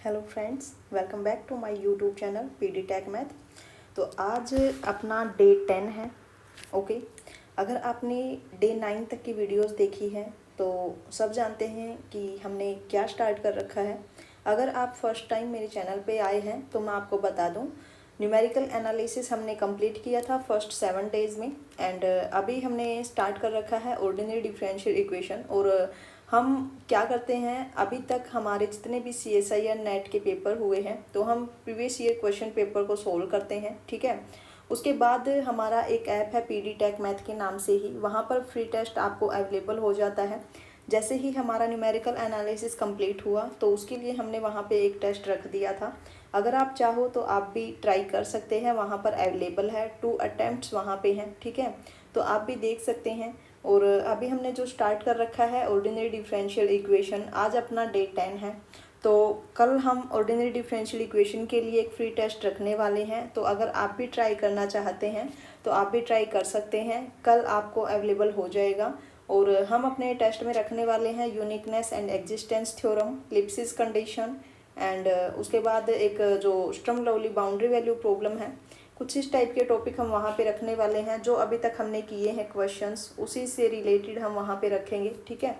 Hello friends, welcome back to my YouTube channel PD tech math. तो आज अपना day 10 है। ओके, अगर आपने डे 9 तक की वीडियोस देखी है तो सब जानते हैं कि हमने क्या स्टार्ट कर रखा है। अगर आप फर्स्ट टाइम मेरे चैनल पे आए हैं तो मैं आपको बता दूं, न्यूमेरिकल एनालिसिस हमने कंप्लीट किया था फर्स्ट 7 डेज़ में एंड अभी हमने स्टार्ट कर रखा है ऑर्डिनरी डिफरेंशियल इक्वेशन। और हम क्या करते हैं, अभी तक हमारे जितने भी CSI या नेट के पेपर हुए हैं तो हम प्रीवियस ईयर क्वेश्चन पेपर को सोल्व करते हैं। ठीक है, उसके बाद हमारा एक ऐप है पीडी टेक मैथ के नाम से ही, वहाँ पर फ्री टेस्ट आपको अवेलेबल हो जाता है। जैसे ही हमारा न्यूमेरिकल एनालिसिस कंप्लीट हुआ तो उसके लिए हमने वहाँ पे एक टेस्ट रख दिया था। अगर आप चाहो तो आप भी ट्राई कर सकते हैं, वहाँ पर अवेलेबल है 2 अटेम्प्ट्स वहाँ पे हैं। ठीक है, तो आप भी देख सकते हैं। और अभी हमने जो स्टार्ट कर रखा है ऑर्डिनरी डिफरेंशियल इक्वेशन, आज अपना डे 10 है। तो कल हम ऑर्डिनरी डिफरेंशियल इक्वेशन के लिए एक फ्री टेस्ट रखने वाले हैं। तो अगर आप भी ट्राई करना चाहते हैं तो आप भी ट्राई कर सकते हैं, कल आपको अवेलेबल हो जाएगा। और हम अपने टेस्ट में रखने वाले हैं uniqueness and existence theorem, Lipschitz condition and उसके बाद एक जो Sturm Liouville boundary value problem है। कुछ इस टाइप के टॉपिक हम वहाँ पे रखने वाले हैं, जो अभी तक हमने किए हैं क्वेश्चंस उसी से रिलेटेड हम वहाँ पे रखेंगे। ठीक है,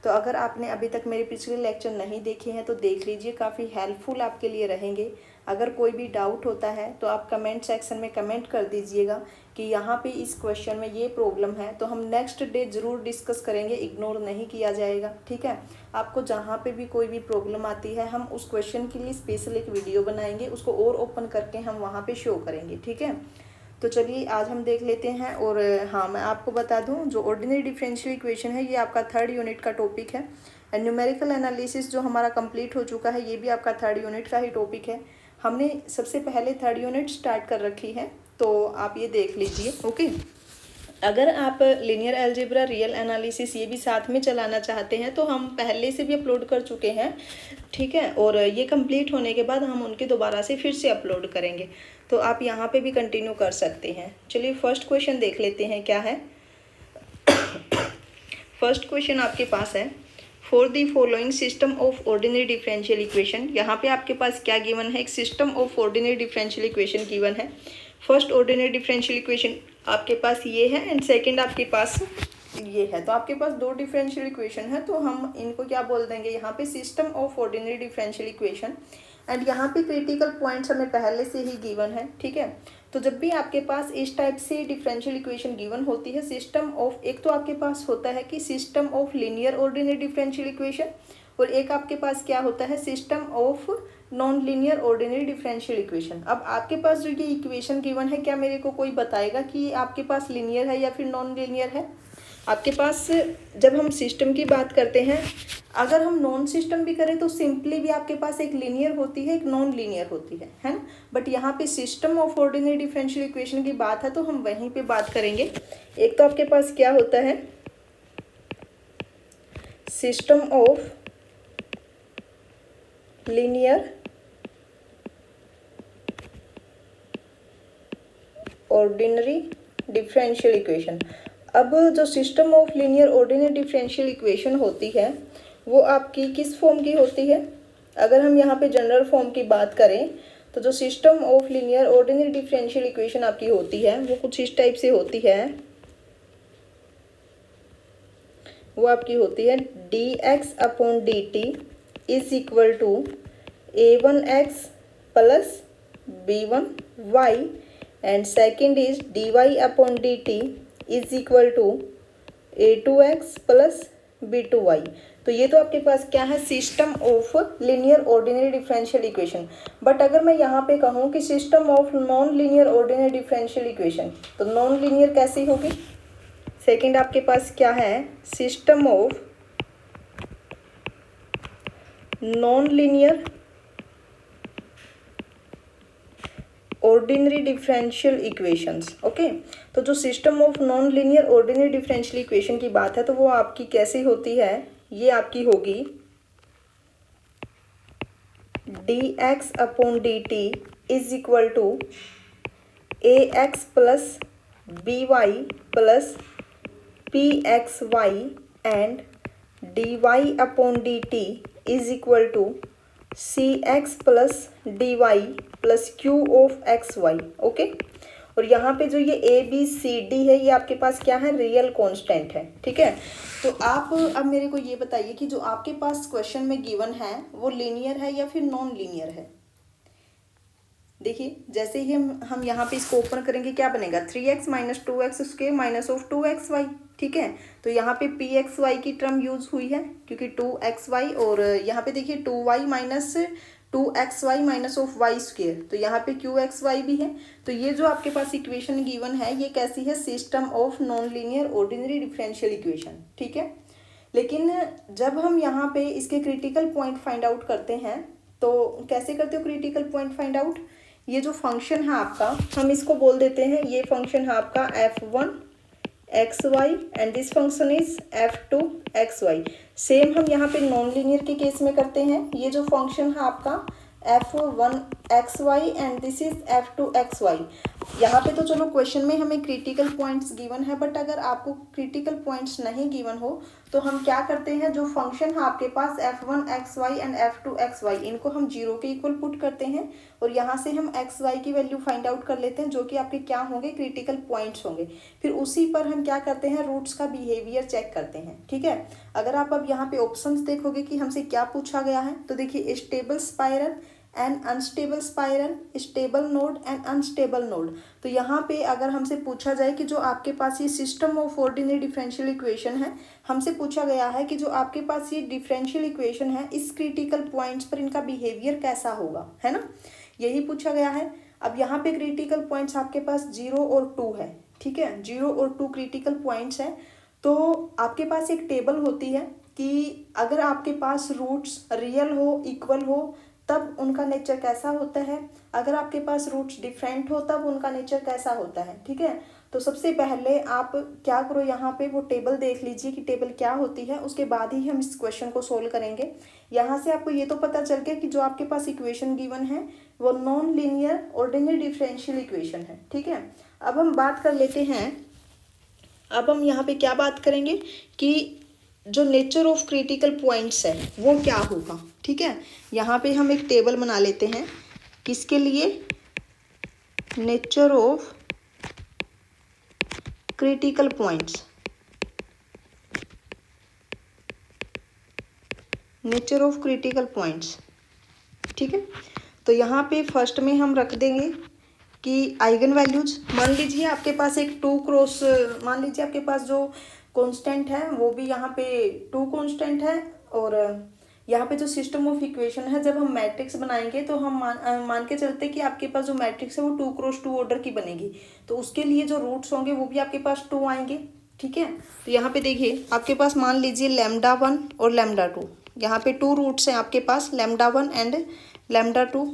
तो अगर आपने अभी तक मेरे पिछले लेक्चर नहीं देखे हैं तो देख लीजिए, काफ़ी हेल्पफुल आपके लिए रहेंगे। अगर कोई भी डाउट होता है तो आप कमेंट सेक्शन में कमेंट कर दीजिएगा कि यहाँ पे इस क्वेश्चन में ये प्रॉब्लम है, तो हम नेक्स्ट डे ज़रूर डिस्कस करेंगे, इग्नोर नहीं किया जाएगा। ठीक है, आपको जहाँ पे भी कोई भी प्रॉब्लम आती है हम उस क्वेश्चन के लिए स्पेशल एक वीडियो बनाएंगे, उसको और ओपन करके हम वहाँ पे शो करेंगे। ठीक है, तो चलिए आज हम देख लेते हैं। और हाँ, मैं आपको बता दूं, जो ऑर्डिनरी डिफरेंशियल इक्वेशन है ये आपका 3rd यूनिट का टॉपिक है। एंड न्यूमेरिकल एनालिसिस जो हमारा कंप्लीट हो चुका है ये भी आपका 3rd यूनिट का ही टॉपिक है। हमने सबसे पहले 3rd यूनिट स्टार्ट कर रखी है, तो आप ये देख लीजिए। ओके, अगर आप लीनियर अलजेब्रा, रियल एनालिसिस ये भी साथ में चलाना चाहते हैं तो हम पहले से भी अपलोड कर चुके हैं। ठीक है, और ये कंप्लीट होने के बाद हम उनके दोबारा से फिर से अपलोड करेंगे, तो आप यहाँ पे भी कंटिन्यू कर सकते हैं। चलिए फर्स्ट क्वेश्चन देख लेते हैं क्या है। फर्स्ट क्वेश्चन आपके पास है, for the following system of ordinary differential equation. यहाँ पे आपके पास क्या गिवन है, एक system of ordinary differential equation given है। फर्स्ट ऑर्डिनरी डिफरेंशियल इक्वेशन आपके पास ये है एंड सेकंड आपके पास ये है। तो आपके पास 2 डिफरेंशियल इक्वेशन है, तो हम इनको क्या बोल देंगे, यहाँ पे system of ordinary differential equation. And यहाँ पे क्रिटिकल पॉइंट्स हमें पहले से ही गिवन है। ठीक है, तो जब भी आपके पास इस टाइप से डिफरेंशियल इक्वेशन गिवन होती है, सिस्टम ऑफ, एक तो आपके पास होता है कि system of linear ordinary differential equation, और एक आपके पास क्या होता है, system of non linear ordinary differential equation. अब आपके पास जो ये इक्वेशन गिवन है, क्या मेरे को कोई बताएगा कि ये आपके पास लीनियर है या फिर नॉन लीनियर है। आपके पास जब हम सिस्टम की बात करते हैं, अगर हम नॉन सिस्टम भी करें तो सिंपली भी आपके पास एक लीनियर होती है, एक नॉन लीनियर होती है ना। बट यहाँ पे system of ordinary differential equation की बात है तो हम वहीं पे बात करेंगे। एक तो आपके पास क्या होता है, system of linear ordinary differential equation. अब जो system of linear ordinary differential equation होती है वो आपकी किस फॉर्म की होती है। अगर हम यहाँ पे जनरल फॉर्म की बात करें तो जो system of linear ordinary differential equation आपकी होती है वो कुछ इस टाइप से होती है। वो आपकी होती है dx/dt is equal to a1x plus b1y and second is dy/dt is equal to a2x plus b2y। तो ये तो आपके पास क्या है, system of linear ordinary differential equation. But अगर मैं यहाँ पे कहूँ कि system of non linear ordinary differential equation, तो नॉन लीनियर कैसी होगी। सेकंड आपके पास क्या है, system of non linear ordinary differential equations. Okay, तो जो system of non linear ordinary differential equation की बात है तो वो आपकी कैसी होती है, ये आपकी होगी dx/dt is equal to ax plus by plus pxy and dy/dt is equal to c x plus d y plus q of x y. Okay, और यहाँ पे जो ये ए बी सी डी है ये आपके पास क्या है, रियल कांस्टेंट है। ठीक है, तो आप अब मेरे को ये बताइए कि जो आपके पास क्वेश्चन में गिवन है वो लीनियर है या फिर नॉन लीनियर है। देखिए जैसे ही हम यहाँ पे इसको ओपन करेंगे क्या बनेगा, 3x minus 2x square minus of 2xy। ठीक है, तो यहाँ पे pxy की टर्म यूज हुई है क्योंकि 2xy, और यहाँ पे देखिए 2y minus 2xy minus of y square, तो यहाँ पे qxy भी है। तो ये जो आपके पास इक्वेशन गिवन है ये कैसी है, system of non linear ordinary differential equation. ठीक है, लेकिन जब हम यहाँ पे इसके क्रिटिकल पॉइंट फाइंड आउट करते हैं तो कैसे करते हो क्रिटिकल पॉइंट फाइंड आउट, ये जो फंक्शन है आपका हम इसको बोल देते हैं, ये फंक्शन है आपका f1 xy and this function is f2 xy। Same हम यहाँ पे नॉन लीनियर के केस में करते हैं, ये जो फंक्शन है आपका f1 xy and this is f2 xy। यहाँ पे तो चलो क्वेश्चन में हमें क्रिटिकल पॉइंट्स गिवन है, बट अगर आपको क्रिटिकल पॉइंट्स नहीं गिवन हो तो हम क्या करते हैं, जो फंक्शन है आपके पास f1 xy and f2 xy इनको हम 0 के इक्वल पुट करते हैं और यहाँ से हम xy की वैल्यू फाइंड आउट कर लेते हैं जो कि आपके क्या होंगे, क्रिटिकल पॉइंट्स होंगे। फिर उसी पर हम क्या करते हैं, रूट्स का बिहेवियर चेक करते हैं। ठीक है, अगर आप अब यहाँ पे ऑप्शंस देखोगे कि हमसे क्या पूछा गया है, तो देखिए stable spiral and unstable spiral, stable node and unstable node. तो यहाँ पे अगर हमसे पूछा जाए कि जो आपके पास ये system of ordinary differential equation है, हमसे पूछा गया है कि जो आपके पास ये डिफरेंशियल इक्वेशन है इस क्रिटिकल पॉइंट्स पर इनका बिहेवियर कैसा होगा, है ना, यही पूछा गया है। अब यहाँ पे क्रिटिकल पॉइंट्स आपके पास 0 और 2 है। ठीक है, 0 और 2 क्रिटिकल पॉइंट्स है। तो आपके पास एक टेबल होती है कि अगर आपके पास रूट्स रियल हो, इक्वल हो, तब उनका नेचर कैसा होता है, अगर आपके पास रूट्स डिफरेंट हो तब उनका नेचर कैसा होता है। ठीक है, तो सबसे पहले आप क्या करो, यहाँ पे वो टेबल देख लीजिए कि टेबल क्या होती है, उसके बाद ही हम इस क्वेश्चन को सोल्व करेंगे। यहाँ से आपको ये तो पता चल गया कि जो आपके पास इक्वेशन गिवन है वो non linear ordinary differential equation है। ठीक है, अब हम बात कर लेते हैं, अब हम यहाँ पे क्या बात करेंगे कि जो नेचर ऑफ क्रिटिकल पॉइंट्स है वो क्या होगा। ठीक है, यहाँ पे हम एक टेबल बना लेते हैं, किसके लिए, nature of critical points, nature of critical points. ठीक है, तो यहाँ पे फर्स्ट में हम रख देंगे कि आइगन वैल्यूज, मान लीजिए आपके पास एक 2 क्रॉस, मान लीजिए आपके पास जो कांस्टेंट है वो भी यहाँ पे 2 कांस्टेंट है, और यहाँ पे जो सिस्टम ऑफ इक्वेशन है जब हम मैट्रिक्स बनाएंगे तो हम मान के चलते कि आपके पास जो मैट्रिक्स है वो 2 क्रॉस 2 ऑर्डर की बनेगी, तो उसके लिए जो रूट्स होंगे वो भी आपके पास 2 आएंगे। ठीक है, तो यहाँ पे देखिए आपके पास मान लीजिए λ1 और λ2, यहाँ पे 2 रूट्स हैं आपके पास, λ1 एंड λ2,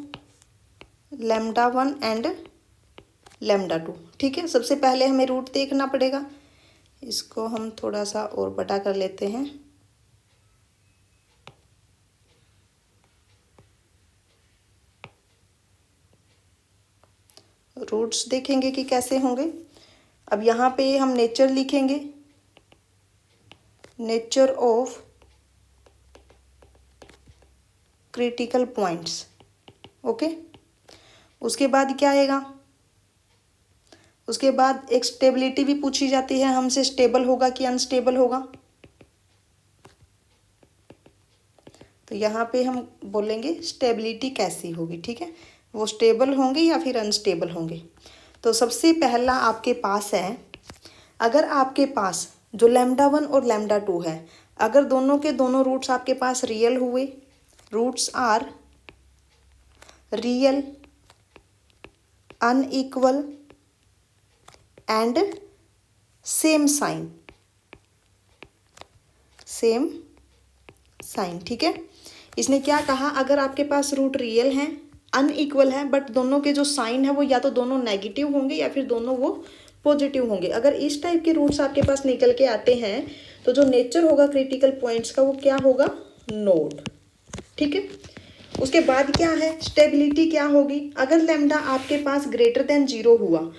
λ1 एंड λ2। ठीक है, सबसे पहले हमें रूट देखना पड़ेगा, इसको हम थोड़ा सा और बड़ा कर लेते हैं, रूट्स देखेंगे कि कैसे होंगे। अब यहाँ पे हम नेचर लिखेंगे, nature of critical points. Okay, उसके बाद क्या आएगा, उसके बाद एक स्टेबिलिटी भी पूछी जाती है हमसे, स्टेबल होगा कि अनस्टेबल होगा। तो यहाँ पे हम बोलेंगे स्टेबिलिटी कैसी होगी। ठीक है, वो स्टेबल होंगे या फिर अनस्टेबल होंगे। तो सबसे पहला आपके पास है, अगर आपके पास जो λ1 और λ2 है, अगर दोनों के दोनों रूट्स आपके पास रियल हुए, roots are real, unequal and same sign, same sign. ठीक है, इसने क्या कहा, अगर आपके पास रूट रियल हैं, अनइक्वल है, बट दोनों के जो साइन है वो या तो दोनों नेगेटिव होंगे या फिर दोनों वो पॉजिटिव होंगे, अगर इस टाइप के रूट्स आपके पास निकल के आते हैं तो जो नेचर होगा क्रिटिकल पॉइंट्स का वो क्या होगा, नोड। ठीक है, उसके बाद क्या है, स्टेबिलिटी क्या होगी, अगर लैम्डा आपके पास ग्रेटर देन 0 हुआ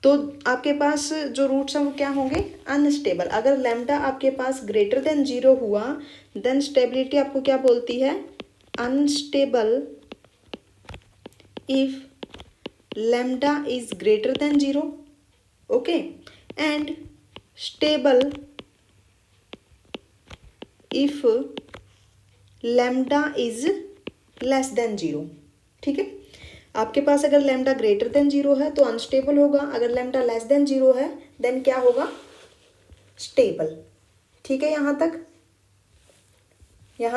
तो आपके पास जो रूट्स हैं वो क्या होंगे, अनस्टेबल। अगर लैम्डा आपके पास ग्रेटर देन 0 हुआ देन स्टेबिलिटी आपको क्या बोलती है, unstable if lambda is greater than 0, okay, and stable if lambda is less than 0। ठीक है, आपके पास अगर लैम्डा ग्रेटर देन 0 है तो अनस्टेबल होगा, अगर लैम्डा लेस देन 0 है देन क्या होगा, स्टेबल। ठीक है, यहाँ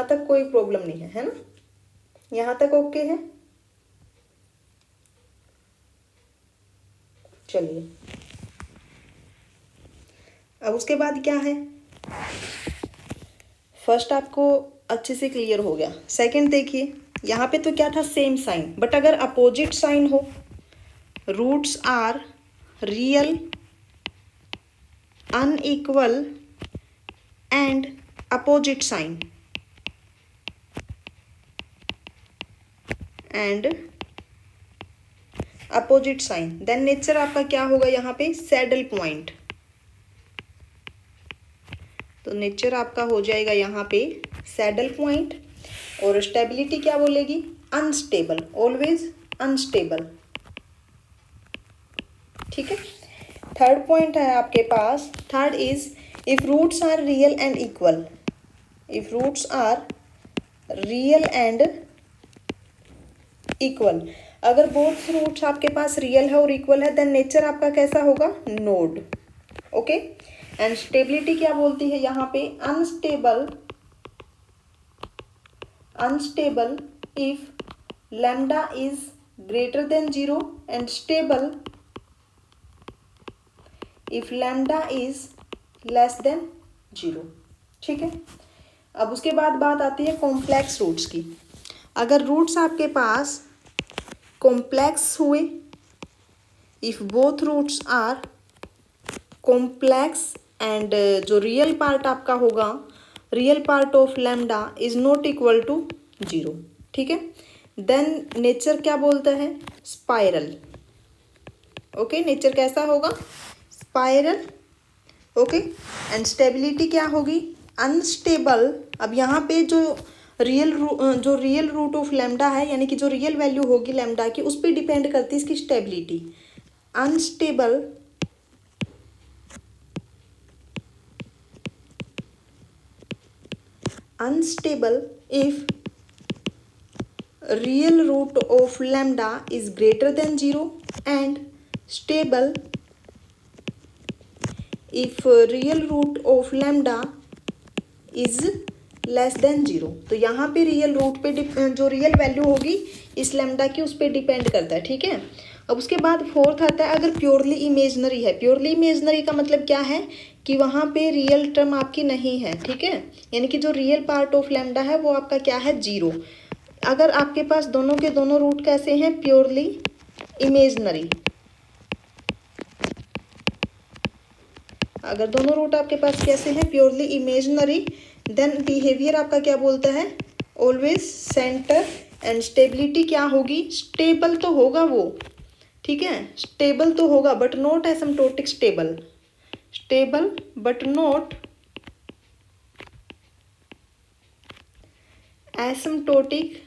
तक कोई प्रॉब्लम नहीं है ना, यहाँ तक ओके है। चलिए अब उसके बाद क्या है, फर्स्ट आपको अच्छे से क्लियर हो गया। सेकंड देखिए, यहाँ पे तो क्या था, सेम साइन, बट अगर अपोजिट साइन हो, roots are real unequal and opposite sign then nature आपका क्या होगा, यहाँ पे सैडल पॉइंट। तो नेचर आपका हो जाएगा यहाँ पे सैडल पॉइंट, और स्टेबिलिटी क्या बोलेगी, अनस्टेबल, ऑलवेज अनस्टेबल। ठीक है, थर्ड पॉइंट है आपके पास, third is if roots are real and equal, if roots are real and equal, अगर बोथ रूट्स आपके पास रियल है और इक्वल है देन नेचर आपका कैसा होगा, नोड। ओके, एंड स्टेबिलिटी क्या बोलती है यहाँ पे, unstable if lambda is greater than 0 and stable if lambda is less than 0। ठीक है, अब उसके बाद बात आती है कॉम्प्लेक्स रूट्स की। अगर रूट्स आपके पास कॉम्प्लेक्स हुए, if both roots are complex and जो रियल पार्ट आपका होगा, real part of lambda is not equal to 0। ठीक है, देन नेचर क्या बोलता है, स्पाइरल। ओके, नेचर कैसा होगा, स्पाइरल। ओके, एंड स्टेबिलिटी क्या होगी, अनस्टेबल। अब यहाँ पे जो रियल रूट ऑफ लैम्डा है, यानी कि जो रियल वैल्यू होगी लैम्डा की, उस पर डिपेंड करती है इसकी stability. Unstable if real root of lambda is greater than 0 and stable if real root of lambda is less than 0। तो यहाँ पे रियल रूट पे जो रियल वैल्यू होगी इस लैम्डा की, उस पर डिपेंड करता है। ठीक है, अब उसके बाद फोर्थ आता है, अगर प्योरली इमेजनरी है। प्योरली इमेजनरी का मतलब क्या है कि वहाँ पे रियल टर्म आपकी नहीं है। ठीक है, यानी कि जो रियल पार्ट ऑफ लैम्डा है वो आपका क्या है, 0। अगर आपके पास दोनों के दोनों रूट कैसे हैं, प्योरली इमेजनरी, अगर दोनों रूट आपके पास कैसे हैं, प्योरली इमेजनरी, देन बिहेवियर आपका क्या बोलता है, ऑलवेज सेंटर। एंड स्टेबिलिटी क्या होगी, स्टेबल तो होगा वो। ठीक है, स्टेबल तो होगा but not asymptotic stable, stable but not asymptotic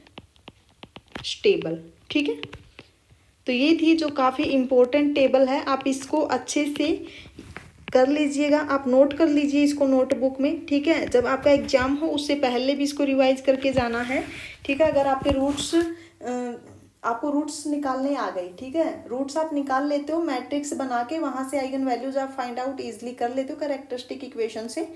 stable. ठीक है, तो ये थी जो काफ़ी इम्पोर्टेंट टेबल है, आप इसको अच्छे से कर लीजिएगा, आप नोट कर लीजिए इसको नोटबुक में। ठीक है, जब आपका एग्जाम हो उससे पहले भी इसको रिवाइज करके जाना है। ठीक है, अगर आपके रूट्स आपको रूट्स निकालने आ गई, ठीक है, रूट्स आप निकाल लेते हो मैट्रिक्स बना के, वहाँ से आइगन वैल्यूज आप फाइंड आउट इजीली कर लेते हो कैरेक्टरिस्टिक इक्वेशन से,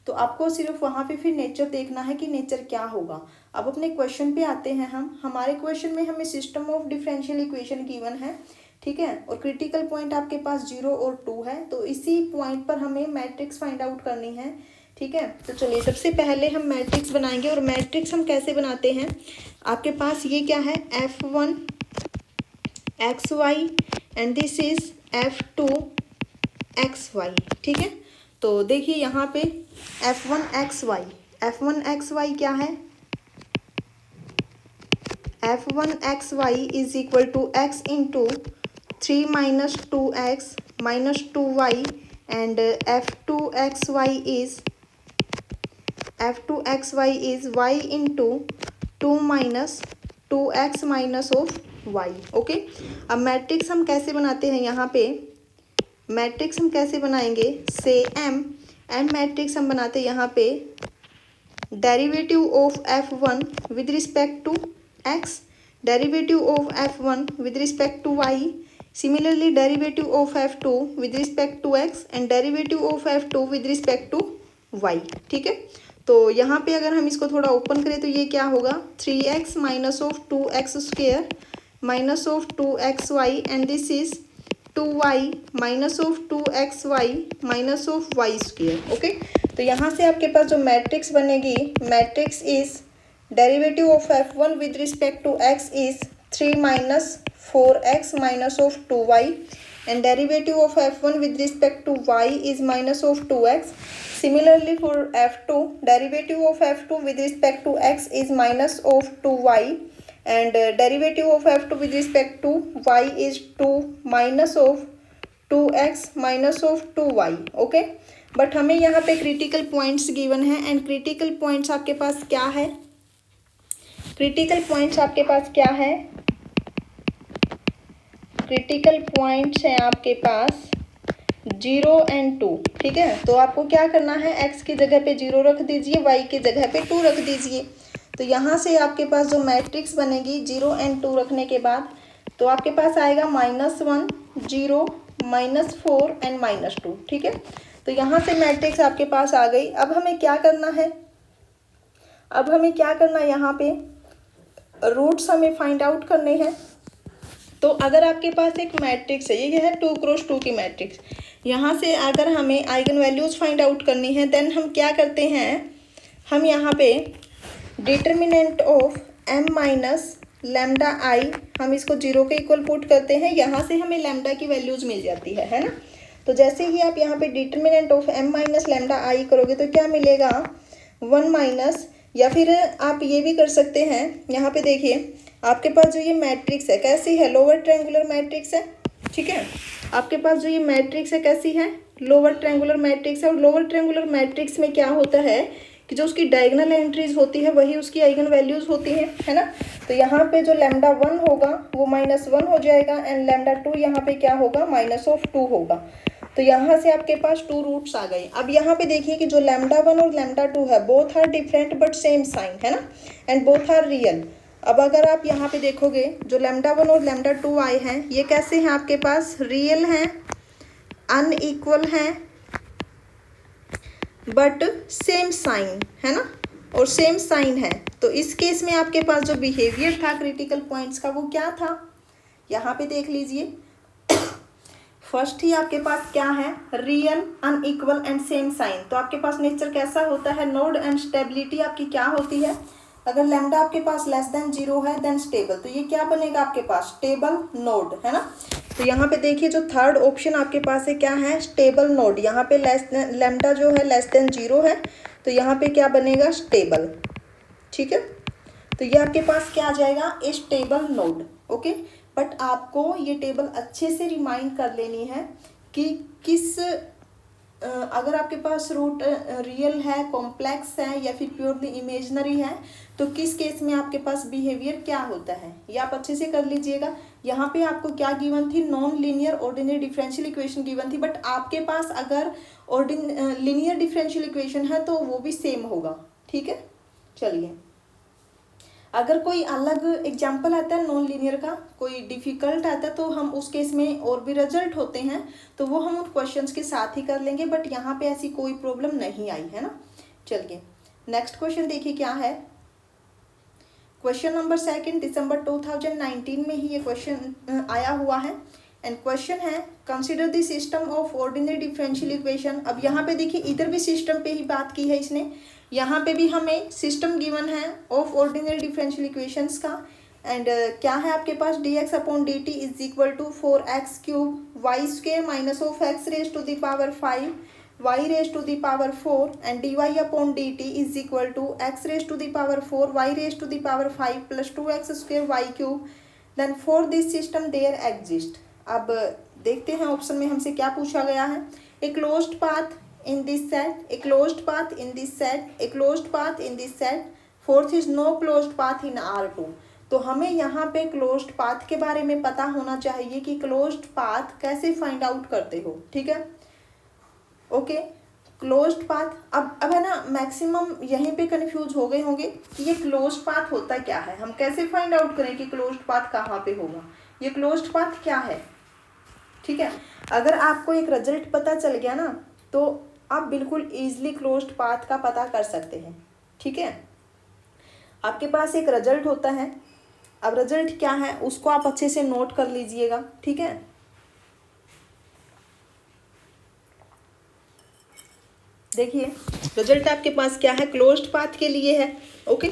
तो आपको सिर्फ वहाँ पे फिर नेचर देखना है कि नेचर क्या होगा। अब अपने क्वेश्चन पे आते हैं हम। हमारे क्वेश्चन में हमें system of differential equation given है। ठीक है, और क्रिटिकल पॉइंट आपके पास 0 और 2 है, तो इसी पॉइंट पर हमें मैट्रिक्स फाइंड आउट करनी है। ठीक है, तो चलिए सबसे पहले हम मैट्रिक्स बनाएंगे। और मैट्रिक्स हम कैसे बनाते हैं, आपके पास ये क्या है, F1 XY and this is F2 XY। ठीक है, तो देखिए यहाँ पे F1 XY क्या है, F1 XY is equal to x into 3 minus 2x minus 2y and F2 XY is y into 2 minus 2x minus of y। Okay, अब matrix हम कैसे बनाते हैं, यहाँ पे मैट्रिक्स हम कैसे बनाएंगे, से एम मैट्रिक्स हम बनाते हैं यहाँ पे derivative of f1 with respect to x, derivative of f1 with respect to y, similarly derivative of f2 with respect to x and derivative of f2 with respect to y। ठीक है, तो यहाँ पे अगर हम इसको थोड़ा ओपन करें तो ये क्या होगा, 3x minus of 2x square minus of 2xy and this is 2y minus of 2xy minus of y square. Okay, तो यहाँ से आपके पास जो मैट्रिक्स बनेगी, matrix is derivative of f1 with respect to x is 3 minus 4x minus of 2y and derivative of f1 with respect to y is minus of 2x. Similarly for f2, derivative of f2 with respect to x is minus of 2y and derivative of f2 with respect to y is 2 minus of 2x minus of 2y. okay, but हमें यहाँ पे critical points given है and critical points आपके पास क्या है, critical points आपके पास क्या है, क्रिटिकल पॉइंट्स हैं आपके पास 0 एंड 2। ठीक है, तो आपको क्या करना है, x की जगह पे 0 रख दीजिए, y की जगह पे 2 रख दीजिए। तो यहाँ से आपके पास जो मैट्रिक्स बनेगी 0 एंड 2 रखने के बाद, तो आपके पास आएगा -1 0 -4 एंड -2। ठीक है, तो यहाँ से मैट्रिक्स आपके पास आ गई। अब हमें क्या करना है, अब हमें क्या करना है, यहाँ पे रूट्स हमें फाइंड आउट करने हैं। तो अगर आपके पास एक मैट्रिक्स है, ये है 2 क्रॉस 2 की मैट्रिक्स, यहाँ से अगर हमें आइगन वैल्यूज़ फाइंड आउट करनी है देन हम क्या करते हैं, हम यहाँ पे determinant of m minus lambda I, हम इसको 0 के इक्वल पुट करते हैं, यहाँ से हमें लैम्डा की वैल्यूज़ मिल जाती है ना। तो जैसे ही आप यहाँ पे determinant of m minus lambda I करोगे तो क्या मिलेगा, 1 माइनस, या फिर आप ये भी कर सकते हैं, यहाँ पे देखिए आपके पास जो ये मैट्रिक्स है कैसी है, लोअर ट्रायंगुलर मैट्रिक्स है। ठीक है, आपके पास जो ये मैट्रिक्स है कैसी है, लोअर ट्रायंगुलर मैट्रिक्स है। और लोअर ट्रायंगुलर मैट्रिक्स में क्या होता है कि जो उसकी डायगोनल एंट्रीज होती है वही उसकी आइगन वैल्यूज होती हैं, है ना। तो यहाँ पे जो लैम्डा 1 होगा वो -1 हो जाएगा एंड लैम्डा 2 यहाँ पे क्या होगा, -2 होगा। तो यहाँ से आपके पास 2 रूट्स आ गए। अब यहाँ पे देखिए कि जो लैम्डा 1 और लैम्डा 2 है both are different but same sign, है ना, एंड बोथ आर रियल। अब अगर आप यहाँ पे देखोगे जो लैम्डा 1 और लैम्डा 2 आए हैं ये कैसे हैं, आपके पास रियल हैं, अनइक्वल हैं, बट सेम साइन, है ना, और सेम साइन है। तो इस केस में आपके पास जो बिहेवियर था क्रिटिकल पॉइंट्स का वो क्या था, यहाँ पे देख लीजिए। फर्स्ट ही आपके पास क्या है, real, unequal and same sign. तो आपके पास नेचर कैसा होता है, नोड एंड स्टेबिलिटी आपकी क्या होती है, अगर लैम्डा आपके पास लेस देन 0 है देन स्टेबल, तो ये क्या बनेगा आपके पास, स्टेबल नोड, है ना। तो यहाँ पे देखिए जो थर्ड ऑप्शन आपके पास है क्या है, स्टेबल नोड। यहाँ पे लैम्डा जो है लेस देन 0 है तो यहाँ पे क्या बनेगा, स्टेबल। ठीक है, तो ये आपके पास क्या आ जाएगा, ए स्टेबल नोड। ओके, बट आपको ये टेबल अच्छे से रिमाइंड कर लेनी है कि किस अगर आपके पास रूट रियल है, कॉम्प्लेक्स है या फिर प्योरली इमेजनरी है तो किस केस में आपके पास बिहेवियर क्या होता है, ये आप अच्छे से कर लीजिएगा। यहाँ पे आपको क्या गिवन थी, non linear ordinary differential equation given थी, बट आपके पास अगर लीनियर डिफरेंशियल इक्वेशन है तो वो भी सेम होगा। ठीक है, चलिए अगर कोई अलग एग्जाम्पल आता है नॉन लीनियर का, कोई डिफ़िकल्ट आता है तो हम उस केस में और भी रिजल्ट होते हैं तो वो हम उन क्वेश्चंस के साथ ही कर लेंगे, बट यहाँ पे ऐसी कोई प्रॉब्लम नहीं आई, है ना। चलिए नेक्स्ट क्वेश्चन देखिए क्या है, क्वेश्चन नंबर 2 दिसंबर 2019 में ही ये क्वेश्चन आया हुआ है एंड क्वेश्चन है consider the system of ordinary differential equation. अब यहाँ पे देखिए इधर भी सिस्टम पे ही बात की है इसने, यहाँ पे भी हमें सिस्टम गिवन है ऑफ ऑर्डिनरी डिफरेंशियल इक्वेशंस का एंड क्या है आपके पास, dx upon dt is equal to 4x cube y square minus of x raise to the power 5 y raise to the power 4 and dy upon dt is equal to x raise to the power 4 y raise to the power 5 plus 2x square y cube then for this system there exist. अब देखते हैं option में हमसे क्या पूछा गया है, a closed path in this set, a closed path in this set, a closed path in this set fourth is no closed path in R2। तो हमें यहाँ पे क्लोज्ड पाथ के बारे में पता होना चाहिए कि क्लोज्ड पाथ कैसे फाइंड आउट करते हो, ठीक है। ओके, क्लोज्ड पाथ अब है ना, मैक्सिमम यहीं पे कंफ्यूज हो गए होंगे कि ये क्लोज्ड पाथ होता क्या है, हम कैसे फाइंड आउट करें कि क्लोज्ड पाथ कहाँ पे होगा, ये क्लोज्ड पाथ क्या है, ठीक है। अगर आपको एक रिजल्ट पता चल गया ना तो आप बिल्कुल ईजिली क्लोज्ड पाथ का पता कर सकते हैं, ठीक है। आपके पास एक रिजल्ट होता है, अब रिजल्ट क्या है उसको आप अच्छे से नोट कर लीजिएगा, ठीक है। देखिए रिजल्ट आपके पास क्या है, क्लोज्ड पाथ के लिए है। ओके,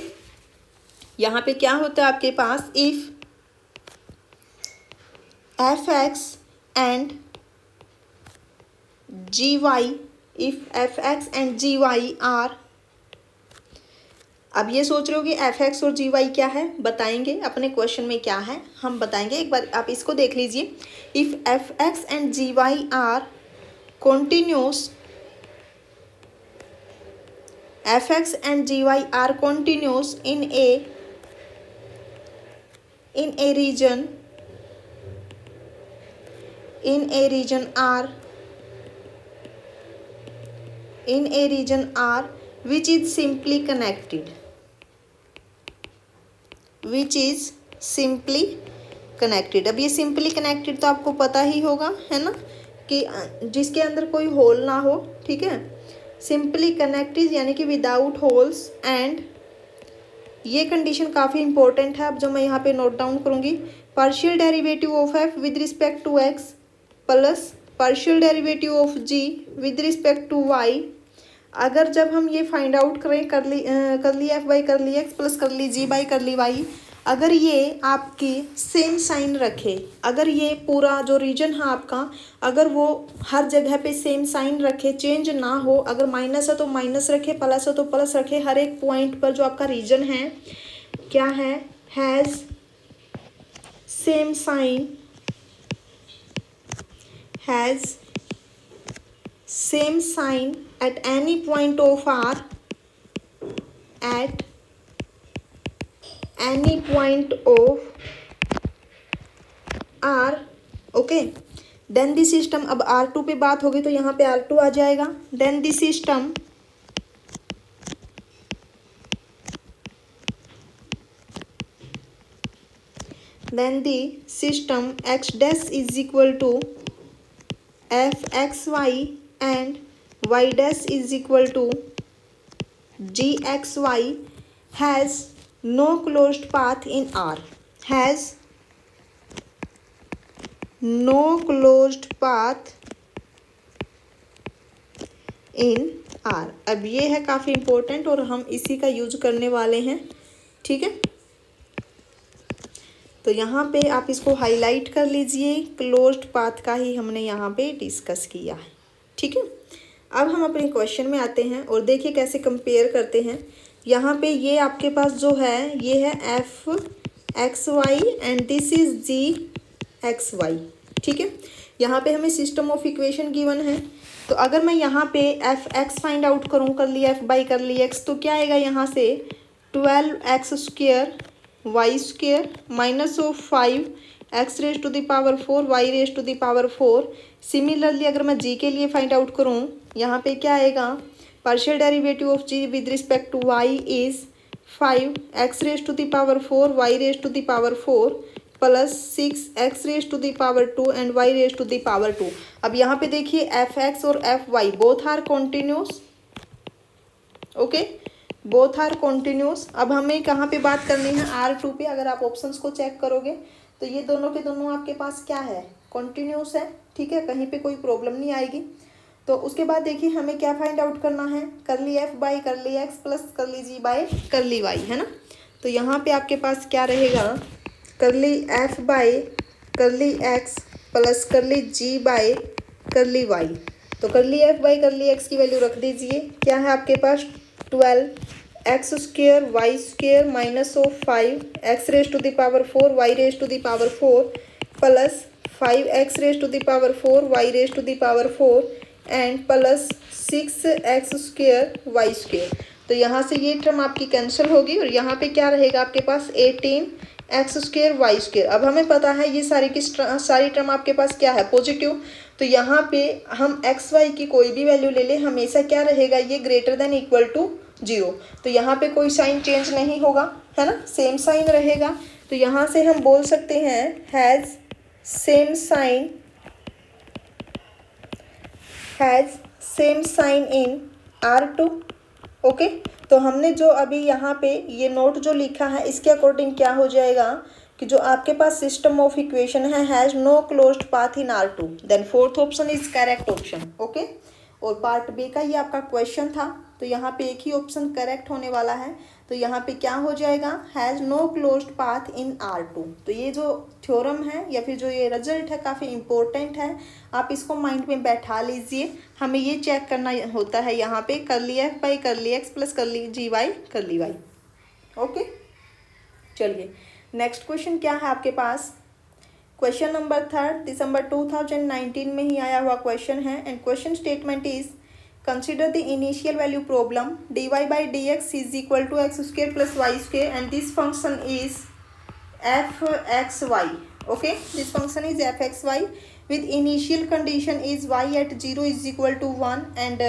यहाँ पे क्या होता है आपके पास, if F x and ji Y, if F x and ji Y are, अब ये सोच रहे हो कि एफ एक्स और जी वाई क्या है, बताएंगे अपने क्वेश्चन में क्या है हम बताएंगे, एक बार आप इसको देख लीजिए। If F x and ji Y are continuous, f x and ji Y are continuous in a region, R which is simply connected, अब ये सिंपली कनेक्टेड तो आपको पता ही होगा, है ना, कि जिसके अंदर कोई होल ना हो, ठीक है। सिंपली कनेक्टेड यानी कि विदाउट होल्स, एंड ये कंडीशन काफ़ी इंपॉर्टेंट है, अब जो मैं यहाँ पे नोट डाउन करूँगी, partial derivative of f with respect to x plus partial derivative of g with respect to y. अगर जब हम ये फाइंड आउट करें कर ली एफ बाई कर ली एक्स प्लस कर ली जी बाई कर ली वाई, अगर ये आपकी सेम साइन रखे, अगर ये पूरा जो रीजन है आपका, अगर वो हर जगह पे सेम साइन रखे, चेंज ना हो, अगर माइनस है तो माइनस रखे, प्लस है तो प्लस रखे, हर एक पॉइंट पर जो आपका रीजन है क्या है, has same sign, has same sign at any point of R, at any point of R, okay. Then the system, अब R2 पे बात होगी तो यहाँ पे R2 आ जाएगा। Then the system x dash is equal to f x y and y dash is equal to gxy has no closed path in R, has no closed path in R। अब ये है काफ़ी important और हम इसी का use करने वाले हैं, ठीक है। तो यहाँ पे आप इसको हाईलाइट कर लीजिए, क्लोज्ड पाथ का ही हमने यहाँ पे डिस्कस किया है, ठीक है। अब हम अपने क्वेश्चन में आते हैं और देखिए कैसे कंपेयर करते हैं। यहाँ पे ये आपके पास जो है ये है f x y and this is g x y, ठीक है। यहाँ पे हमें सिस्टम ऑफ इक्वेशन गिवन है, तो अगर मैं यहाँ पे एफ एक्स फाइंड आउट करूँ, कर ली एफ बाई कर ली एक्स, तो क्या आएगा यहाँ से 12x square y square minus of 5x raise to the power 4 y raise to the power 4। Similarly अगर मैं g के लिए फाइंड आउट करूँ, यहाँ पे क्या आएगा, partial derivative of g with respect to y is 5x raise to the power 4 y raise to the power 4 plus 6x raise to the power 2 and y raise to the power 2। अब यहाँ पे देखिए fx और fy both are continuous, okay, both are continuous. अब हमें कहाँ पे बात करनी है, R2 पे। अगर आप ऑप्शंस को चेक करोगे तो ये दोनों के दोनों आपके पास क्या है, कॉन्टिन्यूस है, ठीक है, कहीं पे कोई प्रॉब्लम नहीं आएगी। तो उसके बाद देखिए हमें क्या फाइंड आउट करना है, कर ली एफ बाई कर ली एक्स प्लस कर ली जी बाई कर ली वाई, है ना। तो यहाँ पे आपके पास क्या रहेगा, कर ली एफ बाई कर ली एक्स प्लस कर ली जी बाई कर ली वाई। तो कर ली एफ बाई कर ली एक्स की वैल्यू रख दीजिए, क्या है आपके पास 12x square y square minus of 5x raise to the power 4 y raise to the power 4 plus 5x raise to the power 4 y raise to the power 4 and plus 6x square y square. तो यहाँ से ये term आपकी cancel होगी और यहाँ पे क्या रहेगा आपके पास 18x² y²। अब हमें पता है ये सारी टर्म आपके पास क्या है, पॉजिटिव। तो यहाँ पे हम एक्स वाई की कोई भी वैल्यू ले लें, हमेशा क्या रहेगा, ये ग्रेटर देन इक्वल टू 0। तो यहाँ पे कोई साइन चेंज नहीं होगा, है ना, सेम साइन रहेगा। तो यहाँ से हम बोल सकते हैं has same sign in R2। Okay, तो हमने जो अभी यहाँ पे ये नोट जो लिखा है इसके अकॉर्डिंग क्या हो जाएगा कि जो आपके पास सिस्टम ऑफ इक्वेशन है has no closed path in R2, then fourth option is correct option. Okay, और पार्ट बी का ये आपका क्वेश्चन था, तो यहाँ पे एक ही ऑप्शन करेक्ट होने वाला है। तो यहाँ पे क्या हो जाएगा, has no closed path in R2। तो ये जो थ्योरम है या फिर जो ये रिजल्ट है काफ़ी इंपॉर्टेंट है, आप इसको माइंड में बैठा लीजिए। हमें ये चेक करना होता है यहाँ पे curly f by curly x plus curly g by curly y। Okay, चलिए नेक्स्ट क्वेश्चन क्या है आपके पास, क्वेश्चन नंबर 3 दिसंबर 2019 में ही आया हुआ क्वेश्चन है। And question statement is consider the initial value problem dy by dx is equal to x² plus y² and this function is fxy। Okay, this function is fxy with initial condition is y at 0 is equal to 1 and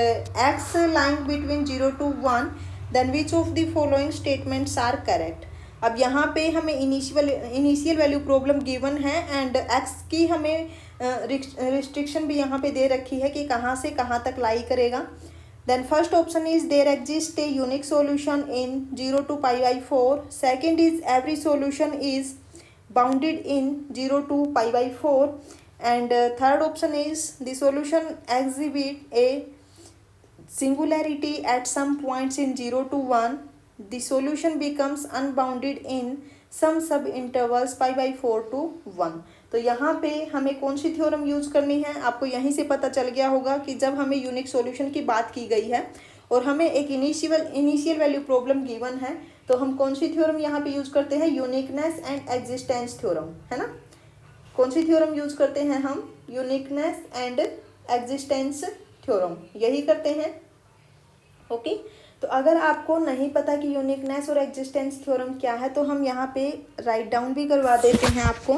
x lying between 0 to 1, then which of the following statements are correct। अब यहाँ पे हमें initial value problem given है and x की हमें restriction भी यहाँ पे दे रखी है कि कहाँ से कहाँ तक लाई करेगा। Then first option is there exist a unique solution in 0 to π/4। Second is every solution is bounded in 0 to π/4 and third option is the solution exhibit a singularity at some points in 0 to 1, the solution becomes unbounded in some sub intervals π/4 to 1। तो यहाँ पे हमें कौन सी theorem use करनी है, आपको यहीं से पता चल गया होगा कि जब हमें यूनिक सॉल्यूशन की बात की गई है और हमें एक इनिशियल वैल्यू प्रॉब्लम गिवन है, तो हम कौन सी थ्योरम यहाँ पे यूज करते हैं, यूनिकनेस एंड एग्जिस्टेंस थ्योरम, है ना। कौन सी थ्योरम यूज करते हैं हम, यूनिकनेस एंड एग्जिस्टेंस थ्योरम, यही करते हैं। ओके, तो अगर आपको नहीं पता कि यूनिकनेस और एग्जिस्टेंस थ्योरम क्या है, तो हम यहाँ पे राइट डाउन भी करवा देते हैं आपको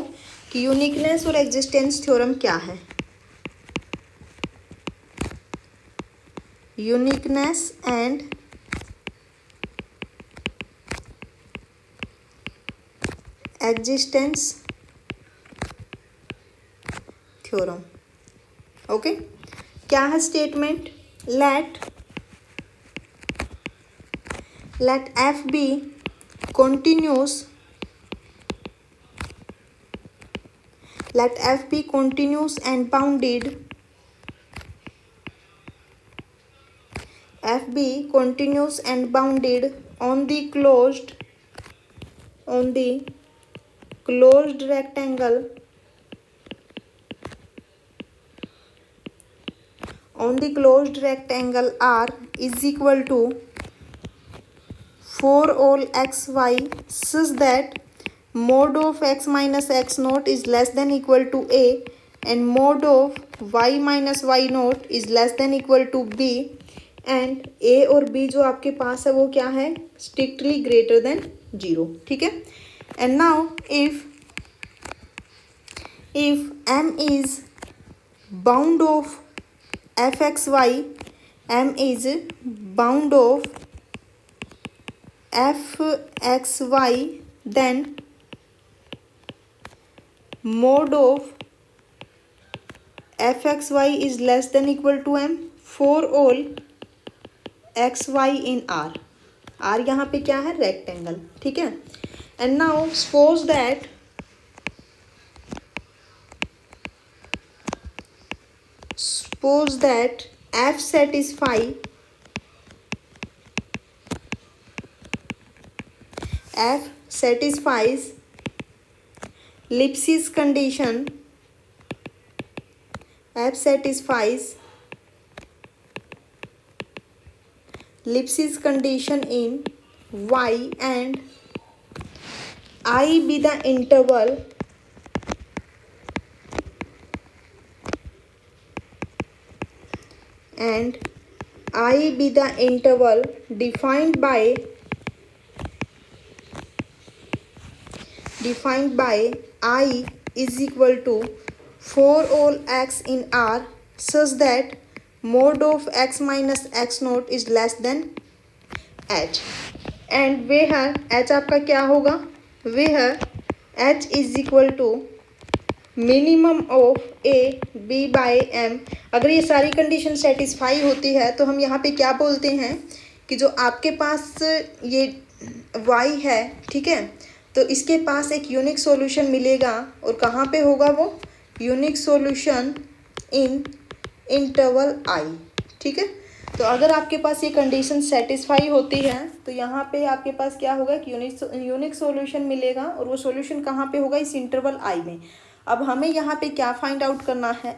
कि यूनिकनेस और एग्जिस्टेंस थ्योरम क्या है। Uniqueness and existence theorem. Okay, क्या है statement, let f be continuous, let f be continuous and bounded, f be continuous and bounded on the closed rectangle R is equal to for all xy such that mod of x minus x naught is less than equal to a and mod of y minus y naught is less than equal to b and a और b जो आपके पास है वो क्या है, strictly greater than 0। ठीक है, and now if m is bound of fxy, m is bound of fxy, then mod of fxy is less than equal to m for all xy in R। R यहाँ पे क्या है, rectangle. ठीक है, and now suppose that f satisfies Lipschitz condition, f satisfies Lipschitz condition in y and I be the interval and I be the interval defined by I is equal to for all x in R such that mod of x minus x naught is less than h, and where h आपका क्या होगा, where h is equal to minimum of a b by m. अगर ये सारी condition satisfy होती है तो हम यहाँ पे क्या बोलते हैं कि जो आपके पास ये y है, ठीक है, तो इसके पास एक यूनिक सॉल्यूशन मिलेगा। और कहाँ पे होगा वो unique solution? In interval i, ठीक है। तो अगर आपके पास ये कंडीशन सेटिस्फाई होती है तो यहाँ पे आपके पास क्या होगा, कि यूनिक सॉल्यूशन मिलेगा। और वो सॉल्यूशन कहाँ पे होगा? इस इंटरवल i में। अब हमें यहाँ पे क्या फाइंड आउट करना है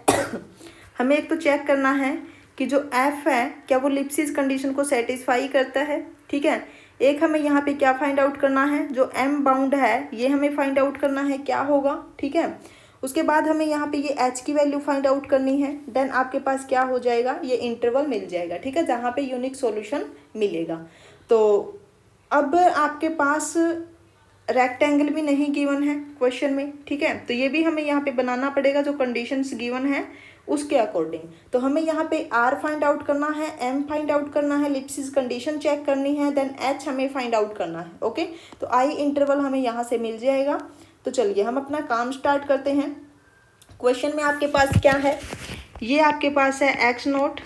हमें एक तो चेक करना है कि जो f है क्या वो लिप्सिस कंडीशन को सेटिस्फाई करता है, ठीक है। एक हमें यहाँ पे क्या फाइंड आउट करना है, जो m बाउंड है ये हमें फाइंड आउट करना है क्या होगा, ठीक है। उसके बाद हमें यहाँ पे ये h की वैल्यू फाइंड आउट करनी है। देन आपके पास क्या हो जाएगा, ये इंटरवल मिल जाएगा, ठीक है, जहाँ पे यूनिक सॉल्यूशन मिलेगा। तो अब आपके पास रेक्टेंगल भी नहीं गिवन है क्वेश्चन में, ठीक है, तो ये भी हमें यहाँ पे बनाना पड़ेगा जो कंडीशंस गिवन है उसके अकॉर्डिंग। तो हमें यहाँ पे r फाइंड आउट करना है, m फाइंड आउट करना है, लिप्सिस कंडीशन चेक करनी है, देन h हमें फाइंड आउट करना है। ओके, तो i इंटरवल हमें यहाँ से मिल जाएगा। तो चलिए हम अपना काम स्टार्ट करते हैं। क्वेश्चन में आपके पास क्या है, ये आपके पास है x नोट,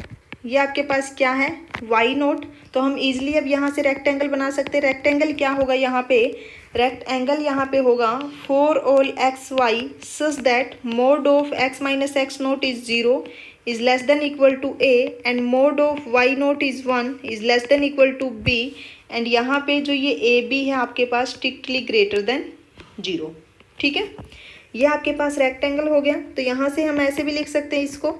ये आपके पास क्या है y नोट। तो हम इजीली अब यहाँ से रेक्टेंगल बना सकते हैं। रेक्टेंगल क्या होगा यहाँ पे, रेक्टेंगल यहाँ पे होगा for all x y such that mod of x minus x note is 0 is less than equal to a and mod of y naught is 1 is less than equal to b। And यहाँ पे जो ये a b है आपके पास strictly greater than 0, ठीक है। ये आपके पास रेक्टेंगल हो गया। तो यहाँ से हम ऐसे भी लिख सकते हैं इसको,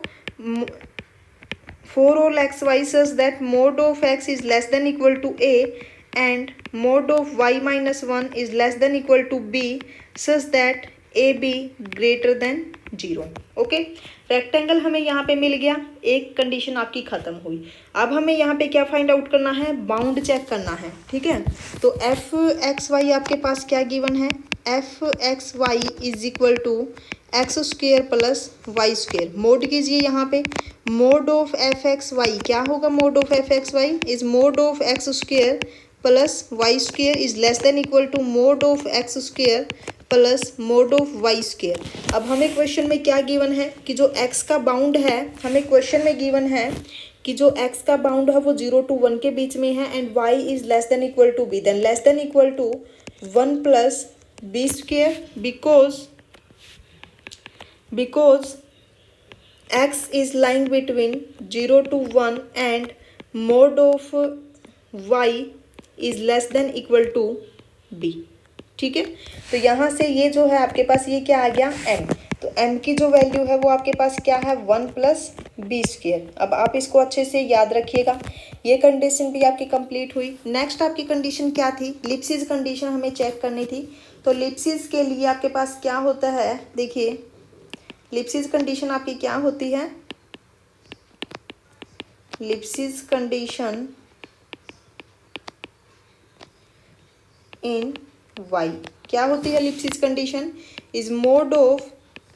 for all x y such that mod of x is less than equal to a and mod of y minus 1 is less than equal to b such that ab greater than 0। Okay, rectangle हमें यहाँ पे मिल गया, एक condition आपकी खत्म हुई। अब हमें यहाँ पे क्या फाइंड आउट करना है, बाउंड चेक करना है, ठीक है। तो एफ एक्स वाई आपके पास क्या गिवन है, f x y is equal to x square plus y square. Mod कीजिए यहाँ पे, mod of F x y क्या होगा, mod of F x y is mod of x square plus y square is less than equal to mod of x square plus mod of y square. अब हमें question में क्या given है कि जो x का बाउंड है, हमें क्वेश्चन में गिवन है कि जो x का बाउंड है वो 0 to 1 के बीच में है and y is less than equal to b, then less than equal to 1 plus b square because x is lying between 0 to 1 and mod of y is less than equal to b, ठीक है। तो यहाँ से ये जो है आपके पास ये क्या आ गया m। तो m की जो वैल्यू है वो आपके पास क्या है 1 प्लस बी स्क्वेयर। अब आप इसको अच्छे से याद रखिएगा। ये कंडीशन भी आपकी कंप्लीट हुई। नेक्स्ट आपकी कंडीशन क्या थी, लिप्सिस कंडीशन हमें चेक करनी थी। तो लिप्सिस के लिए आपके पास क्या होता है, देखिए लिप्सिस कंडीशन आपकी क्या होती है, लिप्सिस कंडीशन इन y क्या होती है, Lipschitz condition is mod of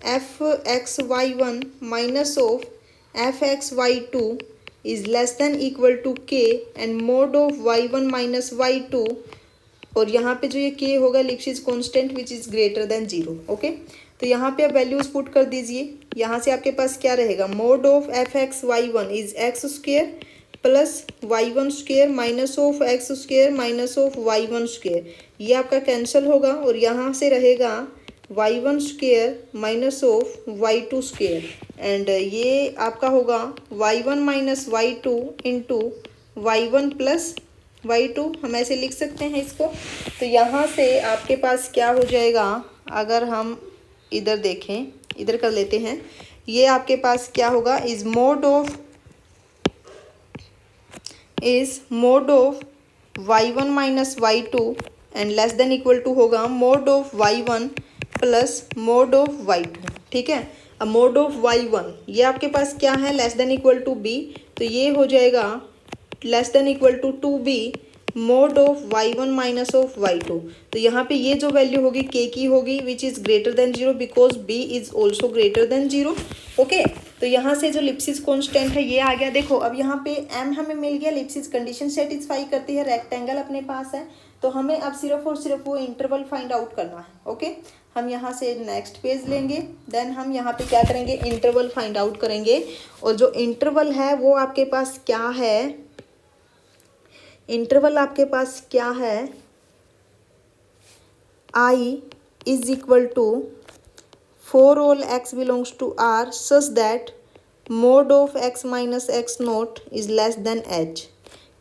F x Y 1 minus of F x Y 2 is less than equal to k and mod of Y 1 minus Y 2, और यहाँ पे जो ये k होगा Lipschitz constant which is greater than 0। Okay, तो यहाँ पे आप वैल्यूज पुट कर दीजिए। यहाँ से आपके पास क्या रहेगा, mod of F x Y 1 is x square plus y 1 square minus of x square minus of Y 1 square, ये आपका कैंसिल होगा और यहाँ से रहेगा y 1 square minus of Y 2 square and ये आपका होगा y 1 minus Y 2 into y 1 plus y 2, हम ऐसे लिख सकते हैं इसको। तो यहाँ से आपके पास क्या हो जाएगा, अगर हम इधर देखें, इधर कर लेते हैं, ये आपके पास क्या होगा is mod of Y 1 minus Y 2 and less than equal to होगा mod of Y 1 plus mod of Y 2, ठीक है। अब मोड ऑफ वाई 1 ये आपके पास क्या है, less than equal to b, तो ये हो जाएगा less than equal to b mod of y1 minus of y2। तो यहाँ पे ये जो वैल्यू होगी k की होगी which is greater than 0 because b is also greater than 0। Okay, तो यहाँ से जो लिप्सिस कॉन्स्टेंट है ये आ गया। देखो अब यहाँ पे m हमें मिल गया, लिप्सिस कंडीशन सेटिस्फाई करती है, रेक्टेंगल अपने पास है। तो हमें अब सिर्फ और सिर्फ वो इंटरवल फाइंड आउट करना है। ओके, हम यहाँ से नेक्स्ट पेज लेंगे, देन हम यहाँ पे क्या करेंगे, इंटरवल फाइंड आउट करेंगे। और जो इंटरवल है वो आपके पास क्या है, इंटरवल आपके पास क्या है, i is equal to for all x belongs to r such that mod of x minus x note is less than h।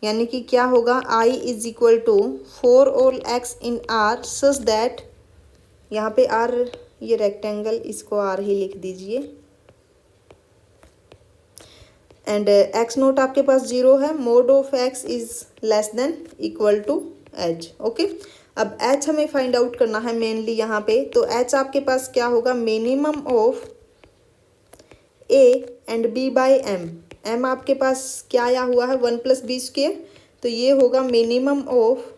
यानी कि क्या होगा, i is equal to for all x in r such that, यहाँ पे r ये rectangle इसको r ही लिख दीजिए, एंड एक्स नोट आपके पास 0 है, mod of x is less than equal to h। Okay, अब h हमें फाइंड आउट करना है मेनली यहाँ पे। तो h आपके पास क्या होगा, minimum of a and b by m। m आपके पास क्या आया हुआ है, 1 प्लस बी स्क्वेयर, तो ये होगा minimum of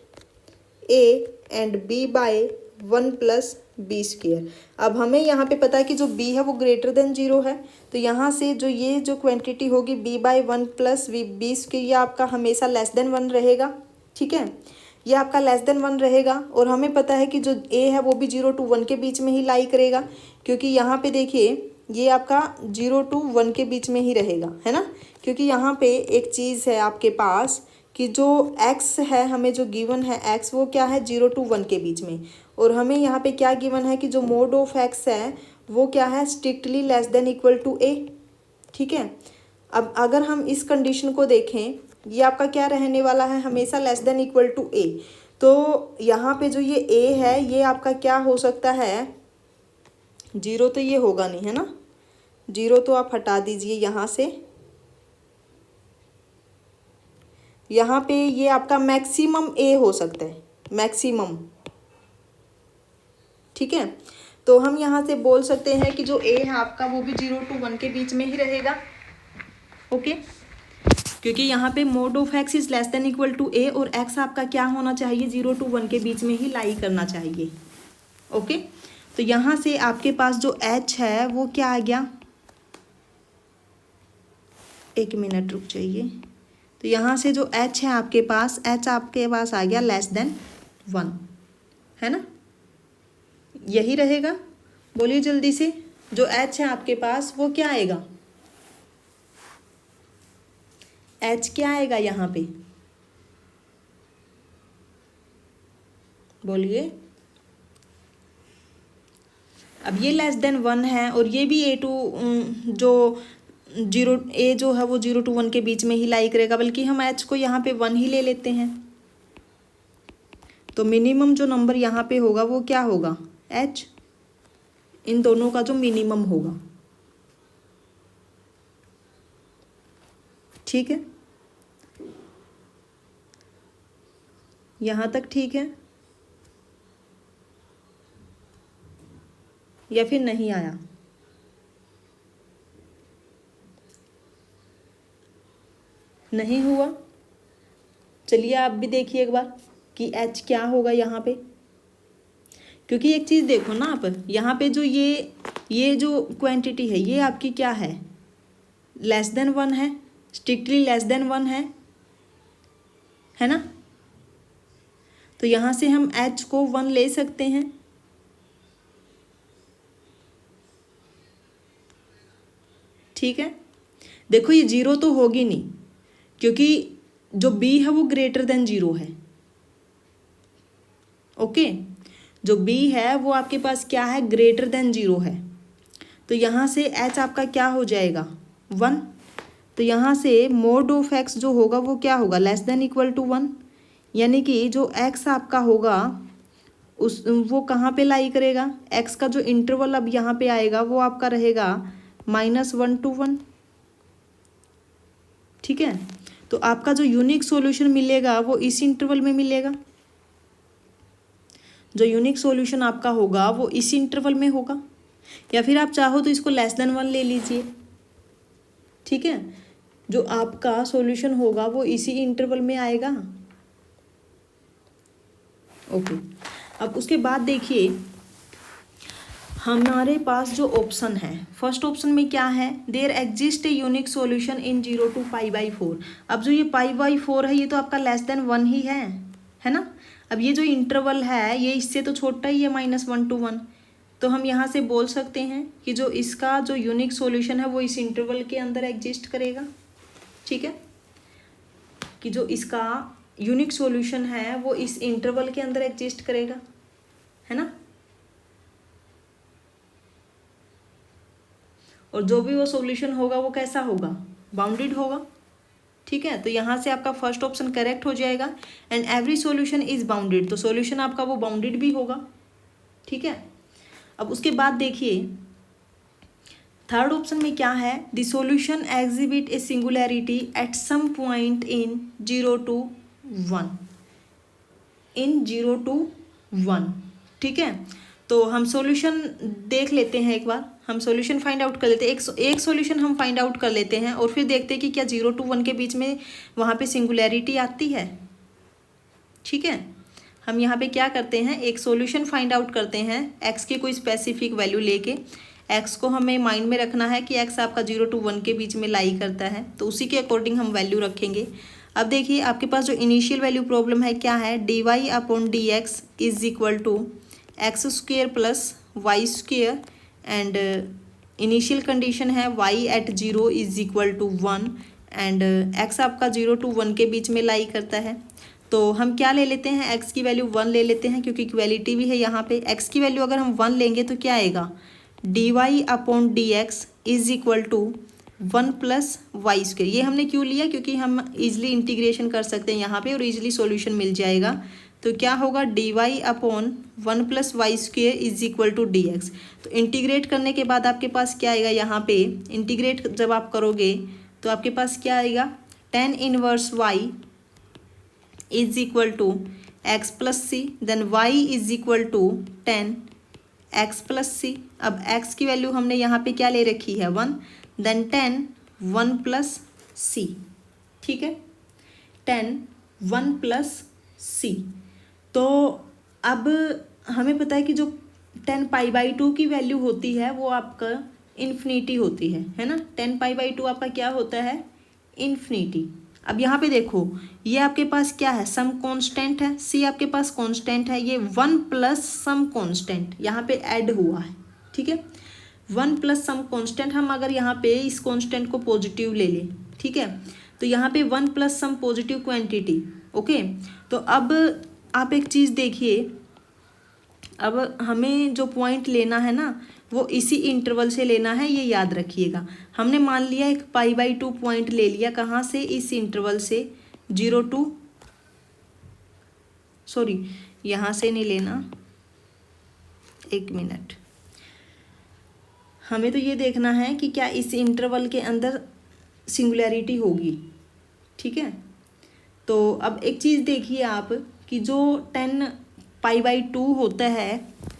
a and b by 1 plus b square. अब हमें यहाँ पे पता है कि जो b है वो ग्रेटर देन 0 है, तो यहाँ से जो ये जो क्वांटिटी होगी b by 1 plus b square, ये आपका हमेशा लेस देन 1 रहेगा। ठीक है, ये आपका लेस देन 1 रहेगा। और हमें पता है कि जो a है वो भी 0 to 1 के बीच में ही लाई करेगा, क्योंकि यहाँ पे देखिए ये आपका 0 to 1 के बीच में ही रहेगा, है ना। क्योंकि यहाँ पे एक चीज़ है आपके पास कि जो x है, हमें जो गिवन है x वो क्या है, 0 to 1 के बीच में। और हमें यहाँ पे क्या गिवन है कि जो मोड ऑफ x है वो क्या है, strictly less than equal to a। ठीक है, अब अगर हम इस कंडीशन को देखें, ये आपका क्या रहने वाला है, हमेशा less than equal to a। तो यहाँ पे जो ये a है ये आपका क्या हो सकता है, 0 तो ये होगा नहीं, है ना। 0 तो आप हटा दीजिए यहाँ से। यहाँ पे ये आपका मैक्सिमम a हो सकता है, मैक्सिमम। ठीक है, तो हम यहाँ से बोल सकते हैं कि जो a है आपका वो भी 0 to 1 के बीच में ही रहेगा। ओके, क्योंकि यहाँ पे mod of x is less than equal to a और x आपका क्या होना चाहिए, 0 to 1 के बीच में ही लाई करना चाहिए। ओके, तो यहाँ से आपके पास जो h है वो क्या आ गया, एक मिनट रुक जाइए। तो यहाँ से जो h है आपके पास, h आपके पास आ गया लेस देन 1, है ना, यही रहेगा। बोलिए जल्दी से, जो h है आपके पास वो क्या आएगा, h क्या आएगा यहाँ पे, बोलिए। अब ये लेस देन 1 है और ये भी a टू जो 0 a जो है वो 0 to 1 के बीच में ही लाई करेगा, बल्कि हम h को यहाँ पे 1 ही ले लेते हैं। तो मिनिमम जो नंबर यहाँ पे होगा वो क्या होगा, h, इन दोनों का जो मिनिमम होगा। ठीक है, यहाँ तक ठीक है या फिर नहीं आया, नहीं हुआ। चलिए आप भी देखिए एक बार कि h क्या होगा यहाँ पे। क्योंकि एक चीज़ देखो ना आप, यहाँ पे जो ये जो क्वांटिटी है ये आपकी क्या है, लेस देन 1 है, स्ट्रिक्टली लेस देन 1 है ना। तो यहाँ से हम h को 1 ले सकते हैं। ठीक है, देखो ये 0 तो होगी नहीं, क्योंकि जो b है वो ग्रेटर देन 0 है। ओके, जो b है वो आपके पास क्या है, ग्रेटर देन 0 है। तो यहाँ से h आपका क्या हो जाएगा, 1। तो यहाँ से मोड ऑफ x जो होगा वो क्या होगा, लेस देन इक्वल टू 1। यानी कि जो x आपका होगा उस वो कहाँ पे लाई करेगा, x का जो इंटरवल अब यहाँ पे आएगा वो आपका रहेगा -1 to 1। ठीक है, तो आपका जो यूनिक सॉल्यूशन मिलेगा वो इस इंटरवल में मिलेगा। जो यूनिक सॉल्यूशन आपका होगा वो इस इंटरवल में होगा, या फिर आप चाहो तो इसको लेस देन 1 ले लीजिए। ठीक है, जो आपका सॉल्यूशन होगा वो इसी इंटरवल में आएगा। ओके, अब उसके बाद देखिए हमारे पास जो ऑप्शन है, फर्स्ट ऑप्शन में क्या है, there exist a unique solution in 0 to π/4। अब जो ये π/4 है ये तो आपका लेस देन 1 ही है ना। अब ये जो इंटरवल है ये इससे तो छोटा ही है, -1 to 1। तो हम यहाँ से बोल सकते हैं कि जो इसका जो यूनिक सॉल्यूशन है वो इस इंटरवल के अंदर एग्जिस्ट करेगा। ठीक है, कि जो इसका यूनिक सॉल्यूशन है वो इस इंटरवल के अंदर एग्जिस्ट करेगा, है ना। और जो भी वो सॉल्यूशन होगा वो कैसा होगा, बाउंडेड होगा। ठीक है, तो यहाँ से आपका फर्स्ट ऑप्शन करेक्ट हो जाएगा। And every solution is bounded, तो सॉल्यूशन आपका वो बाउंडेड भी होगा। ठीक है, अब उसके बाद देखिए थर्ड ऑप्शन में क्या है, the solution exhibit a singularity at some point in 0 to 1, in 0 to 1। ठीक है, तो हम सॉल्यूशन देख लेते हैं, एक बार हम सॉल्यूशन फाइंड आउट कर लेते हैं। एक सॉल्यूशन हम फाइंड आउट कर लेते हैं और फिर देखते हैं कि क्या 0 to 1 के बीच में वहाँ पे सिंगुलैरिटी आती है। ठीक है, हम यहाँ पे क्या करते हैं, एक सॉल्यूशन फाइंड आउट करते हैं एक्स की कोई स्पेसिफिक वैल्यू लेके। एक्स को हमें माइंड में रखना है कि एक्स आपका 0 to 1 के बीच में लाई करता है, तो उसी के अकॉर्डिंग हम वैल्यू रखेंगे। अब देखिए आपके पास जो इनिशियल वैल्यू प्रॉब्लम है क्या है, dy/dx is equal to x² plus y² and initial condition है y@0 is equal to 1 and x आपका 0 to 1 के बीच में लाई करता है। तो हम क्या ले लेते हैं, x की वैल्यू 1 ले लेते हैं क्योंकि इक्वेलिटी भी है यहाँ पे। x की वैल्यू अगर हम 1 लेंगे तो क्या आएगा, dy/dx is equal to 1 plus y²। ये हमने क्यों लिया, क्योंकि हम इजिली इंटीग्रेशन कर सकते हैं यहाँ पे और इजिली सॉल्यूशन मिल जाएगा। तो क्या होगा, dy/1 plus y² is equal to dx। तो इंटीग्रेट करने के बाद आपके पास क्या आएगा, यहाँ पे इंटीग्रेट जब आप करोगे तो आपके पास क्या आएगा, tan inverse y is equal to x plus C, then y is equal to tan x plus C. अब x की वैल्यू हमने यहाँ पे क्या ले रखी है, 1, देन tan 1 प्लस सी। ठीक है, tan 1 प्लस सी। तो अब हमें पता है कि जो tan π/2 की वैल्यू होती है वो आपका इन्फिनिटी होती है ना। tan π/2 आपका क्या होता है, इन्फिनिटी। अब यहाँ पे देखो ये आपके पास क्या है, सम कांस्टेंट है, सी आपके पास कांस्टेंट है, ये 1 प्लस सम कांस्टेंट यहाँ पे ऐड हुआ है। ठीक है, 1 प्लस सम कांस्टेंट, हम अगर यहाँ पे इस कांस्टेंट को पॉजिटिव ले लें, ठीक है, तो यहाँ पे 1 plus some positive quantity. Okay, तो अब आप एक चीज़ देखिए, अब हमें जो पॉइंट लेना है ना वो इसी इंटरवल से लेना है, ये याद रखिएगा। हमने मान लिया एक π/2 पॉइंट ले लिया, कहाँ से, इस इंटरवल से 0 to, सॉरी यहाँ से नहीं लेना, एक मिनट, हमें तो ये देखना है कि क्या इस इंटरवल के अंदर सिंगुलैरिटी होगी। ठीक है, तो अब एक चीज़ देखिए आप कि जो 10 π/2 होता है,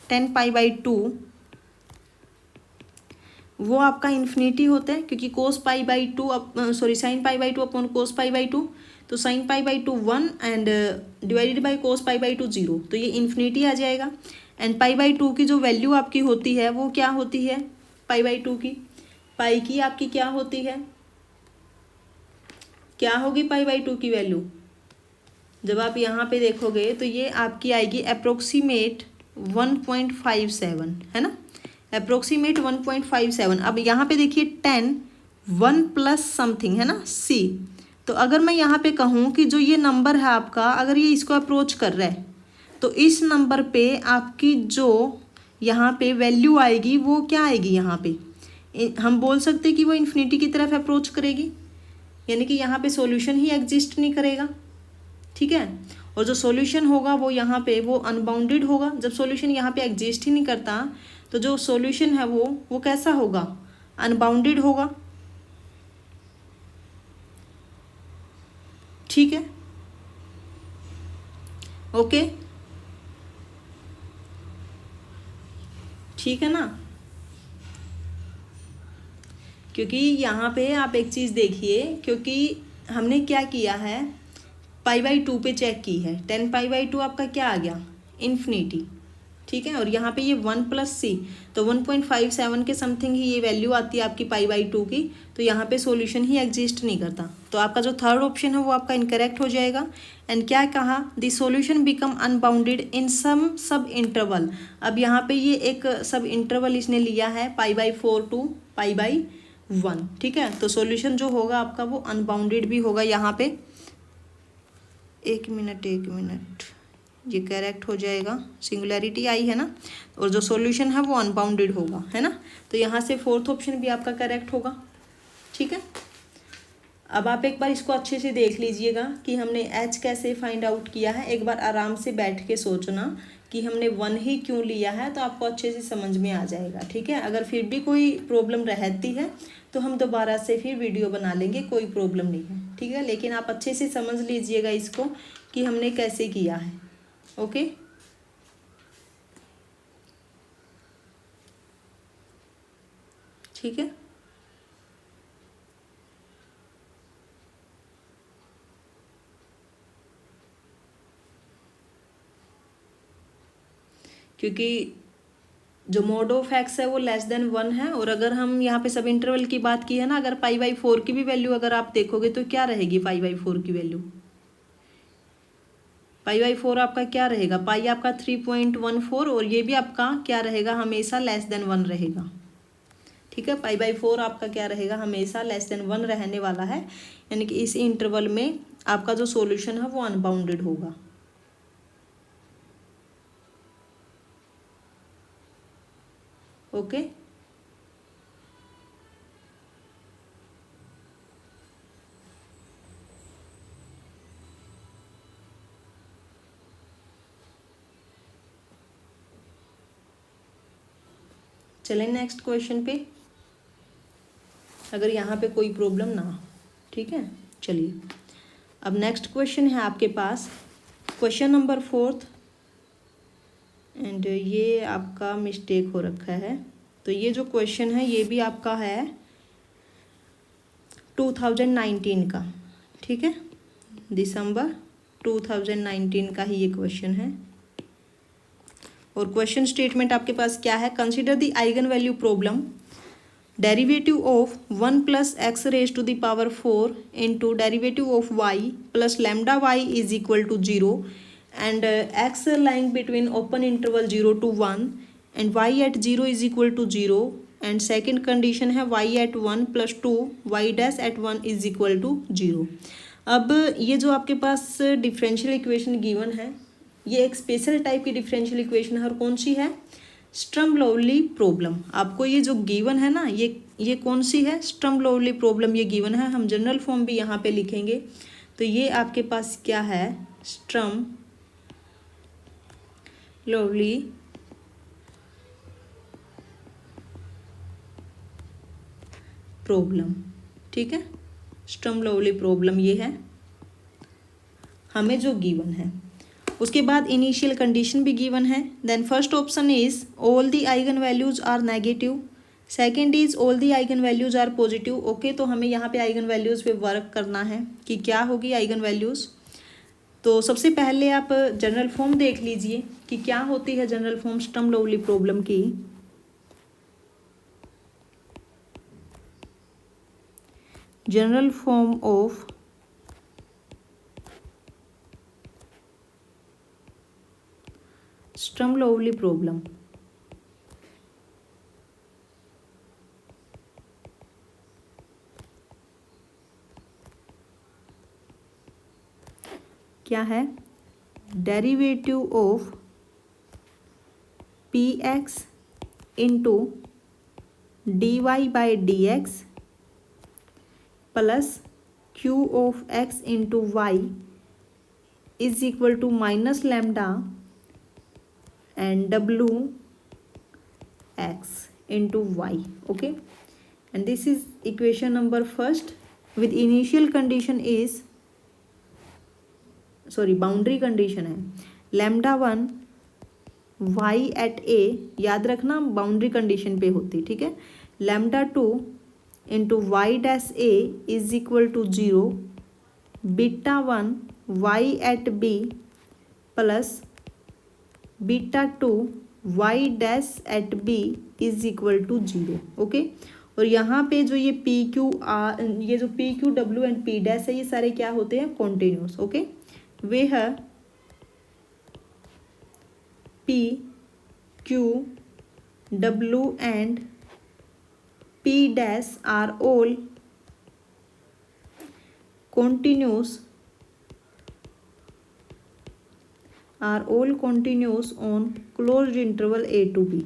10 π/2 वो आपका इन्फिनिटी होता है, क्योंकि cos π/2 sorry sin π/2 upon cos π/2, तो sin π/2 1 and divided by cos π/2 0, तो ये इन्फिनिटी आ जाएगा। एंड π/2 की जो वैल्यू आपकी होती है वो क्या होती है, π/2 की, पाई की आपकी क्या होती है, क्या होगी π/2 की वैल्यू, जब आप यहाँ पे देखोगे तो ये आपकी आएगी अप्रोक्सीमेट 1.57, है ना, अप्रोक्सीमेट 1.57। अब यहाँ पे देखिए 10 1 प्लस समथिंग है ना सी, तो अगर मैं यहाँ पे कहूँ कि जो ये नंबर है आपका, अगर ये इसको अप्रोच कर रहा है तो इस नंबर पे आपकी जो यहाँ पे वैल्यू आएगी वो क्या आएगी, यहाँ पे हम बोल सकते हैं कि वो इन्फिनिटी की तरफ अप्रोच करेगी, यानी कि यहाँ पे सॉल्यूशन ही एग्जिस्ट नहीं करेगा। ठीक है, और जो सॉल्यूशन होगा वो यहाँ पे वो अनबाउंडेड होगा। जब सॉल्यूशन यहाँ पे एग्जिस्ट ही नहीं करता तो जो सॉल्यूशन है वो कैसा होगा, अनबाउंडेड होगा। ठीक है, ओके, ठीक है ना। क्योंकि यहाँ पे आप एक चीज़ देखिए, क्योंकि हमने क्या किया है, π/2 पे चेक की है, 10π/2 आपका क्या आ गया, इन्फिनिटी, ठीक है। और यहाँ पे ये 1 + c, तो 1.57 के समथिंग ही ये वैल्यू आती है आपकी π/2 की, तो यहाँ पे सॉल्यूशन ही एग्जिस्ट नहीं करता। तो आपका जो थर्ड ऑप्शन है वो आपका इनकरेक्ट हो जाएगा। एंड क्या कहा, the solution become unbounded in some sub interval. अब यहाँ पे ये एक सब इंटरवल इसने लिया है π/4 टू π/1, ठीक है। तो सॉल्यूशन जो होगा आपका वो अनबाउंडेड भी होगा यहाँ पे। एक मिनट ये करेक्ट हो जाएगा, सिंगुलैरिटी आई है ना, और जो सॉल्यूशन है वो अनबाउंडेड होगा, है ना। तो यहाँ से फोर्थ ऑप्शन भी आपका करेक्ट होगा, ठीक है। अब आप एक बार इसको अच्छे से देख लीजिएगा कि हमने h कैसे फाइंड आउट किया है। एक बार आराम से बैठ के सोचना कि हमने 1 ही क्यों लिया है, तो आपको अच्छे से समझ में आ जाएगा, ठीक है। अगर फिर भी कोई प्रॉब्लम रहती है तो हम दोबारा से फिर वीडियो बना लेंगे, कोई प्रॉब्लम नहीं है, ठीक है। लेकिन आप अच्छे से समझ लीजिएगा इसको कि हमने कैसे किया है, ओके। ठीक है, क्योंकि जो मोड ऑफ एक्स है वो <1 है। और अगर हम यहाँ पे सब इंटरवल की बात की है ना, अगर π/4 की भी वैल्यू अगर आप देखोगे तो क्या रहेगी, π/4 की वैल्यू, π/4 आपका क्या रहेगा, पाई आपका 3.14, और ये भी आपका क्या रहेगा, हमेशा <1 रहेगा, ठीक है। π/4 आपका क्या रहेगा, हमेशा <1 रहने वाला है, यानी कि इस इंटरवल में आपका जो सॉल्यूशन है वो अनबाउंडेड होगा, ओके। चलें नेक्स्ट क्वेश्चन पे, अगर यहाँ पे कोई प्रॉब्लम ना हो, ठीक है। चलिए अब नेक्स्ट क्वेश्चन है आपके पास, क्वेश्चन नंबर 4, एंड ये आपका मिस्टेक हो रखा है। तो ये जो क्वेश्चन है ये भी आपका है 2019 का, ठीक है, दिसंबर 2019 का ही ये क्वेश्चन है। और क्वेश्चन स्टेटमेंट आपके पास क्या है, consider the eigen value problem, derivative of 1 + x⁴ into derivative of y plus λy is equal to 0 and x lying between open interval 0 to 1 and y at 0 is equal to 0 and second condition है y eight 1 + 2 y dash at 1 is equal to 0। अब ये जो आपके पास differential equation given है, ये एक special type की differential equation है, और कौन सी है, स्टर्म लिउविल प्रॉब्लम। आपको ये जो गिवन है ना, ये कौन सी है, स्टर्म लिउविल प्रॉब्लम ये गिवन है। हम जनरल फॉर्म भी यहाँ पे लिखेंगे, तो ये आपके पास क्या है, स्टर्म लिउविल प्रॉब्लम, ठीक है। स्टर्म लिउविल प्रॉब्लम ये है हमें जो गिवन है। उसके बाद इनिशियल कंडीशन भी गिवन है। Then first option is all the eigen values are negative, second is all the eigen values are positive, okay. तो हमें यहाँ पे आइगन वैल्यूज पे वर्क करना है कि क्या होगी आइगन वैल्यूज। तो सबसे पहले आप जनरल फॉर्म देख लीजिए कि क्या होती है general form Sturm Liouville problem की। General form of Sturm Liouville problem, क्या है, derivative of px into dy/dx plus q of x into y is equal to minus lambda and w x into y, okay, and this is equation number first with initial condition is boundary condition है λ1 y at a, याद रखना boundary condition पे होती, ठीक है। λ2 into Y dash A is equal to 0, beta 1 Y at B plus beta 2 Y dash at B is equal to 0। Okay, और यहाँ पे जो ये पी क्यू आर, ये जो पी क्यू डब्ल्यू एंड पी डैश है, ये सारे क्या होते हैं, कॉन्टिन्यूस। ओके, वे है पी क्यू डब्ल्यू and p dash are all continuous on closed interval a to b।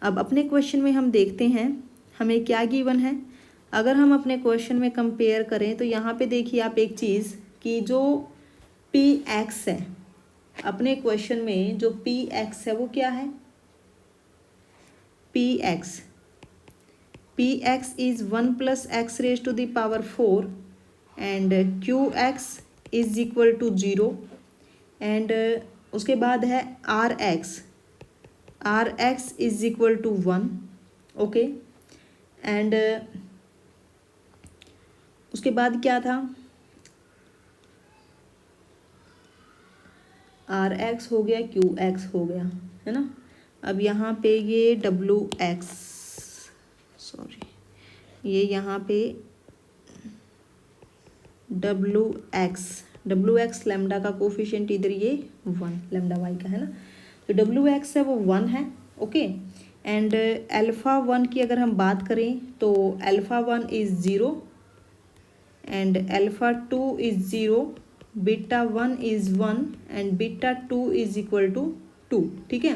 अब अपने क्वेश्चन में हम देखते हैं हमें क्या गिवन है। अगर हम अपने क्वेश्चन में कंपेयर करें तो यहाँ पे देखिए आप एक चीज़ कि जो पी एक्स है, अपने क्वेश्चन में जो पी एक्स है वो क्या है, p x is 1 plus x raise to the power 4 and q x is equal to 0 and उसके बाद है r x is equal to 1। Okay, and उसके बाद क्या था, आर एक्स हो गया, क्यू एक्स हो गया, है ना। अब यहाँ पे ये डब्लू एक्स, सॉरी, ये यहाँ पे डब्लू एक्स लेमडा का कोफिशिएंट इधर ये 1 लेमडा वाई का, है ना। तो डब्लू एक्स है वो 1 है। ओके, एंड अल्फ़ा 1 की अगर हम बात करें तो alpha 1 is 0 and alpha 2 is 0, beta 1 is 1 and beta 2 is equal to 2। ठीक है,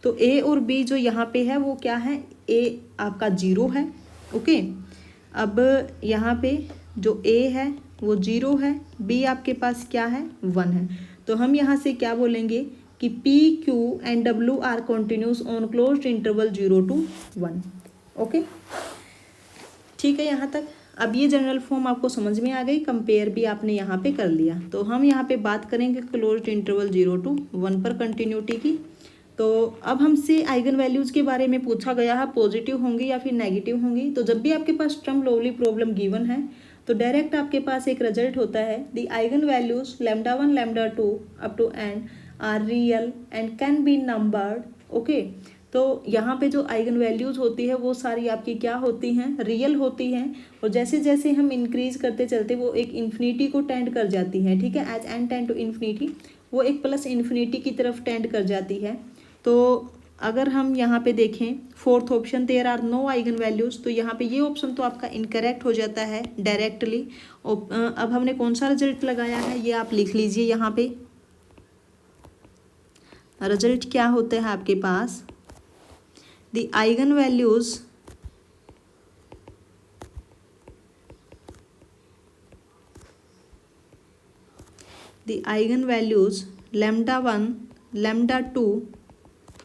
तो ए और बी जो यहाँ पे है वो क्या है, ए आपका 0 है। ओके, अब यहाँ पे जो ए है वो 0 है, बी आपके पास क्या है, 1 है। तो हम यहाँ से क्या बोलेंगे कि P Q and W R continuous on closed interval 0 to 1। Okay, ठीक है यहाँ तक। अब ये जनरल फॉर्म आपको समझ में आ गई, कंपेयर भी आपने यहाँ पे कर लिया। तो हम यहाँ पे बात करेंगे क्लोज्ड इंटरवल 0 to 1 पर कंटिन्यूटी की। तो अब हमसे आइगन वैल्यूज़ के बारे में पूछा गया है, पॉजिटिव होंगी या फिर नेगेटिव होंगी। तो जब भी आपके पास स्टर्म लिउविल प्रॉब्लम गिवन है तो डायरेक्ट आपके पास एक रिजल्ट होता है, the eigen values lambda 1 lambda 2 up to n are real and can be numbered. Okay, तो यहाँ पे जो आइगन वैल्यूज़ होती है वो सारी आपकी क्या होती हैं, रियल होती हैं, और जैसे जैसे हम इंक्रीज करते चलते वो एक इन्फिनिटी को टेंड कर जाती हैं। ठीक है, as n tend to infinity, वो एक प्लस इन्फिनिटी की तरफ टेंड कर जाती है। तो अगर हम यहाँ पे देखें fourth option, there are no eigen values, तो यहाँ पे ये ऑप्शन तो आपका इनकरेक्ट हो जाता है डायरेक्टली। अब हमने कौन सा रिजल्ट लगाया है ये आप लिख लीजिए। यहाँ पे रिजल्ट क्या होता है आपके पास, the eigen values lambda 1 lambda 2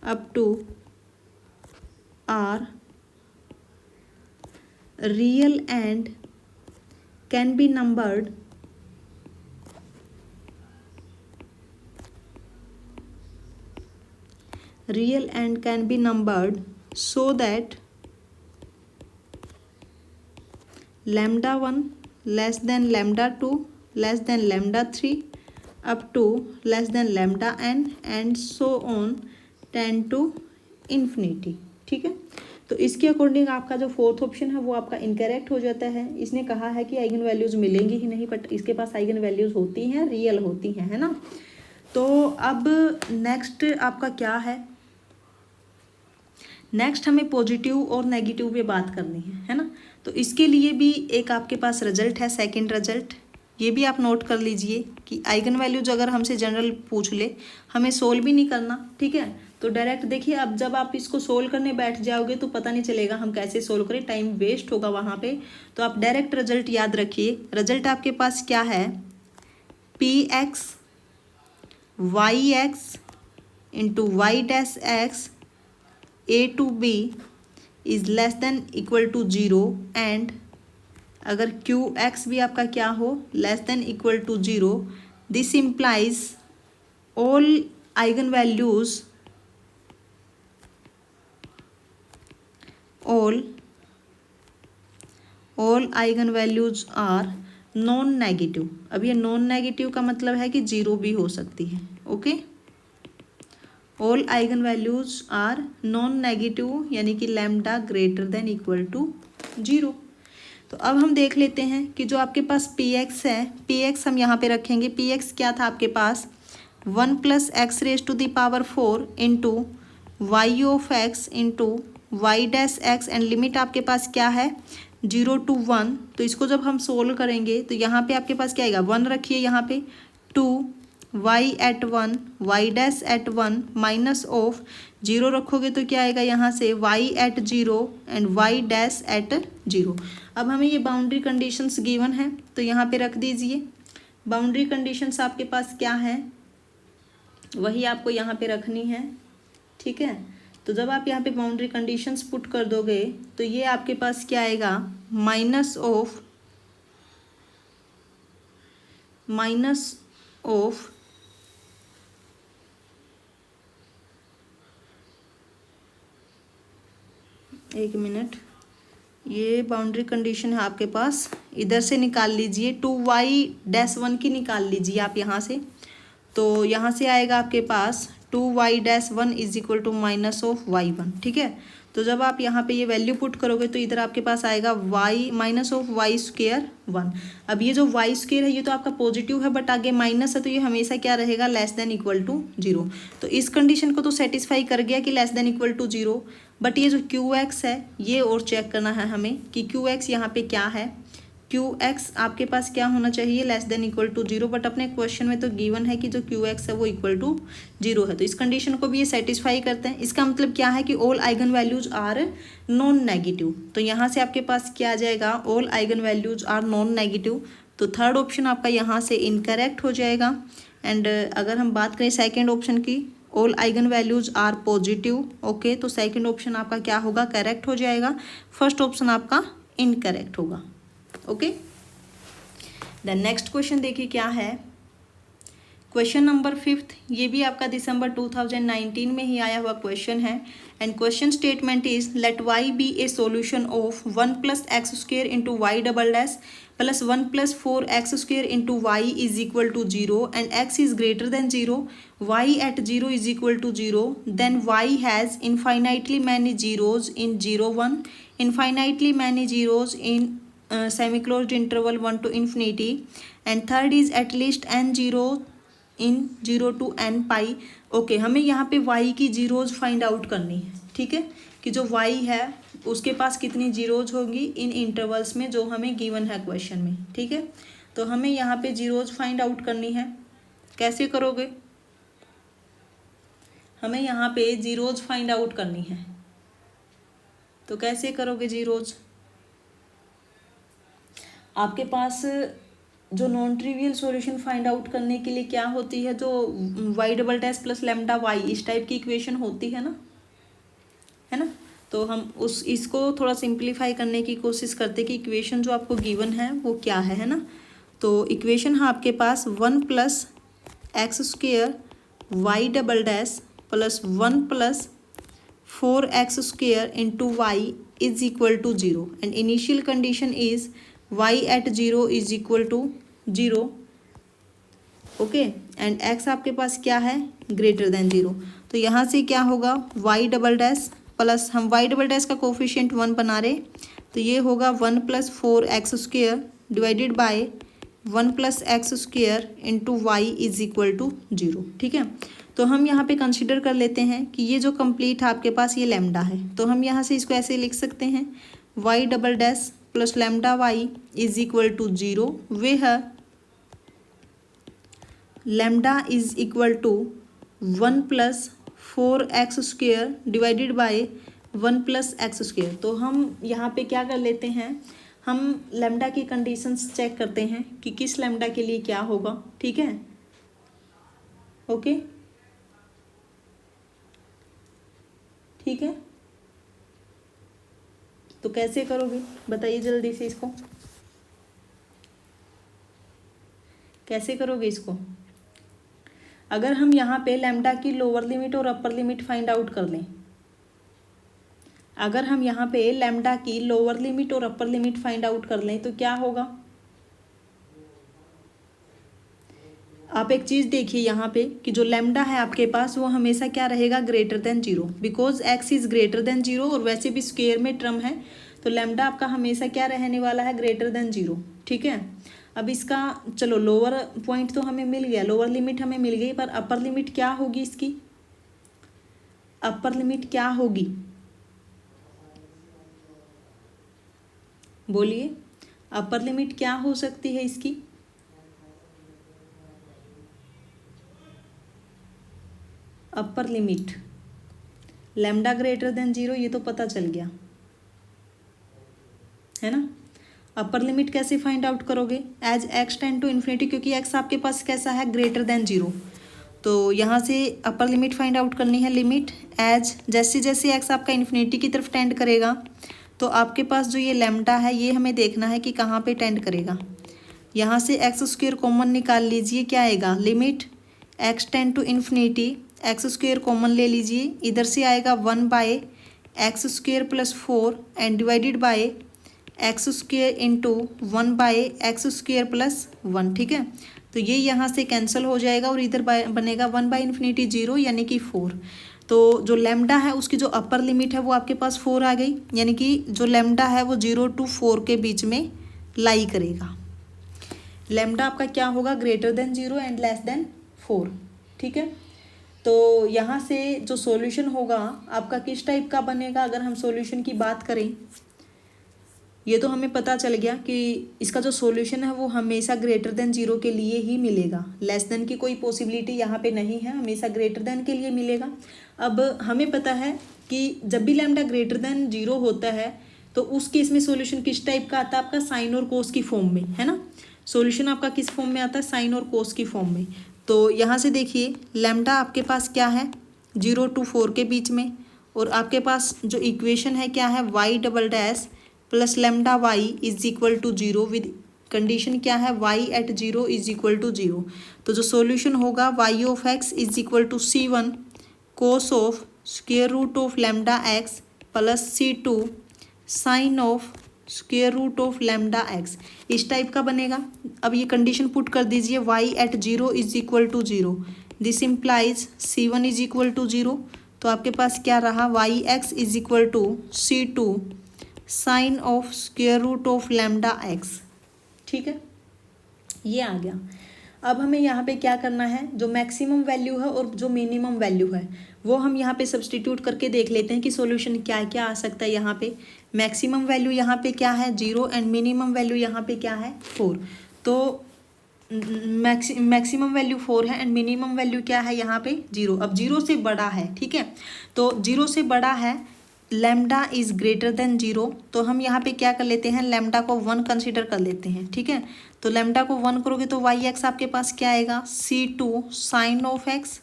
up to are real and can be numbered so that lambda 1 less than lambda 2 less than lambda 3 up to less than lambda n and so on tend to infinity. ठीक है, तो इसके according आपका जो fourth option है वो आपका incorrect हो जाता है। इसने कहा है कि आइगन वैल्यूज मिलेंगी ही नहीं, बट इसके पास आइगन वैल्यूज होती हैं, रियल होती हैं, है ना। तो अब नेक्स्ट आपका क्या है, नेक्स्ट हमें पॉजिटिव और नेगेटिव पे बात करनी है ना। तो इसके लिए भी एक आपके पास रिजल्ट है, सेकेंड रिजल्ट, ये भी आप नोट कर लीजिए कि आइगन वैल्यूज अगर हमसे जनरल पूछ ले, हमें सोल्व भी नहीं करना। ठीक है, तो डायरेक्ट देखिए, अब जब आप इसको सोल्व करने बैठ जाओगे तो पता नहीं चलेगा हम कैसे सोल्व करें, टाइम वेस्ट होगा वहाँ पे। तो आप डायरेक्ट रिजल्ट याद रखिए। रिजल्ट आपके पास क्या है, p x y x into Y dash x a to b is less than equal to 0 and अगर क्यू एक्स भी आपका क्या हो, less than equal to 0, this implies all eigen values all eigen values are non negative. अब ये non negative का मतलब है कि जीरो भी हो सकती है। ओके, all eigen values are non negative यानी कि lambda greater than equal to zero. तो अब हम देख लेते हैं कि जो आपके पास पी एक्स है, पी एक्स हम यहाँ पे रखेंगे। पी एक्स क्या था आपके पास, 1 + x raise to the power 4 into y of x into Y dash x, and limit आपके पास क्या है 0 to 1। तो इसको जब हम सोल्व करेंगे तो यहाँ पे आपके पास क्या आएगा, 1 रखिए यहाँ पे, 2 y at 1 y dash at 1 minus of 0 रखोगे तो क्या आएगा यहाँ से y at 0 and y dash at 0। अब हमें ये बाउंड्री कंडीशंस गिवन है तो यहाँ पे रख दीजिए। बाउंड्री कंडीशंस आपके पास क्या है वही आपको यहाँ पे रखनी है, ठीक है। तो जब आप यहाँ पे बाउंड्री कंडीशंस पुट कर दोगे तो ये आपके पास क्या आएगा, माइनस ऑफ एक मिनट, ये बाउंड्री कंडीशन है आपके पास, इधर से निकाल लीजिए 2y-1 की निकाल लीजिए आप यहाँ से। तो यहाँ से आएगा आपके पास 2y-1 is equal to minus of y1, ठीक है। तो जब आप यहाँ पे ये वैल्यू पुट करोगे तो इधर आपके पास आएगा y minus of y square 1। अब ये जो वाई स्क्वेयर है ये तो आपका पॉजिटिव है बट आगे माइनस है तो ये हमेशा क्या रहेगा, लेस देन इक्वल टू 0। तो इस कंडीशन को तो सेटिस्फाई कर गया कि less than equal to 0, but ये जो क्यू एक्स है ये और चेक करना है हमें कि क्यू एक्स यहाँ पे क्या है। क्यू एक्स आपके पास क्या होना चाहिए, less than equal to 0, but अपने क्वेश्चन में तो गिवन है कि जो क्यू एक्स है वो इक्वल टू 0 है। तो इस कंडीशन को भी ये सेटिस्फाई करते हैं। इसका मतलब क्या है कि all eigen values are non negative. तो यहाँ से आपके पास क्या आ जाएगा, all eigen values are non negative. तो थर्ड ऑप्शन आपका यहाँ से इनकरेक्ट हो जाएगा। एंड अगर हम बात करें सेकेंड ऑप्शन की, all eigen values are positive, okay, तो सेकेंड ऑप्शन आपका क्या होगा, करेक्ट हो जाएगा। फर्स्ट ऑप्शन आपका इनकरेक्ट होगा। ओके, देन नेक्स्ट क्वेश्चन देखिए क्या है, क्वेश्चन नंबर 5। ये भी आपका दिसंबर 2019 में ही आया हुआ क्वेश्चन है। And question statement is let y be a solution of 1 + x² into y double dash plus 1 + 4x² into y is equal to 0 and x is greater than 0, y at 0 is equal to 0, then y has infinitely many zeros in 0 1, infinitely many zeros in semi-closed interval 1 to infinity, and third is at least n zero in 0 to n pi। Okay, हमें यहाँ पे y की zeros find out करनी है, ठीक है, कि जो y है उसके पास कितनी जीरोज होंगी इन इंटरवल्स में जो हमें गिवन है क्वेश्चन में, ठीक है। तो हमें यहाँ पे जीरोज फाइंड आउट करनी है। कैसे करोगे, हमें यहाँ पे जीरोज फाइंड आउट करनी है। तो कैसे करोगे जीरोज, आपके पास जो non trivial solution find out करने के लिए क्या होती है, जो y double dash plus lambda y इस टाइप की इक्वेशन होती है ना। तो हम इसको थोड़ा सिंप्लीफाई करने की कोशिश करते कि इक्वेशन जो आपको गिवन है वो क्या है ना। तो इक्वेशन है आपके पास 1 + x² y double dash plus 1 + 4x² into y is equal to 0 and initial condition is y at 0 is equal to 0, okay, and x आपके पास क्या है, ग्रेटर देन 0। तो यहाँ से क्या होगा, y डबल डैश प्लस, हम y डबल डैश का कोफिशिएंट 1 बना रहे, तो ये होगा 1 + 4x² divided by 1 + x² into y is equal to 0, ठीक है। तो हम यहाँ पे कंसिडर कर लेते हैं कि ये जो कंप्लीट है आपके पास ये लैम्डा है, तो हम यहाँ से इसको ऐसे लिख सकते हैं y double dash plus lambda y is equal to 0, where है lambda is equal to 1 + 4x² divided by 1 + x²। तो हम यहाँ पे क्या कर लेते हैं, हम लैम्डा की कंडीशंस चेक करते हैं कि किस लैम्डा के लिए क्या होगा, ठीक है, ओके, ठीक है। तो कैसे करोगे बताइए जल्दी से, इसको कैसे करोगे इसको। अगर हम यहाँ पे लैम्डा की लोअर लिमिट और अपर लिमिट फाइंड आउट कर लें, अगर हम यहाँ पे लैम्डा की लोअर लिमिट और अपर लिमिट फाइंड आउट कर लें तो क्या होगा, आप एक चीज़ देखिए यहाँ पे कि जो लैम्डा है आपके पास वो हमेशा क्या रहेगा, greater than zero, because x is greater than zero, और वैसे भी स्क्वायर में टर्म है तो लैम्डा आपका हमेशा क्या रहने वाला है, ग्रेटर देन जीरो। ठीक है, अब इसका चलो लोअर पॉइंट तो हमें मिल गया, लोअर लिमिट हमें मिल गई, पर अपर लिमिट क्या होगी इसकी, अपर लिमिट क्या होगी, बोलिए अपर लिमिट क्या हो सकती है इसकी, upper limit lambda greater than zero, ये तो पता चल गया है ना। अपर लिमिट कैसे फाइंड आउट करोगे, as x tend to infinity, क्योंकि एक्स आपके पास कैसा है, ग्रेटर देन जीरो, तो यहाँ से अपर लिमिट फाइंड आउट करनी है, लिमिट एज जैसे जैसे एक्स आपका इन्फिनिटी की तरफ टेंड करेगा तो आपके पास जो ये लैम्डा है ये हमें देखना है कि कहाँ पे टेंड करेगा। यहाँ से एक्स स्क्वायर कॉमन निकाल लीजिए, क्या आएगा, limit x tend to infinity, x square common ले लीजिए, इधर से आएगा 1/x² + 4 and divided by x square into 1/x² + 1। ठीक है, तो ये यहाँ से कैंसिल हो जाएगा और इधर बनेगा 1/∞ 0 यानी कि 4। तो जो लैम्डा है उसकी जो अपर लिमिट है वो आपके पास 4 आ गई, यानी कि जो लैम्डा है वो 0 to 4 के बीच में लाई करेगा। लैम्डा आपका क्या होगा, greater than 0 and less then 4। ठीक है, तो यहाँ से जो सॉल्यूशन होगा आपका किस टाइप का बनेगा, अगर हम सॉल्यूशन की बात करें, ये तो हमें पता चल गया कि इसका जो सॉल्यूशन है वो हमेशा ग्रेटर देन 0 के लिए ही मिलेगा, लेस देन की कोई पॉसिबिलिटी यहाँ पे नहीं है, हमेशा ग्रेटर देन के लिए मिलेगा। अब हमें पता है कि जब भी लैम्डा ग्रेटर देन 0 होता है तो उस केस में सॉल्यूशन किस टाइप का आता है, आपका साइन और कोस की फॉर्म में, है ना। सॉल्यूशन आपका किस फॉर्म में आता है, साइन और कोस की फॉर्म में। तो यहाँ से देखिए लैम्डा आपके पास क्या है, 0 to 4 के बीच में, और आपके पास जो इक्वेशन है क्या है, y" plus lambda y is equal to 0 with condition क्या है, y at 0 is equal to 0। तो जो सॉल्यूशन होगा y(x) is equal to c1 cos of square root of lambda x plus c2 sine of square root of lambda x, इस type का बनेगा। अब ये कंडीशन पुट कर दीजिए, y at 0 is equal to 0, this implies c1 is equal to 0, तो आपके पास क्या रहा, yx is equal to c2 sine of square root of lambda x। ठीक है, ये आ गया। अब हमें यहाँ पे क्या करना है, जो मैक्सिमम वैल्यू है और जो मिनिमम वैल्यू है वो हम यहाँ पे सब्सटीट्यूट करके देख लेते हैं कि सॉल्यूशन क्या क्या आ सकता है। यहाँ पे मैक्सिमम वैल्यू यहाँ पे क्या है, 0 एंड मिनिमम वैल्यू यहाँ पे क्या है, 4। तो मैक्सिमम वैल्यू 4 है एंड मिनिमम वैल्यू क्या है यहाँ पे, 0। अब 0 से बड़ा है, ठीक है, तो 0 से बड़ा है, लैम्डा इज़ ग्रेटर देन 0, तो हम यहाँ पे क्या कर लेते हैं, लैम्डा को 1 कंसीडर कर लेते हैं। ठीक है, तो लैम्डा को 1 करोगे तो yx आपके पास क्या आएगा, c2 साइन ऑफ x।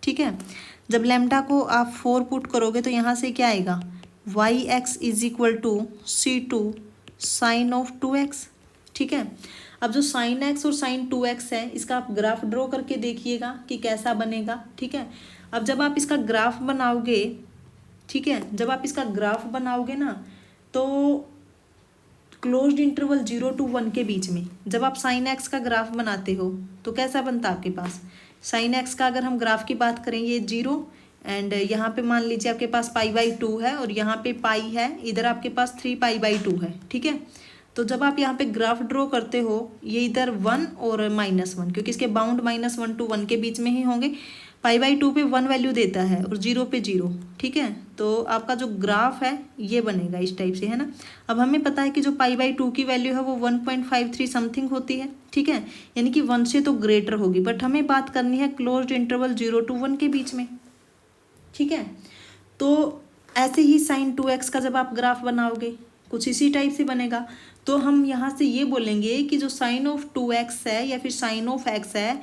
ठीक है, जब लैम्डा को आप 4 पुट करोगे तो यहाँ से क्या आएगा, yx is equal to c2 sine of 2x। ठीक है, अब जो साइन x और साइन 2x है इसका आप ग्राफ ड्रॉ करके देखिएगा कि कैसा बनेगा। ठीक है, अब जब आप इसका ग्राफ बनाओगे, ठीक है, जब आप इसका ग्राफ बनाओगे ना तो क्लोज्ड इंटरवल 0 to 1 के बीच में जब आप साइन एक्स का ग्राफ बनाते हो तो कैसा बनता है आपके पास, साइन एक्स का अगर हम ग्राफ की बात करें ये 0 एंड यहाँ पे मान लीजिए आपके पास π/2 है और यहाँ पे पाई है, इधर आपके पास 3π/2 है। ठीक है, तो जब आप यहाँ पे ग्राफ ड्रॉ करते हो ये इधर 1 और -1, क्योंकि इसके बाउंड -1 to 1 के बीच में ही होंगे, π/2 पे 1 वैल्यू देता है और 0 पे 0। ठीक है, तो आपका जो ग्राफ है ये बनेगा इस टाइप से, है ना। अब हमें पता है कि जो π/2 की वैल्यू है वो 1.53 समथिंग होती है। ठीक है, यानी कि 1 से तो ग्रेटर होगी, बट हमें बात करनी है क्लोज्ड इंटरवल 0 to 1 के बीच में। ठीक है, तो ऐसे ही साइन 2x का जब आप ग्राफ बनाओगे कुछ इसी टाइप से बनेगा। तो हम यहाँ से ये बोलेंगे कि जो साइन ऑफ 2x है या फिर साइन ऑफ x है,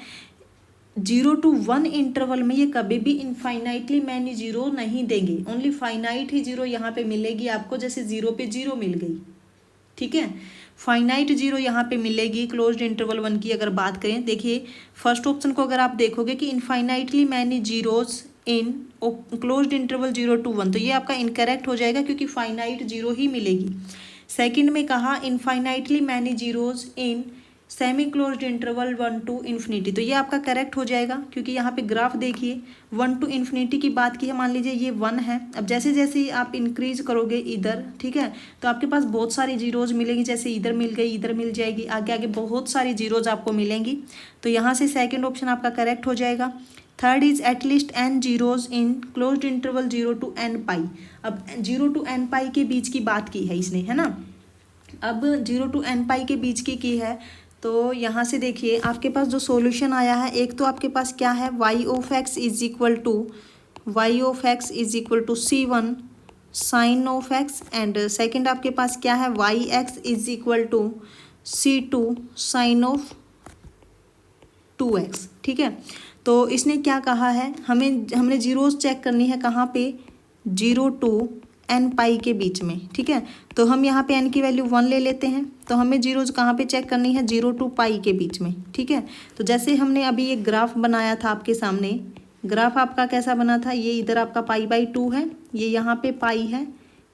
0 to 1 इंटरवल में ये कभी भी इनफाइनाइटली मैनी 0 नहीं देंगे, ओनली फाइनाइट ही 0 यहाँ पे मिलेगी आपको, जैसे 0 पे 0 मिल गई। ठीक है, फाइनाइट 0 यहाँ पे मिलेगी क्लोज्ड इंटरवल 1 की अगर बात करें। देखिए फर्स्ट ऑप्शन को अगर आप देखोगे कि infinitely many zeros in closed interval 0 to 1, तो ये आपका इनकरेक्ट हो जाएगा क्योंकि फाइनाइट जीरो ही मिलेगी। सेकंड में कहा infinitely many zeros in semi closed interval 1 to infinity, तो ये आपका करेक्ट हो जाएगा क्योंकि यहाँ पे ग्राफ देखिए 1 to इन्फिनिटी की बात की है। मान लीजिए ये 1 है, अब जैसे जैसे ही आप इंक्रीज करोगे इधर, ठीक है, तो आपके पास बहुत सारी जीरोज मिलेंगी, जैसे इधर मिल गई, इधर मिल जाएगी, आगे आगे बहुत सारी जीरोज आपको मिलेंगी। तो यहाँ से सेकेंड ऑप्शन आपका करेक्ट हो जाएगा। Third is at least N zeros in closed interval 0 to n पाई। अब 0 to n पाई के बीच की बात की है इसने, है ना। अब 0 to n पाई के बीच की है, तो यहाँ से देखिए आपके पास जो सॉल्यूशन आया है, एक तो आपके पास क्या है y of x is equal to c1 sine of x, and second आपके पास क्या है yx is equal to c2 sine of 2x, ठीक है। तो इसने क्या कहा है, हमने जीरोस चेक करनी है कहाँ पे, 0 to n पाई के बीच में, ठीक है। तो हम यहाँ पे n की वैल्यू 1 ले लेते हैं, तो हमें जीरोज कहाँ पे चेक करनी है, 0 to पाई के बीच में, ठीक है। तो जैसे हमने अभी ये ग्राफ बनाया था आपके सामने, ग्राफ आपका कैसा बना था, ये इधर आपका π/2 है, ये यहाँ पे पाई है,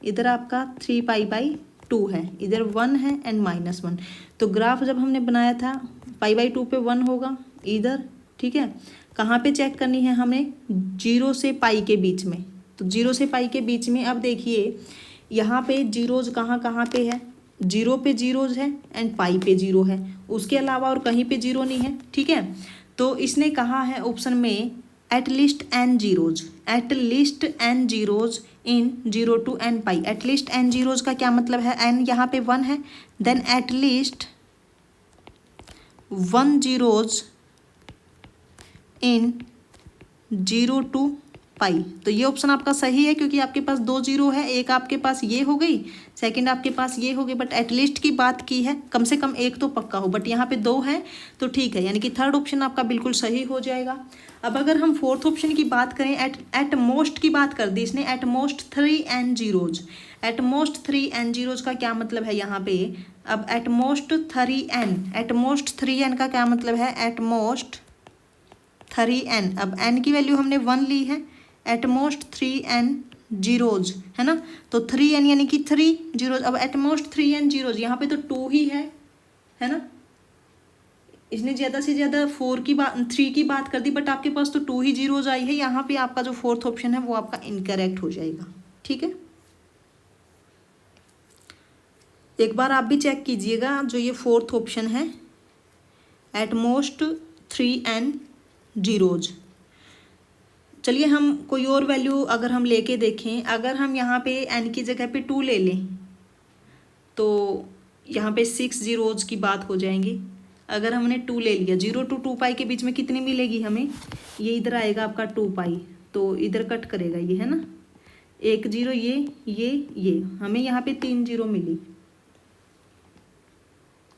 इधर आपका 3π/2 है, इधर 1 है एंड -1। तो ग्राफ जब हमने बनाया था π/2 पे 1 होगा इधर, ठीक है। कहाँ पे चेक करनी है हमें, 0 से पाई के बीच में, तो 0 से पाई के बीच में। अब देखिए यहाँ पे जीरोज कहाँ कहाँ पे है, 0 पे जीरोज है एंड पाई पे 0 है, उसके अलावा और कहीं पे 0 नहीं है, ठीक है। तो इसने कहा है ऑप्शन में at least n zeros in 0 to n pi. At least n zeros का क्या मतलब है, n यहाँ पे 1 है, then at least 1 zeros in 0 to pi. तो ये ऑप्शन आपका सही है क्योंकि आपके पास 2 जीरो है, एक आपके पास ये हो गई, सेकंड आपके पास ये हो गई, बट एटलीस्ट की बात की है, कम से कम एक तो पक्का हो, बट यहाँ पे 2 है तो ठीक है, यानी कि थर्ड ऑप्शन आपका बिल्कुल सही हो जाएगा। अब अगर हम फोर्थ ऑप्शन की बात करें, एट मोस्ट की बात कर दी इसने, at most 3n zeros. At most 3n zeros का क्या मतलब है यहाँ पे, अब एट मोस्ट 3n का क्या मतलब है, एट मोस्ट 3n, अब n की वैल्यू हमने 1 ली है, एट मोस्ट 3n जीरोज, है ना। तो 3n यानी कि 3 जीरोज, अब एट मोस्ट 3n जीरोज, यहाँ पे तो 2 ही है ना। इसने ज़्यादा से ज़्यादा 3 की बात कर दी, बट आपके पास तो 2 ही जीरोज आई है, यहाँ पे आपका जो फोर्थ ऑप्शन है वो आपका इनकरेक्ट हो जाएगा, ठीक है। एक बार आप भी चेक कीजिएगा, जो ये फोर्थ ऑप्शन है एट मोस्ट 3n जीरोज। चलिए हम कोई और वैल्यू अगर हम लेके देखें, अगर हम यहाँ पे n की जगह पे 2 ले लें तो यहाँ पे 6 जीरोज की बात हो जाएंगी। अगर हमने 2 ले लिया, 0 to 2 पाई के बीच में कितनी मिलेगी हमें, ये इधर आएगा आपका 2 पाई, तो इधर कट करेगा ये, है ना, 1 जीरो, ये हमें यहाँ पे 3 जीरो मिली,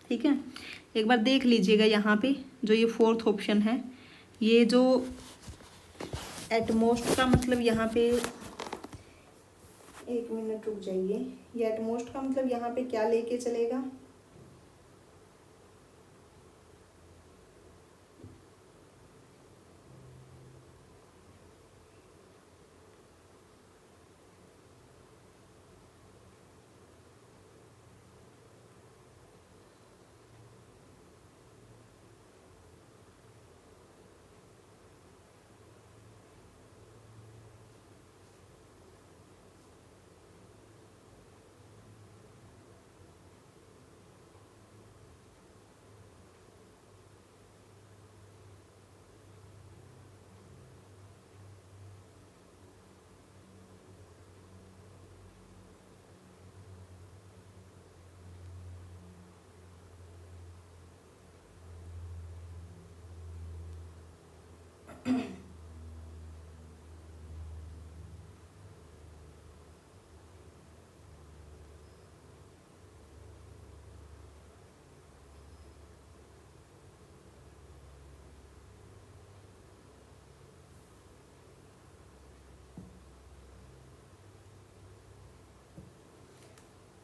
ठीक है। एक बार देख लीजिएगा यहाँ पे जो ये फोर्थ ऑप्शन है, ये जो एट मोस्ट का मतलब यहाँ पे, एक मिनट रुक जाइए, ये एट मोस्ट का मतलब यहाँ पे क्या लेके चलेगा,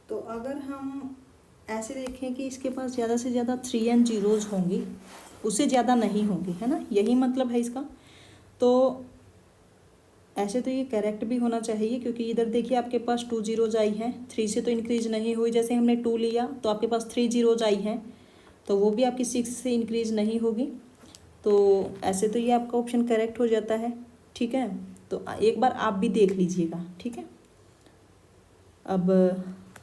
तो अगर हम ऐसे देखें कि इसके पास ज़्यादा से ज़्यादा 3n जीरोज होंगी, उससे ज़्यादा नहीं होंगी, है ना, यही मतलब है इसका। तो ऐसे तो ये करेक्ट भी होना चाहिए, क्योंकि इधर देखिए आपके पास 2 जीरोज आई हैं, 3 से तो इंक्रीज नहीं हुई। जैसे हमने 2 लिया तो आपके पास 3 जीरोज आई हैं, तो वो भी आपकी 6 से इंक्रीज नहीं होगी। तो ऐसे तो ये आपका ऑप्शन करेक्ट हो जाता है। ठीक है, तो एक बार आप भी देख लीजिएगा। ठीक है, अब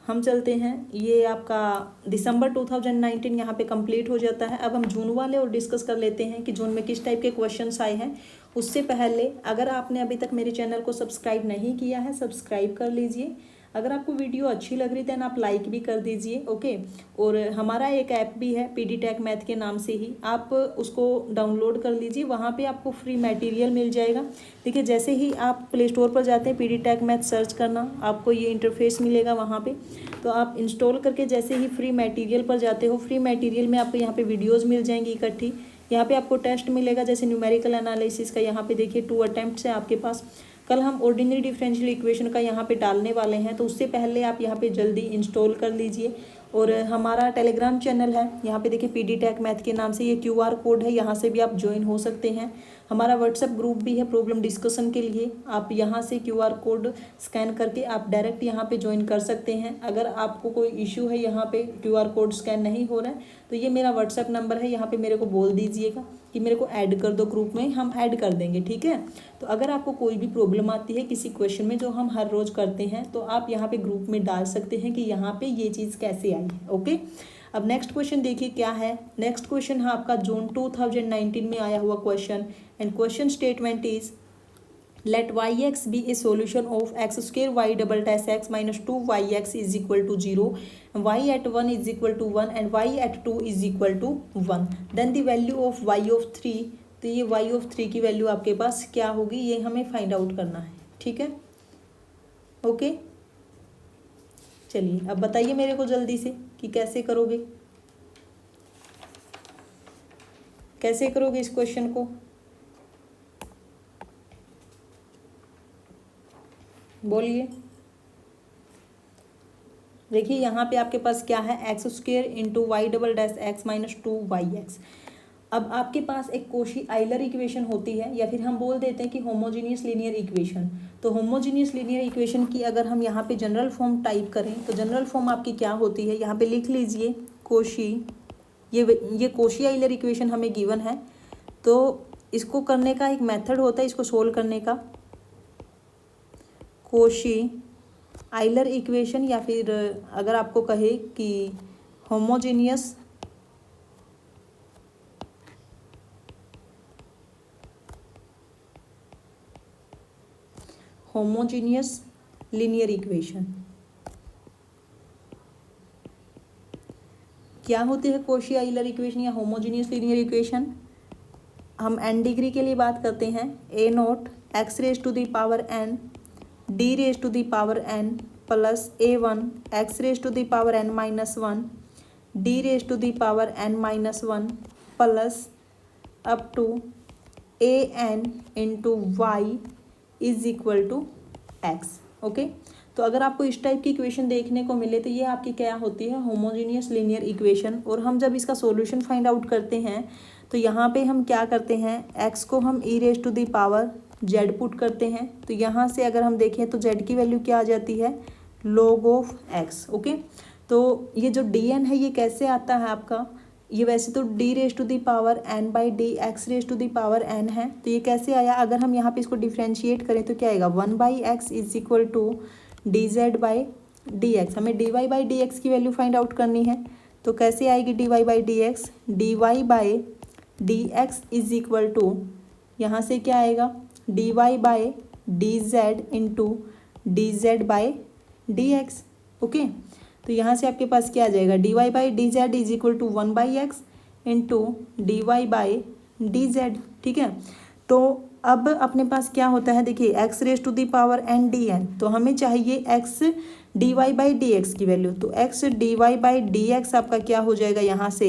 हम चलते हैं। ये आपका दिसंबर 2019 यहाँ पे कंप्लीट हो जाता है। अब हम जून वाले और डिस्कस कर लेते हैं कि जून में किस टाइप के क्वेश्चंस आए हैं। उससे पहले अगर आपने अभी तक मेरे चैनल को सब्सक्राइब नहीं किया है, सब्सक्राइब कर लीजिए। अगर आपको वीडियो अच्छी लग रही देन आप लाइक भी कर दीजिए। ओके, और हमारा एक ऐप भी है पीडी टेक मैथ के नाम से ही, आप उसको डाउनलोड कर लीजिए। वहाँ पे आपको फ्री मटेरियल मिल जाएगा। देखिए, जैसे ही आप प्ले स्टोर पर जाते हैं पीडी टेक मैथ सर्च करना, आपको ये इंटरफेस मिलेगा वहाँ पे। तो आप इंस्टॉल करके जैसे ही फ्री मटेरियल पर जाते हो, फ्री मटेरियल में आपको यहाँ पे वीडियोज़ मिल जाएंगी इकट्ठी। यहाँ पे आपको टेस्ट मिलेगा, जैसे न्यूमेरिकल एनालिसिस का। यहाँ पे देखिए 2 अटेम्प्ट्स हैं आपके पास। कल हम ऑर्डिनरी डिफरेंशियल इक्वेशन का यहाँ पे डालने वाले हैं, तो उससे पहले आप यहाँ पे जल्दी इंस्टॉल कर लीजिए। और हमारा टेलीग्राम चैनल है, यहाँ पे देखिए पीडी टेक मैथ के नाम से, ये QR कोड है, यहाँ से भी आप ज्वाइन हो सकते हैं। हमारा व्हाट्सएप ग्रुप भी है प्रॉब्लम डिस्कशन के लिए, आप यहाँ से QR कोड स्कैन करके आप डायरेक्ट यहाँ पे ज्वाइन कर सकते हैं। अगर आपको कोई इशू है यहाँ पे QR कोड स्कैन नहीं हो रहा है, तो ये मेरा व्हाट्सएप नंबर है, यहाँ पे मेरे को बोल दीजिएगा कि मेरे को ऐड कर दो ग्रुप में, हम ऐड कर देंगे। ठीक है, तो अगर आपको कोई भी प्रॉब्लम आती है किसी क्वेश्चन में जो हम हर रोज़ करते हैं, तो आप यहाँ पे ग्रुप में डाल सकते हैं कि यहाँ पे ये चीज़ कैसे आई है। ओके, अब नेक्स्ट क्वेश्चन देखिए क्या है। नेक्स्ट क्वेश्चन है आपका जून 2019 में आया हुआ question, and question statement is let yx be a solution of x square y double dash x minus 2yx is equal to 0, y at 1 is equal to 1 and y at 2 is equal to 1, then the value of y of 3। तो ये y of 3 की value आपके पास क्या होगी, ये हमें find out करना है। ठीक है, ओके, चलिए अब बताइए मेरे को जल्दी से कि कैसे करोगे, कैसे करोगे इस क्वेश्चन को। बोलिए। देखिए यहाँ पे आपके पास क्या है, x square into y double dash x minus 2yx। अब आपके पास एक कोशी आइलर इक्वेशन होती है, या फिर हम बोल देते हैं कि होमोजीनियस लीनियर इक्वेशन। तो होमोजीनियस लीनियर इक्वेशन की अगर हम यहाँ पे जनरल फॉर्म टाइप करें, तो जनरल फॉर्म आपकी क्या होती है, यहाँ पे लिख लीजिए कोशी। ये कोशी आइलर इक्वेशन हमें गिवन है, तो इसको करने का एक मेथड होता है, इसको सोल्व करने का, कोशी आइलर इक्वेशन, या फिर अगर आपको कहे कि होमोजीनियस लीनियर इक्वेशन। क्या होती है कोशी आइलर इक्वेशन या होमोजीनियस लीनियर इक्वेशन। हम n डिग्री के लिए बात करते हैं, a0 x raise to the power n d raise to the power n plus a1 x raise to the power n minus 1 d raise to the power n minus 1 plus up to an into y is equal to x. Okay, तो अगर आपको इस type की equation देखने को मिले तो ये आपकी क्या होती है, होमोजीनियस लीनियर इक्वेशन। और हम जब इसका सॉल्यूशन फाइंड आउट करते हैं, तो यहाँ पे हम क्या करते हैं, x को हम e raise to the power z put करते हैं। तो यहाँ से अगर हम देखें तो z की वैल्यू क्या आ जाती है, log ऑफ x। ओके, तो ये जो dn है ये कैसे आता है आपका, ये वैसे तो d raise to the power n by d x raise to the power n है, तो ये कैसे आया, अगर हम यहाँ पे इसको डिफ्रेंशिएट करें तो क्या आएगा, 1 by x is equal to d z by d x. हमें d y by d x की वैल्यू फाइंड आउट करनी है, तो कैसे आएगी d y by d x, d y by d x is equal to, यहाँ से क्या आएगा, d y by d z into d z by d x. Okay, तो यहाँ से आपके पास क्या आ जाएगा, d y by d Z is equal to 1 by x into d y by d z. ठीक है, तो अब अपने पास क्या होता है, देखिए x raise to the power n d n, तो हमें चाहिए x d y by d x की वैल्यू, तो x d y by d x आपका क्या हो जाएगा, यहाँ से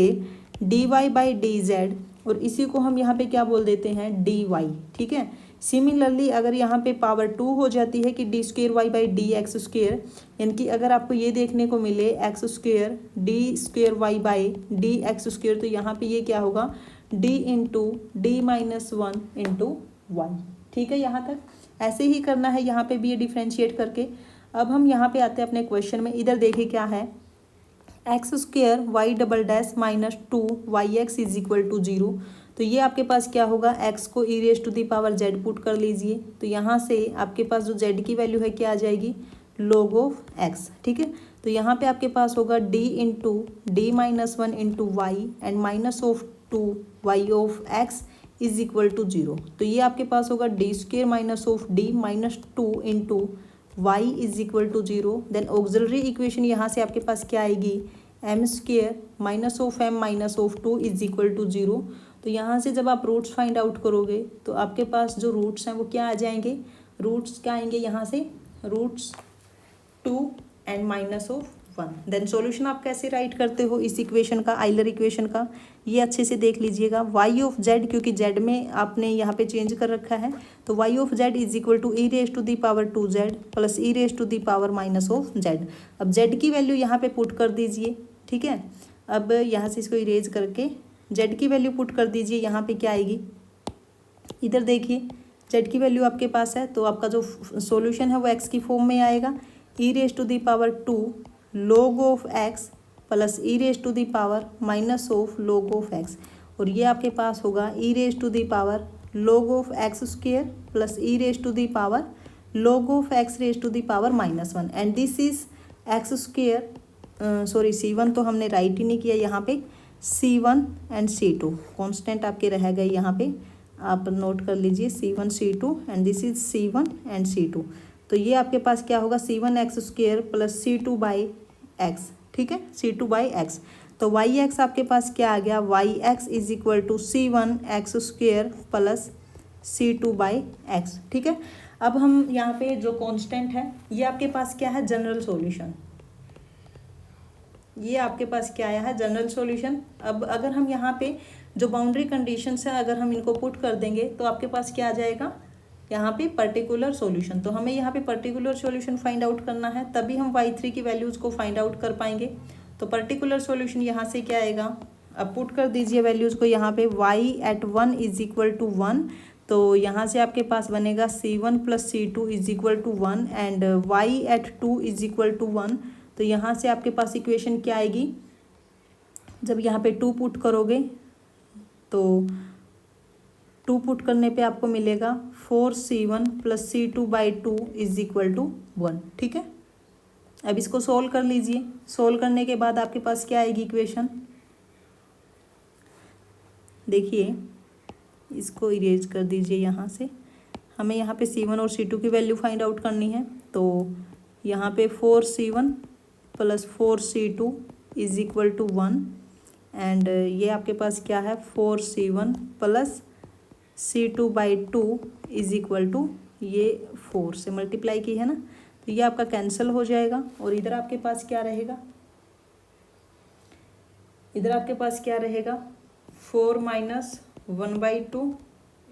d y by d z, और इसी को हम यहाँ पे क्या बोल देते हैं, डी वाई। ठीक है, सिमिलरली अगर यहाँ पे पावर 2 हो जाती है कि d square y by d x square, यानी कि अगर आपको ये देखने को मिले x square d square y by d x square, तो यहाँ पे ये क्या होगा, d into d minus 1 into y. ठीक है, यहाँ तक ऐसे ही करना है यहाँ पे भी ये डिफ्रेंशिएट करके। अब हम यहाँ पे आते हैं अपने क्वेश्चन में। इधर देखिए क्या है, x square y double dash minus 2yx is equal to 0। तो ये आपके पास क्या होगा, x को e raise to the power z put कर लीजिए। तो यहाँ से आपके पास जो z की वैल्यू है क्या आ जाएगी, log ऑफ x। ठीक है, तो यहाँ पे आपके पास होगा d into d minus 1 into y and minus of 2y of x is equal to 0। तो ये आपके पास होगा d square minus of d minus 2 into y is equal to 0। Then auxiliary equation यहाँ से आपके पास क्या आएगी, m square minus of m minus of 2 is equal to 0। तो यहाँ से जब आप रूट्स फाइंड आउट करोगे तो आपके पास जो रूट्स हैं वो क्या आ जाएंगे, रूट्स क्या आएंगे यहाँ से, roots 2 and minus of 1। Then solution आप कैसे राइट करते हो इस इक्वेशन का, आइलर इक्वेशन का, ये अच्छे से देख लीजिएगा। वाई ऑफ जेड, क्योंकि जेड में आपने यहाँ पे चेंज कर रखा है, तो y of z is equal to e raise to the power 2z plus e raise to the power minus of z. अब जेड की वैल्यू यहाँ पे पुट कर दीजिए। ठीक है, अब यहाँ से इसको इरेज करके जेड की वैल्यू पुट कर दीजिए। यहाँ पे क्या आएगी, इधर देखिए जेड की वैल्यू आपके पास है, तो आपका जो सॉल्यूशन है वो एक्स की फॉर्म में आएगा, e raise to the power 2 log of x plus e raise to the power minus of log of x. और ये आपके पास होगा e raise to the power log of x square plus e raise to the power log of x raise to the power minus 1 and this is x square, sorry C1 तो हमने right ही नहीं किया, यहाँ पे C1 and C2 constant आपके रह गए, यहाँ पे आप नोट कर लीजिए C1 C2 and this is C1 and C2। तो ये आपके पास क्या होगा, C1 x square plus C2 by x. ठीक है, C2 बाई एक्स। तो वाई एक्स आपके पास क्या आ गया, y x is equal to C1 x square plus C2 by x. ठीक है, अब हम यहाँ पे जो कांस्टेंट है ये आपके पास क्या है, जनरल सॉल्यूशन। ये आपके पास क्या आया है, जनरल सॉल्यूशन। अब अगर हम यहाँ पे जो बाउंड्री कंडीशंस है अगर हम इनको पुट कर देंगे तो आपके पास क्या आ जाएगा, यहाँ पे पर्टिकुलर सॉल्यूशन। तो हमें यहाँ पे पर्टिकुलर सॉल्यूशन फाइंड आउट करना है, तभी हम y3 की वैल्यूज़ को फाइंड आउट कर पाएंगे। तो पर्टिकुलर सॉल्यूशन यहाँ से क्या आएगा, अब पुट कर दीजिए वैल्यूज़ को यहाँ पे, y eight 1 is equal to 1। तो यहाँ से आपके पास बनेगा C1 plus C2 is equal to 1 and y at 2 is equal to 1। तो यहाँ से आपके पास इक्वेशन क्या आएगी, जब यहाँ पे 2 पुट करोगे तो 2 पुट करने पे आपको मिलेगा 4C1 plus C2 by 2 is equal to 1। ठीक है, अब इसको सोल्व कर लीजिए। सोल्व करने के बाद आपके पास क्या आएगी इक्वेशन, देखिए इसको इरेज कर दीजिए यहाँ से। हमें यहाँ पे C1 और C2 की वैल्यू फाइंड आउट करनी है। तो यहाँ पे 4C1 plus 4C2 is equal to 1 and ये आपके पास क्या है, 4C1 plus C2 by 2 is equal to, ये 4 से मल्टीप्लाई की है ना, तो ये आपका कैंसिल हो जाएगा। और इधर आपके पास क्या रहेगा, इधर आपके पास क्या रहेगा, 4 minus 1 by 2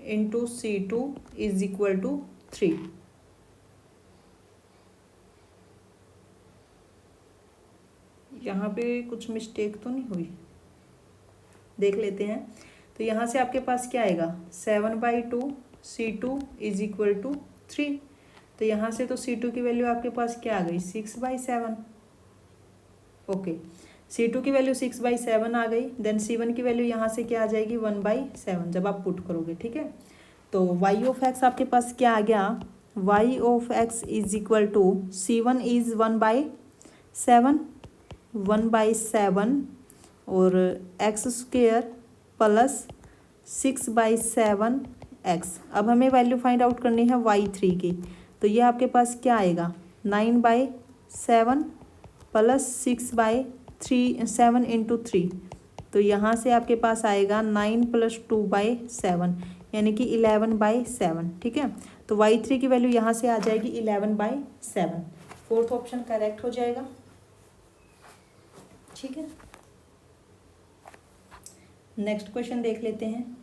into C2 is equal to 3। यहाँ पे कुछ मिस्टेक तो नहीं हुई, देख लेते हैं। तो यहाँ से आपके पास क्या आएगा, 7 by 2 C2 is equal to 3। तो यहाँ से तो C2 की वैल्यू आपके पास क्या आ गई, 6 बाई 7। ओके, C2 की वैल्यू 6 बाई 7 आ गई। देन C1 की वैल्यू यहाँ से क्या आ जाएगी, 1 बाई 7 जब आप पुट करोगे। ठीक है, तो y ऑफ x आपके पास क्या आ गया, y of x is equal to C1 is 1 by 7, 1 by 7 और x square plus 6 by 7 x. अब हमें वैल्यू फाइंड आउट करनी है y3 की। तो ये आपके पास क्या आएगा, 9 बाई 7 प्लस 6 बाई 7 इंटू 3। तो यहाँ से आपके पास आएगा 9 प्लस 2 बाई 7 यानी कि 11 बाई 7। ठीक है, तो y3 की वैल्यू यहाँ से आ जाएगी 11 बाई 7। फोर्थ ऑप्शन करेक्ट हो जाएगा। ठीक है, नेक्स्ट क्वेश्चन देख लेते हैं।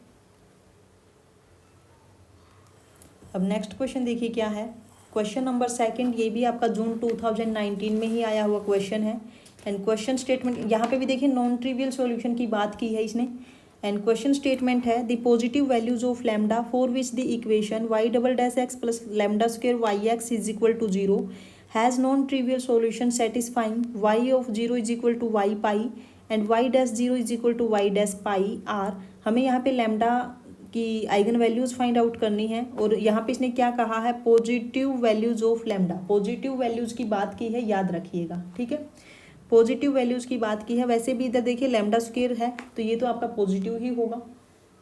अब नेक्स्ट क्वेश्चन देखिए क्या है, क्वेश्चन नंबर 2, ये भी आपका जून 2019 में ही आया हुआ क्वेश्चन है। एंड क्वेश्चन स्टेटमेंट यहाँ पे भी देखिए नॉन ट्रिवियल सॉल्यूशन की बात की है इसने। एंड क्वेश्चन स्टेटमेंट है the positive values of lambda for which the equation y double dash x plus lambda square y x is equal to zero has non trivial solution satisfying y of zero is equal to y pi and y dash zero is equal to y dash pi are. हमें यहाँ पे lambda की eigen values find out करनी है और यहाँ पे इसने क्या कहा है, positive values of lambda. Positive values की बात की है, याद रखिएगा, ठीक है, पॉजिटिव वैल्यूज की बात की है। वैसे भी इधर देखिए लैम्डा स्क्वायर है तो ये तो आपका पॉजिटिव ही होगा।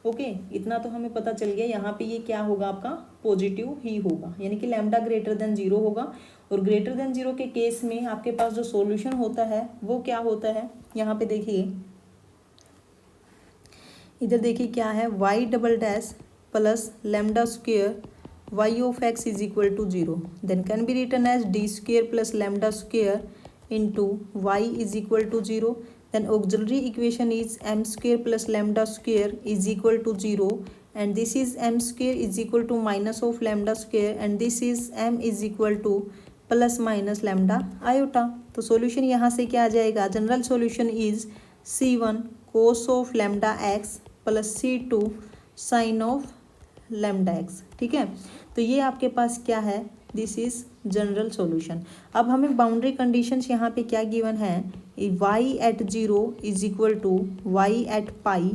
ओके, इतना तो हमें पता चल गया। यहाँ पे ये क्या होगा, आपका पॉजिटिव ही होगा, यानी कि लैम्डा ग्रेटर देन जीरो होगा। और ग्रेटर देन जीरो के केस में आपके पास जो सॉल्यूशन होता है वो क्या होता है, यहाँ पे देखिए, इधर देखिए क्या है, y double dash plus lambda square y of x is equal to zero then can be written as d square plus lambda square into y is equal to zero. then auxiliary equation is m square plus lambda square is equal to 0 and this is m square is equal to minus of lambda square and this is m is equal to plus minus lambda iota। तो solution यहाँ से क्या आ जाएगा, general solution is c1 cos of lambda x plus c2 sin of lambda x। ठीक है, तो ये आपके पास क्या है, दिस इज जनरल सॉल्यूशन। अब हमें बाउंड्री कंडीशंस यहाँ पे क्या गिवन है, y at zero is equal to y at pi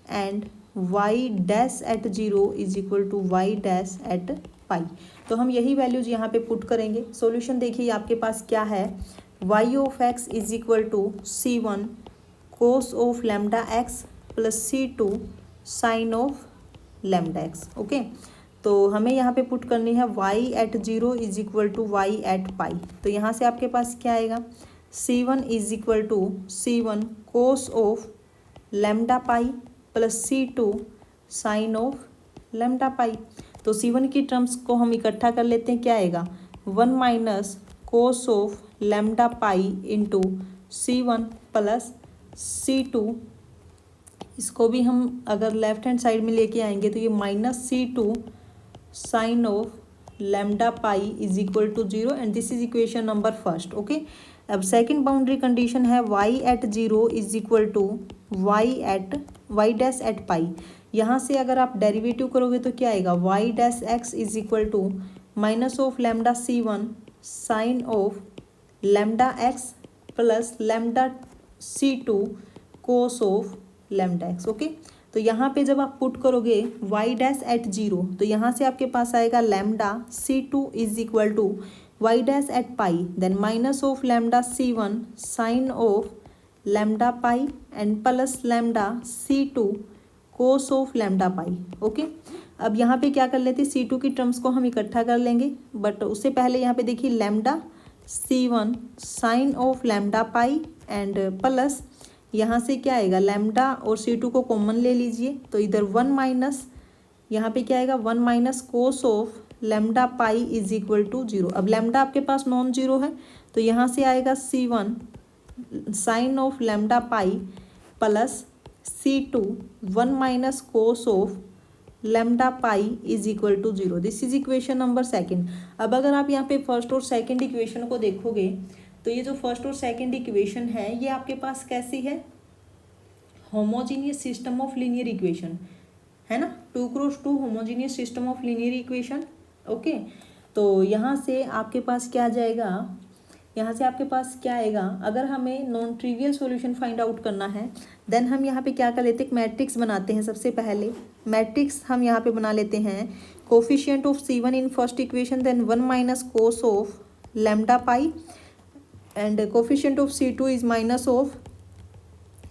and y dash at zero is equal to y dash at pi. तो हम यही वैल्यूज यहाँ पे पुट करेंगे। सॉल्यूशन देखिए आपके पास क्या है, y of x is equal to c1 cos of lambda x plus c2 sine of lambda x। Okay, तो हमें यहाँ पे पुट करनी है y at zero is equal to y at pi. तो यहाँ से आपके पास क्या आएगा, c1 is equal to c1 cos of lambda pi plus c2 sine of lambda pi. तो c1 की टर्म्स को हम इकट्ठा कर लेते हैं, क्या आएगा, 1 minus cos of lambda pi into c1 plus c2। इसको भी हम अगर लेफ्ट हैंड साइड में लेके आएंगे तो ये minus c2 sine of lambda pi is equal to zero and this is equation number first. Okay, अब सेकंड बाउंड्री कंडीशन है y at zero is equal to y dash at pi. यहाँ से अगर आप डेरिवेटिव करोगे तो क्या आएगा, y dash x is equal to minus of lambda c1 sine of lambda x plus lambda c2 cos of lambda x. Okay, तो यहाँ पे जब आप पुट करोगे y डैश एट जीरो तो यहाँ से आपके पास आएगा lambda c2 is equal to y dash at pi then minus of lambda c1 sine of lambda pi and plus lambda c2 cos of lambda pi. Okay, अब यहाँ पे क्या कर लेते, c2 की टर्म्स को हम इकट्ठा कर लेंगे, बट उससे पहले यहाँ पे देखिए lambda c1 sine of lambda pi and plus यहाँ से क्या आएगा, लैम्डा और c2 को कॉमन ले लीजिए तो इधर 1 माइनस, यहाँ पे क्या आएगा, 1 minus cos of lambda pi is equal to zero. अब लैम्डा आपके पास नॉन जीरो है तो यहाँ से आएगा c1 sine of lambda pi plus c2 1 minus cos of lambda pi is equal to zero. This is equation number second. अब अगर आप यहाँ पे फर्स्ट और सेकंड इक्वेशन को देखोगे तो ये जो फर्स्ट और सेकंड इक्वेशन है ये आपके पास कैसी है, homogeneous system of linear equation है ना, 2x2 homogeneous system of linear equation. Okay, तो यहाँ से आपके पास क्या आ जाएगा, यहाँ से आपके पास क्या आएगा, अगर हमें non trivial solution find out करना है देन हम यहाँ पे क्या कर लेते हैं, एक मैट्रिक्स बनाते हैं। सबसे पहले मैट्रिक्स हम यहाँ पे बना लेते हैं, coefficient of c1 in first equation then 1 minus cos of lambda pi and coefficient of c2 is minus of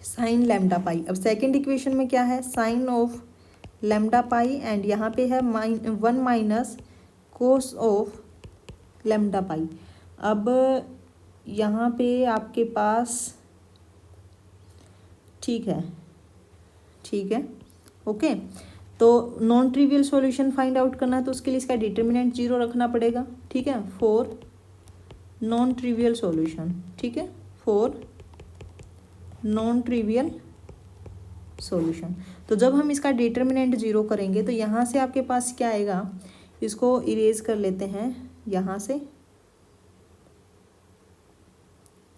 sine lambda pi. अब सेकेंड इक्वेशन में क्या है, sine of lambda pi and यहाँ पे है 1 minus cos of lambda pi. अब यहाँ पे आपके पास ठीक है ओके, तो non trivial solution find out करना है तो उसके लिए इसका डिटर्मिनेंट जीरो रखना पड़ेगा। ठीक है, फॉर नॉन ट्रिवियल सॉल्यूशन, ठीक है, फॉर नॉन ट्रिवियल सॉल्यूशन। तो जब हम इसका डिटर्मिनेंट जीरो करेंगे तो यहाँ से आपके पास क्या आएगा, इसको इरेज कर लेते हैं यहाँ से,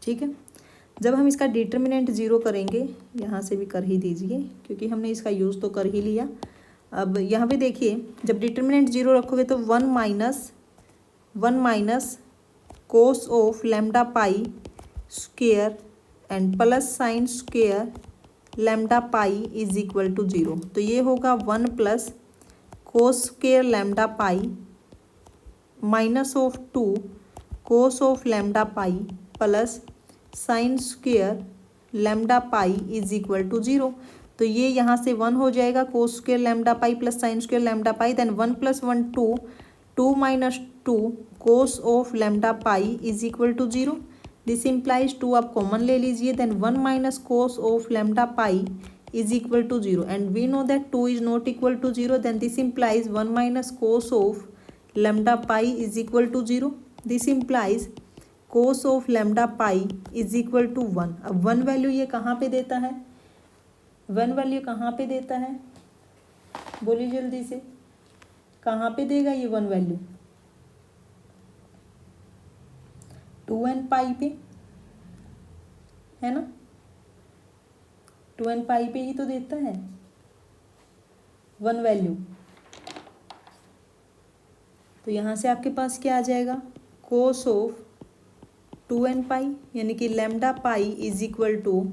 ठीक है। जब हम इसका डिटर्मिनेंट ज़ीरो करेंगे, यहाँ से भी कर ही दीजिए क्योंकि हमने इसका यूज़ तो कर ही लिया। अब यहाँ पे देखिए, जब डिटर्मिनेंट ज़ीरो रखोगे तो one minus cos of lambda pi square and plus sine square lambda pi is equal to zero. तो ये होगा one plus cos square lambda pi minus of two cos of lambda pi plus sine square lambda pi is equal to zero. तो ये यहाँ से one हो जाएगा, cos square lambda pi plus sine square lambda pi, then one plus one two, two minus to cos of lambda pi is equal to zero. This implies two आप common ले लीजिए, then one minus cos of lambda pi is equal to zero and we know that two is not equal to zero, then this implies one minus cos of lambda pi is equal to zero. This implies cos of lambda pi is equal to one. अब one value ये कहाँ पे देता है, one value कहाँ पे देता है, बोलिए जल्दी से, कहाँ पे देगा ये वन वैल्यू, टू एन पाई पे है ना, टू एन पाई पे ही तो देता है वन वैल्यू। तो यहाँ से आपके पास क्या आ जाएगा, cos of two n pi, यानी कि lambda pi is equal to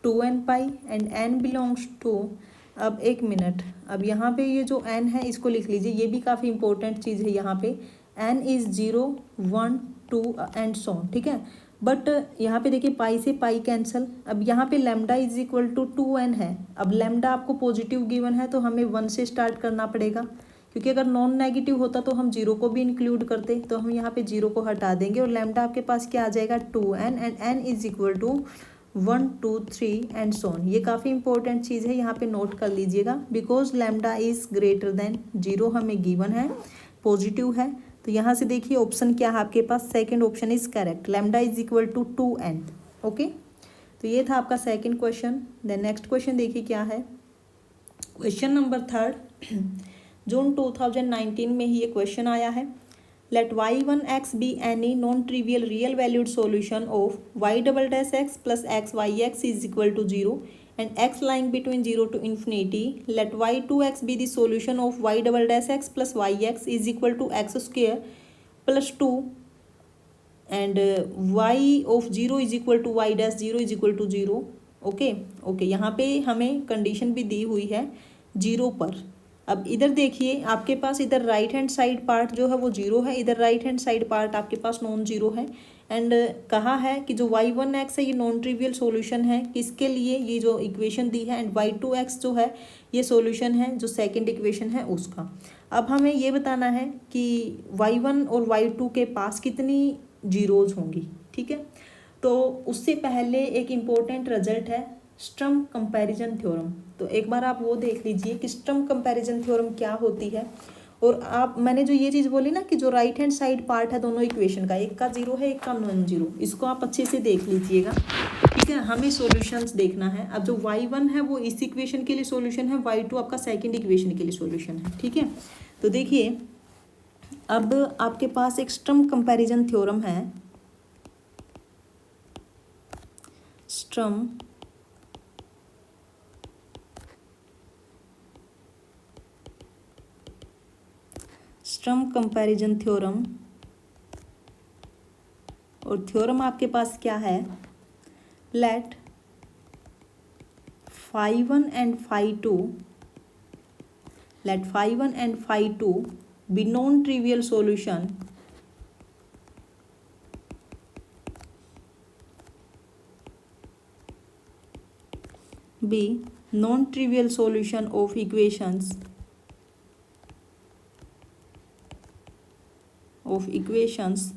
two n pi and n belongs to, अब एक मिनट, अब यहाँ पे ये जो एन है इसको लिख लीजिए, ये भी काफ़ी इंपॉर्टेंट चीज़ है यहाँ पे, n is zero one two and so, ठीक है। बट यहाँ पे देखिए पाई से पाई कैंसल, अब यहाँ पे lambda is equal to two n है। अब लैम्डा आपको पॉजिटिव गिवन है तो हमें वन से स्टार्ट करना पड़ेगा, क्योंकि अगर नॉन नेगेटिव होता तो हम जीरो को भी इंक्लूड करते, तो हम यहाँ पे जीरो को हटा देंगे और लैम्डा आपके पास क्या आ जाएगा, two n and n is equal to one two three and so on. ये काफ़ी इंपॉर्टेंट चीज़ है, यहाँ पे नोट कर लीजिएगा, because lambda is greater than zero हमें गिवन है, पॉजिटिव है। तो यहाँ से देखिए ऑप्शन क्या है आपके पास, second option is correct, lambda is equal to two n. Okay, तो ये था आपका second question. Then next question देखिए क्या है, क्वेश्चन नंबर थर्ड, जून 2019 में ही ये क्वेश्चन आया है। Let y1x be any non-trivial real valued solution of y double dash x plus xyx is equal to 0 and x lying between 0 to infinity. Let y2x be the solution of y double dash x plus yx is equal to x square plus 2 and y of 0 is equal to y dash 0 is equal to 0. Okay, यहाँ पे हमें condition भी दी हुई है zero पर। अब इधर देखिए आपके पास इधर राइट हैंड साइड पार्ट जो है वो जीरो है, इधर राइट हैंड साइड पार्ट आपके पास नॉन जीरो है एंड कहा है कि जो y1x है ये नॉन ट्रिवियल सॉल्यूशन है किसके लिए, ये जो इक्वेशन दी है, एंड y2x जो है ये सॉल्यूशन है जो सेकंड इक्वेशन है उसका। अब हमें ये बताना है कि y1 और y2 के पास कितनी जीरोज होंगी, ठीक है। तो उससे पहले एक इम्पोर्टेंट रिजल्ट है स्टर्म कंपैरिजन थ्योरम, तो एक बार आप वो देख लीजिए कि स्टर्म कंपैरिजन थ्योरम क्या होती है। और आप, मैंने जो ये चीज़ बोली ना कि जो राइट हैंड साइड पार्ट है दोनों इक्वेशन का, एक का जीरो है एक का नॉन जीरो, इसको आप अच्छे से देख लीजिएगा, ठीक है। हमें सॉल्यूशंस देखना है। अब जो y1 है वो इस इक्वेशन के लिए सॉल्यूशन है, y2 आपका सेकंड इक्वेशन के लिए सॉल्यूशन है, ठीक है। तो देखिए अब आपके पास एक स्टर्म कंपैरिजन थ्योरम है, स्टर्म कंपैरिजन थ्योरम, और थ्योरम आपके पास क्या है, late phi1 and phi2, let phi1 and phi2 be non-trivial solution of equations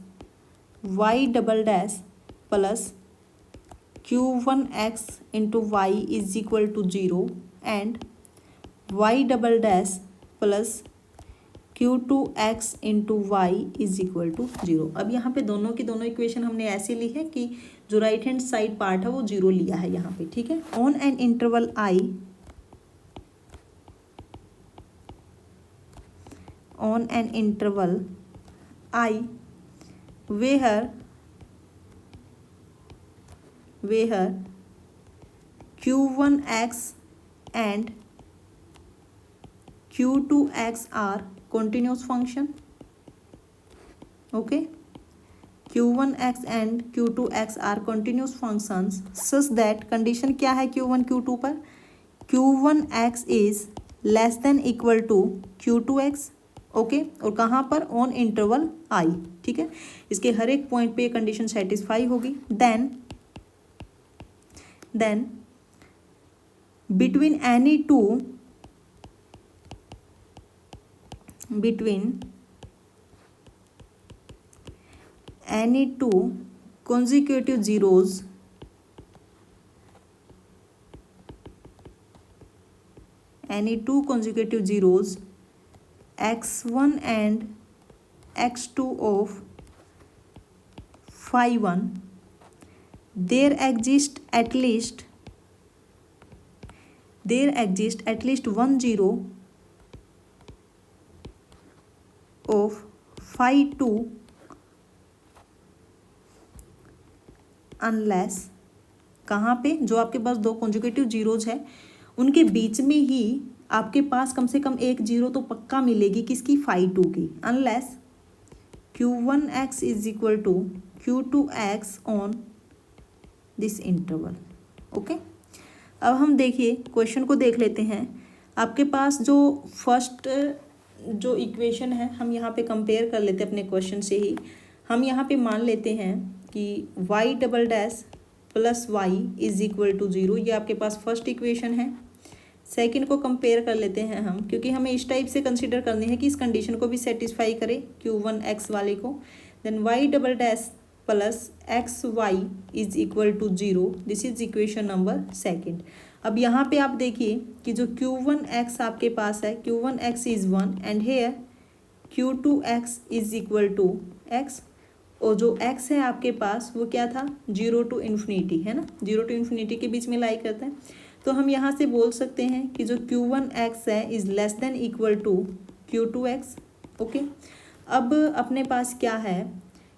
y double dash plus q1x into y is equal to 0 and y double dash plus q2x into y is equal to 0। अब यहाँ पे दोनों की दोनों equation हमने ऐसे ली है कि जो राइट हैंड साइड पार्ट है वो जीरो लिया है यहाँ पे, ठीक है। On an interval I, on an interval I where where q1x and q2x are continuous function. Okay, q1x and q2x are continuous functions such that condition क्या है q1 q2 पर, q1x is less than equal to q2x. Okay, और कहाँ पर, on interval i. ठीक है, इसके हर एक पॉइंट पे ये कंडीशन सेटिस्फाई होगी. Then between any two consecutive zeros x1 and x2 of phi 1, there exists at least one zero of phi 2 unless, कहाँ पे, जो आपके पास दो कॉन्जुगेटिव जीरोज है उनके बीच में ही आपके पास कम से कम एक जीरो तो पक्का मिलेगी, किसकी, phi 2 की. Unless q1x is equal to q2x on this interval. Okay, अब हम देखिए क्वेश्चन को देख लेते हैं. आपके पास जो फर्स्ट जो इक्वेशन है हम यहाँ पे कंपेयर कर लेते हैं अपने क्वेश्चन से ही. हम यहाँ पे मान लेते हैं कि y double dash plus y is equal to 0, ये आपके पास फर्स्ट इक्वेशन है. सेकंड को कंपेयर कर लेते हैं हम, क्योंकि हमें इस टाइप से कंसीडर करने हैं कि इस कंडीशन को भी सेटिस्फाई करे q1x वाले को. Then y double dash plus x y is equal to 0, this is equation number second. अब यहाँ पे आप देखिए कि जो q1x आपके पास है, q1x is 1 and here q2x is equal to x, और जो x है आपके पास वो क्या था, 0 टू इन्फिनिटी है ना, 0 टू इन्फिनिटी के बीच में लाई करता है. तो हम यहाँ से बोल सकते हैं कि जो q1x है is less than equal to q2x. Okay, अब अपने पास क्या है,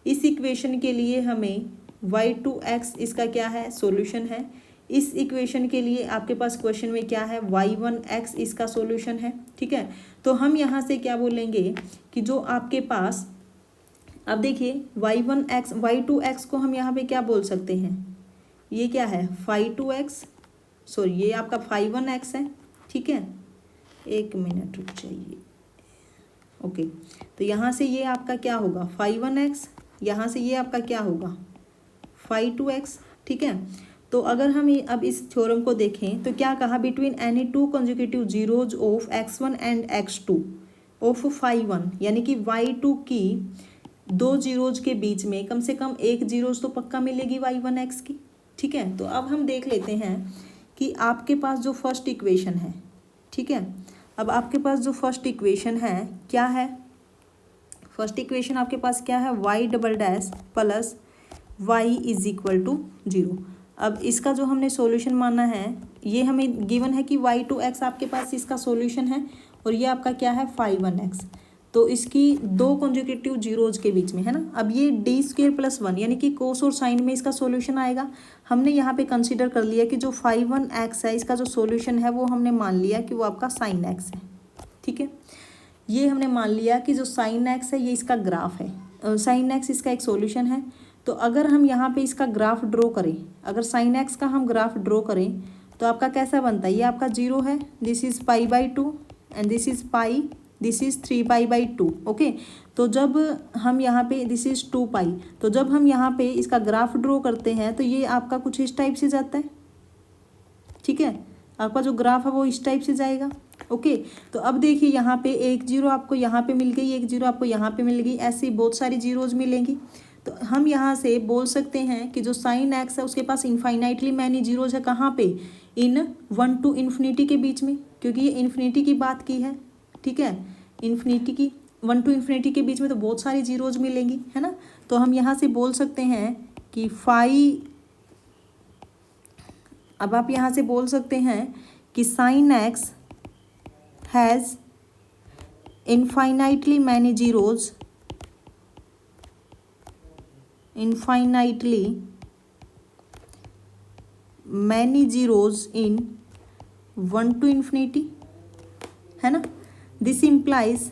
इस इक्वेशन के लिए हमें y2x इसका क्या है, सॉल्यूशन है. इस इक्वेशन के लिए आपके पास क्वेश्चन में क्या है, y1x इसका सॉल्यूशन है. ठीक है, तो हम यहाँ से क्या बोलेंगे कि जो आपके पास, अब देखिए y1x y2x को हम यहाँ पे क्या बोल सकते हैं, ये क्या है phi 2x, सॉरी ये आपका phi 1x है. ठीक है, एक मिनट रुक जाइए. ओके, तो यहाँ से ये आपका क्या होगा phi 1x, यहाँ से ये आपका क्या होगा phi 2x. ठीक है, तो अगर हम अब इस थ्योरम को देखें तो क्या कहा, between any two consecutive zeros of x1 and x2 of phi 1, यानी कि y2 की दो जीरोज के बीच में कम से कम एक जीरोज तो पक्का मिलेगी y1x की. ठीक है, तो अब हम देख लेते हैं कि आपके पास जो फर्स्ट इक्वेशन है, ठीक है, अब आपके पास जो फर्स्ट इक्वेशन है क्या है, फर्स्ट इक्वेशन आपके पास क्या है, y double dash plus y is equal to 0. अब इसका जो हमने सॉल्यूशन माना है, ये हमें गिवन है कि y2x आपके पास इसका सॉल्यूशन है और ये आपका क्या है phi 1x. तो इसकी दो कॉन्जुगेटिव जीरोज के बीच में है ना. अब ये d² प्लस 1 यानी कि कोस और साइन में इसका सॉल्यूशन आएगा. हमने यहाँ पे कंसीडर कर लिया कि जो phi 1x है इसका जो सॉल्यूशन है वो हमने मान लिया कि वो आपका sin x है. ठीक है, ये हमने मान लिया कि जो sin x है ये इसका ग्राफ है, sin x इसका एक सॉल्यूशन है. तो अगर हम यहाँ पे इसका ग्राफ ड्रॉ करें, अगर sin x का हम ग्राफ ड्रॉ करें तो आपका कैसा बनता है, ये आपका 0 है, this is π/2 and this is pi, this is 3π/2. Okay, तो जब हम यहाँ पे दिस इज़ 2π, तो जब हम यहाँ पे इसका ग्राफ ड्रॉ करते हैं तो ये आपका कुछ इस टाइप से जाता है. ठीक है, आपका जो ग्राफ है वो इस टाइप से जाएगा. ओके, तो अब देखिए यहाँ पे एक जीरो आपको यहाँ पे मिल गई, एक जीरो आपको यहाँ पे मिल गई, ऐसी बहुत सारी जीरोज मिलेंगी. तो हम यहाँ से बोल सकते हैं कि जो sin x है उसके पास इनफाइनाइटली मैनी जीरोज है, कहाँ पे, इन 1 टू इन्फिनिटी के बीच में, क्योंकि ये इन्फिनिटी की बात की है. ठीक है, इन्फिनिटी की 1 टू इन्फिनिटी के बीच में तो बहुत सारी जीरोज मिलेंगी है ना. तो हम यहाँ से बोल सकते हैं कि अब आप यहाँ से बोल सकते हैं कि sin x has infinitely many zeros, infinitely many zeros in 1 to infinity, है ना। This implies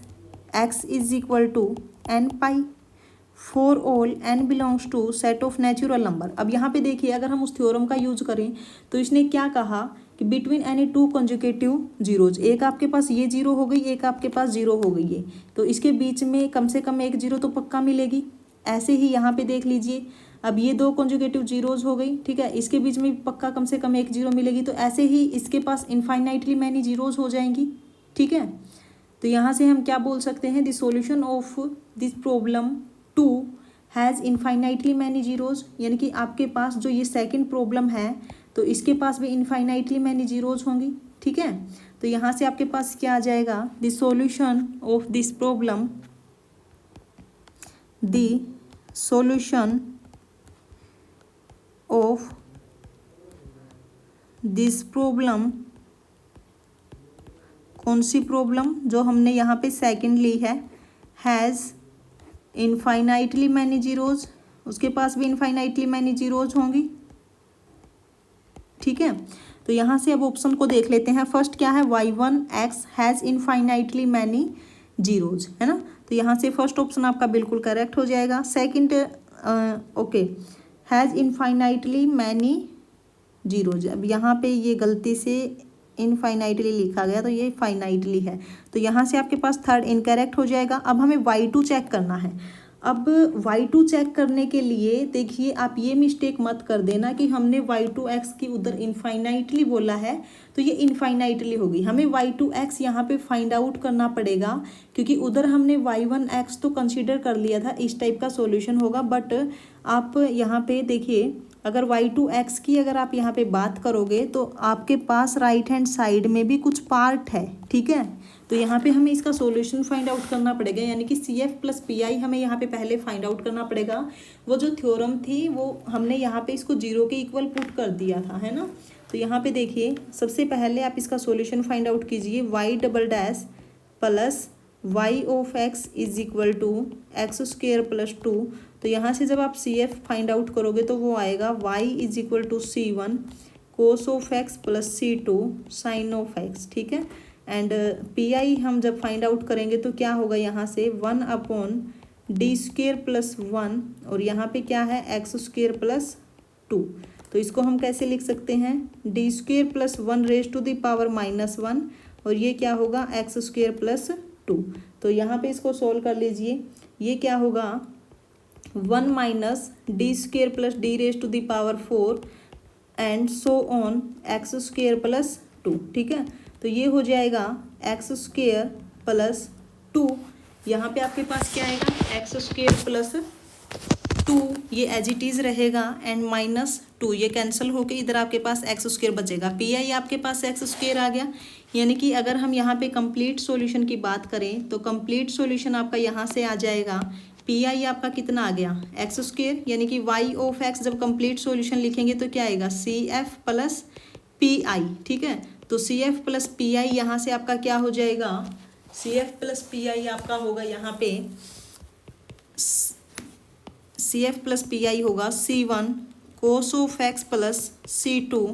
x is equal to n pi for all n belongs to set of natural number. अब यहाँ पे देखिए, अगर हम उस थ्योरम का यूज करें तो इसने क्या कहा कि between any two conjugative zeros, एक आपके पास ये जीरो हो गई, एक आपके पास जीरो हो गई है, तो इसके बीच में कम से कम एक जीरो तो पक्का मिलेगी। ऐसे ही यहाँ पे देख लीजिए, अब ये दो कंजुगेटिव जीरोज हो गई, ठीक है, इसके बीच में पक्का कम से कम एक जीरो मिलेगी। तो ऐसे ही इसके पास इनफाइनाइटली मैनी जीरोज हो जाएंगी, ठीक है। तो यहाँ से हम क्या बोल सकते हैं, the solution of this problem 2 has infinitely many zeros, यानी कि आपके पास जो ये सेकंड प्रॉब्लम है तो इसके पास भी इनफाइनाइटली मैनी जीरोज होंगी, ठीक है। तो यहाँ से आपके पास क्या आ जाएगा, the solution of this problem, the solution of this problem, कौन सी प्रॉब्लम, जो हमने यहाँ पे सेकंड ली है, हैज़ इनफाइनाइटली मैनी जीरोज, उसके पास भी इनफाइनाइटली मैनी जीरोज होंगी, ठीक है। तो यहाँ से अब ऑप्शन को देख लेते हैं। फर्स्ट क्या है, y1x has infinitely many zeros, है ना। तो यहाँ से फर्स्ट ऑप्शन आपका बिल्कुल करेक्ट हो जाएगा। Second okay, has infinitely many zeros, अब यहाँ पे ये गलती से इनफाइनाइटली लिखा गया, तो ये फाइनाइटली है, तो यहाँ से आपके पास थर्ड इनकरेक्ट हो जाएगा। अब हमें y2 चेक करना है। अब y2 चेक करने के लिए देखिए, आप ये मिस्टेक मत कर देना कि हमने y2x की उधर इनफाइनाइटली बोला है तो ये इनफाइनाइटली होगी। हमें y2x यहाँ पे फाइंड आउट करना पड़ेगा, क्योंकि उधर हमने y1x तो कंसीडर कर लिया था, इस टाइप का सॉल्यूशन होगा। बट आप यहाँ पे देखिए, अगर y2x की अगर आप यहाँ पे बात करोगे तो आपके पास राइट हैंड साइड में भी कुछ पार्ट है, ठीक है। तो यहाँ पे हमें इसका सॉल्यूशन फाइंड आउट करना पड़ेगा, यानी कि CF प्लस PI हमें यहाँ पे पहले फाइंड आउट करना पड़ेगा। वो जो थ्योरम थी वो हमने यहाँ पे इसको जीरो के इक्वल पुट कर दिया था, है ना। तो यहाँ पे देखिए, सबसे पहले आप इसका सॉल्यूशन फाइंड आउट कीजिए, y double dash plus y of x is equal to x square plus 2। तो यहाँ से जब आप CF फाइंड आउट करोगे तो वो आएगा y is equal to C1 cos of x plus C2 sine of x, ठीक है। एंड PI हम जब फाइंड आउट करेंगे तो क्या होगा, यहाँ से 1 अपॉन डी स्क्वेयर प्लस 1, और यहाँ पे क्या है, एक्स स्क्वेयर प्लस 2। तो इसको हम कैसे लिख सकते हैं, d square plus 1 raise to the power -1, और ये क्या होगा, एक्स स्क्वेयर प्लस 2। तो यहाँ पे इसको सोल्व कर लीजिए, ये क्या होगा, 1 minus d square plus d raise to the power 4 and so on x square plus 2, ठीक है। तो ये हो जाएगा एक्स स्क्वेयर प्लस 2, यहाँ पे आपके पास क्या आएगा, एक्स स्क्वेयर प्लस 2, ये एज इट इज़ रहेगा, एंड -2 ये कैंसिल होके इधर आपके पास एक्स स्क्वेयर बचेगा। PI आपके पास एक्स स्क्वेयर आ गया, यानी कि अगर हम यहाँ पे कंप्लीट सॉल्यूशन की बात करें तो कंप्लीट सॉल्यूशन आपका यहाँ से आ जाएगा, PI आपका कितना आ गया, एक्स स्क्वेयर, यानी कि y ऑफ x जब कंप्लीट सॉल्यूशन लिखेंगे तो क्या आएगा, CF प्लस PI, ठीक है। तो CF प्लस PI यहाँ से आपका क्या हो जाएगा, CF प्लस PI आपका होगा यहाँ पे, CF प्लस PI होगा C1 cos of x plus C2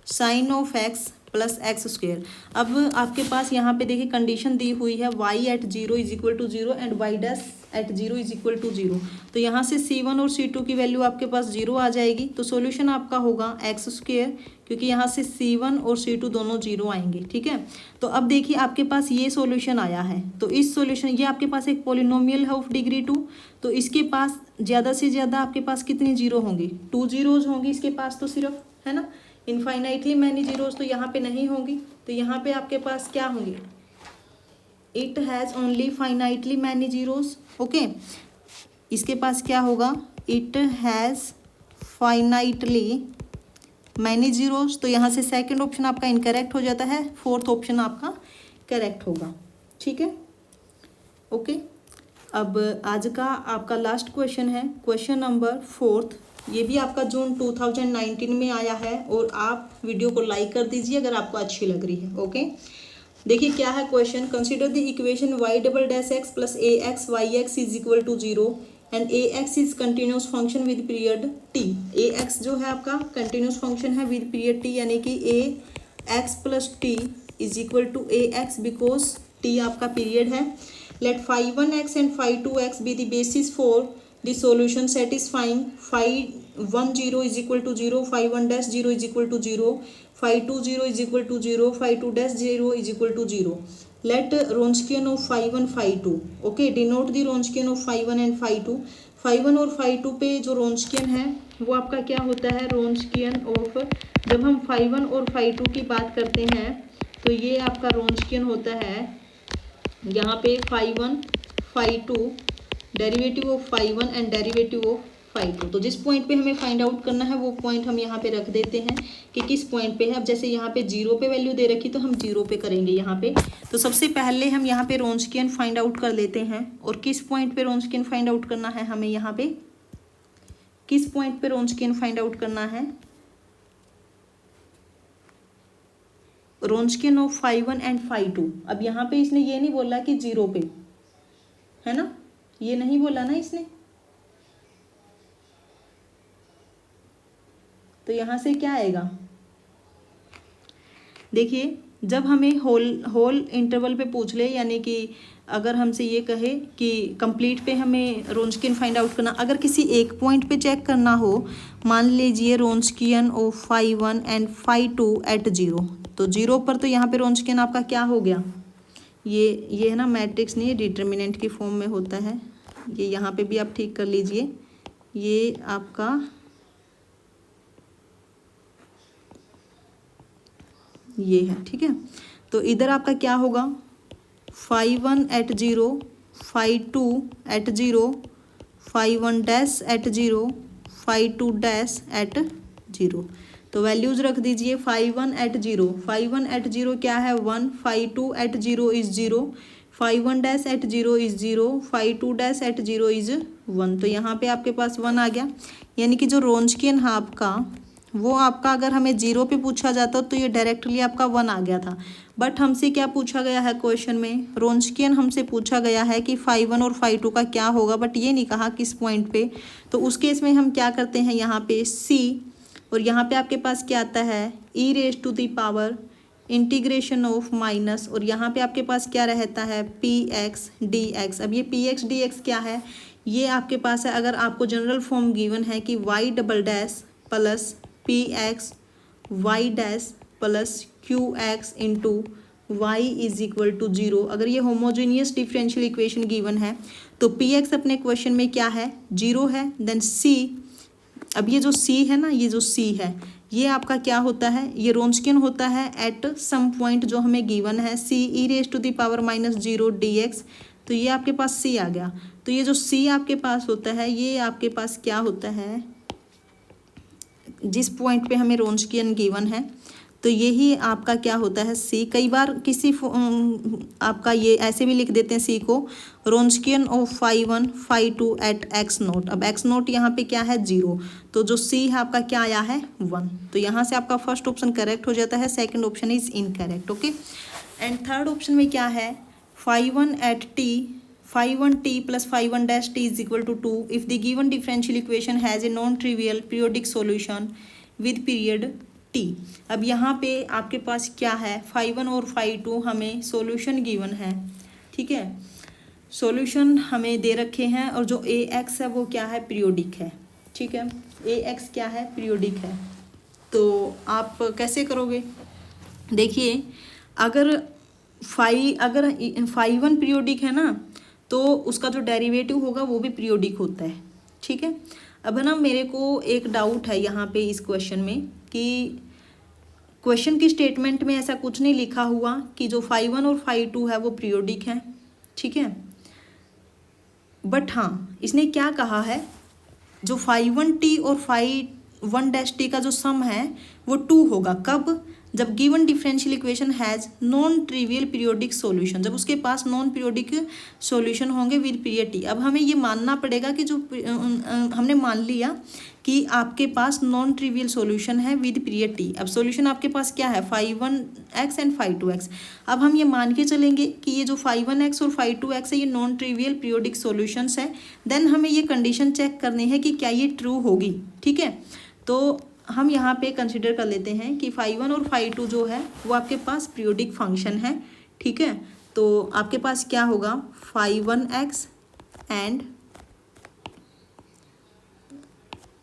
sine of x plus x square. अब आपके पास यहाँ पे देखिए कंडीशन दी हुई है, y at 0 is equal to 0 and y dash at 0 is equal to 0। तो यहाँ से C1 और C2 की वैल्यू आपके पास 0 आ जाएगी, तो सॉल्यूशन आपका होगा एक्स स्क्वेयर, क्योंकि यहाँ से C1 और C2 दोनों 0 आएंगे, ठीक है। तो अब देखिए आपके पास ये सॉल्यूशन आया है, तो इस सॉल्यूशन, ये आपके पास एक पॉलिनोमियल है ऑफ डिग्री 2, तो इसके पास ज़्यादा से ज़्यादा आपके पास कितनी जीरो होंगी, 2 जीरोज होंगी इसके पास तो सिर्फ, है ना। इनफाइनाइटली मैनी जीरोज तो यहाँ पे नहीं होंगी, तो यहाँ पे आपके पास क्या होंगे, it has only finitely many zeros, okay. इसके पास क्या होगा, it has finitely many zeros, तो यहाँ से सेकंड ऑप्शन आपका इनकरेक्ट हो जाता है, फोर्थ ऑप्शन आपका करेक्ट होगा, ठीक है, ओके। अब आज का आपका लास्ट क्वेश्चन है, क्वेश्चन नंबर 4, ये भी आपका जून 2019 में आया है, और आप वीडियो को लाइक कर दीजिए अगर आपको अच्छी लग रही है, ओके। देखिए क्या है question, consider the equation y double dash x plus AX YX is equal to 0 and a x is continuous function with period t. A x जो है आपका कंटिन्यूस फंक्शन है विद पीरियड टी, यानी कि a x plus t is equal to a x because t आपका period है। Let phi 1x and phi 2x be the basis for the solution satisfying phi 1 0 is equal to 0, phi 1 dash 0 is equal to 0, phi 2 0 is equal to 0, phi 2 dash 0 is equal to 0। Let Wronskian of phi 1 phi 2, okay, denote the Wronskian of phi 1 and phi 2। phi 1 और phi 2 पे जो Wronskian है वो आपका क्या होता है, Wronskian of, जब हम phi 1 और phi 2 की बात करते हैं तो ये आपका Wronskian होता है यहाँ पे phi 1 phi 2, derivative of phi 1 and derivative of phi 2। तो जिस पॉइंट पे हमें फाइंड आउट करना है वो पॉइंट हम यहाँ पे रख देते हैं कि किस पॉइंट पे है। अब जैसे यहाँ पे 0 पे वैल्यू दे रखी तो हम 0 पे करेंगे यहाँ पे। तो सबसे पहले हम यहाँ पे Wronskian फाइंड आउट कर लेते हैं। और किस पॉइंट पे Wronskian फाइंड आउट करना है हमें, यहाँ पे किस पॉइंट पे Wronskian फाइंड आउट करना है, Wronskian of phi 1 and phi 2। अब यहाँ पे इसने ये नहीं बोला कि 0 पे, है ना, ये नहीं बोला ना इसने, तो यहाँ से क्या आएगा, देखिए जब हमें होल इंटरवल पे पूछ ले, यानी कि अगर हमसे ये कहे कि कंप्लीट पे हमें Wronskian फाइंड आउट करना, अगर किसी एक पॉइंट पे चेक करना हो, मान लीजिए Wronskian of phi 1 and phi 2 at 0, तो 0 पर तो यहाँ पे Wronskian आपका क्या हो गया, ये है ना, मैट्रिक्स नहीं, डिटर्मिनेंट की फॉर्म में होता है ये, यहाँ पे भी आप ठीक कर लीजिए, ये आपका ये है, ठीक है। तो इधर आपका क्या होगा, phi 1 at 0, phi 2 at 0, phi 1 dash at 0, phi 2 dash at 0। तो वैल्यूज रख दीजिए, phi 1 एट 0, phi 1 एट 0 क्या है 1, phi 2 at 0 is 0, phi 1 dash at 0 is 0, phi 2 dash at 0 is 1। तो यहाँ पे आपके पास 1 आ गया, यानी कि जो Wronskian है आपका वो आपका अगर हमें 0 पे पूछा जाता तो ये डायरेक्टली आपका 1 आ गया था। बट हमसे क्या पूछा गया है क्वेश्चन में, Wronskian हमसे पूछा गया है कि phi 1 और phi 2 का क्या होगा, बट ये नहीं कहा किस पॉइंट पे। तो उस केस में हम क्या करते हैं, यहाँ पे c, और यहाँ पे आपके पास क्या आता है e raise to the power integration of minus, और यहाँ पे आपके पास क्या रहता है px dx। अब ये px dx क्या है, ये आपके पास है, अगर आपको जनरल फॉर्म गिवन है कि y double dash plus p x y dash plus q x into y is equal to 0, अगर ये होमोजीनियस डिफरेंशियल इक्वेशन गिवन है तो पी एक्स अपने क्वेश्चन में क्या है 0 है, देन सी, अब ये जो सी है ना, ये जो सी है ये आपका क्या होता है, ये Wronskian होता है एट सम पॉइंट जो हमें गिवन है c e raise to the power minus 0 d x. तो ये आपके पास सी आ गया। तो ये जो सी आपके पास होता है ये आपके पास क्या होता है, जिस पॉइंट पे हमें Wronskian गिवन है तो यही आपका क्या होता है सी। कई बार किसी आपका ये ऐसे भी लिख देते हैं सी को, Wronskian of phi 1 phi 2 at x naught. अब x नोट यहाँ पे क्या है 0, तो जो सी है आपका क्या आया है 1। तो यहाँ से आपका फर्स्ट ऑप्शन करेक्ट हो जाता है, second option is incorrect, okay. And third option में क्या है, phi 1 eight t, phi 1 t plus phi 1 dash t is equal to 2 if the given differential equation has a non-trivial periodic solution with period t। अब यहाँ पे आपके पास क्या है phi 1 और phi 2 हमें सॉल्यूशन गिवन है, ठीक है, सॉल्यूशन हमें दे रखे हैं, और जो ए एक्स है वो क्या है पीरियोडिक है, ठीक है, ए एक्स क्या है पीरियोडिक है। तो आप कैसे करोगे, देखिए अगर phi 1 पीरियोडिक है ना तो उसका जो डेरिवेटिव होगा वो भी पीरियोडिक होता है, ठीक है। अब है ना, मेरे को एक डाउट है यहाँ पे इस क्वेश्चन में कि क्वेश्चन की स्टेटमेंट में ऐसा कुछ नहीं लिखा हुआ कि जो phi 1 और phi 2 है वो पीरियोडिक है, ठीक है। बट हाँ, इसने क्या कहा है, जो phi 1 t और phi 1 डैश t का जो सम है वो 2 होगा, कब, जब given differential equation has non trivial periodic solution, जब उसके पास नॉन पीरियोडिक सॉल्यूशन होंगे विद पीरियड टी। अब हमें ये मानना पड़ेगा कि जो हमने मान लिया कि आपके पास नॉन ट्रिवियल सॉल्यूशन है विद पीरियड टी। अब सॉल्यूशन आपके पास क्या है, φ1x एंड φ2x। अब हम ये मान के चलेंगे कि ये जो φ1x और φ2x है ये नॉन ट्रिवियल पीरियोडिक सॉल्यूशंस है। देन हमें ये कंडीशन चेक करनी है कि क्या ये ट्रू होगी। ठीक है, तो हम यहाँ पे कंसिडर कर लेते हैं कि φ1 और φ2 जो है वो आपके पास पीरियोडिक फंक्शन है। ठीक है, तो आपके पास क्या होगा, φ1x and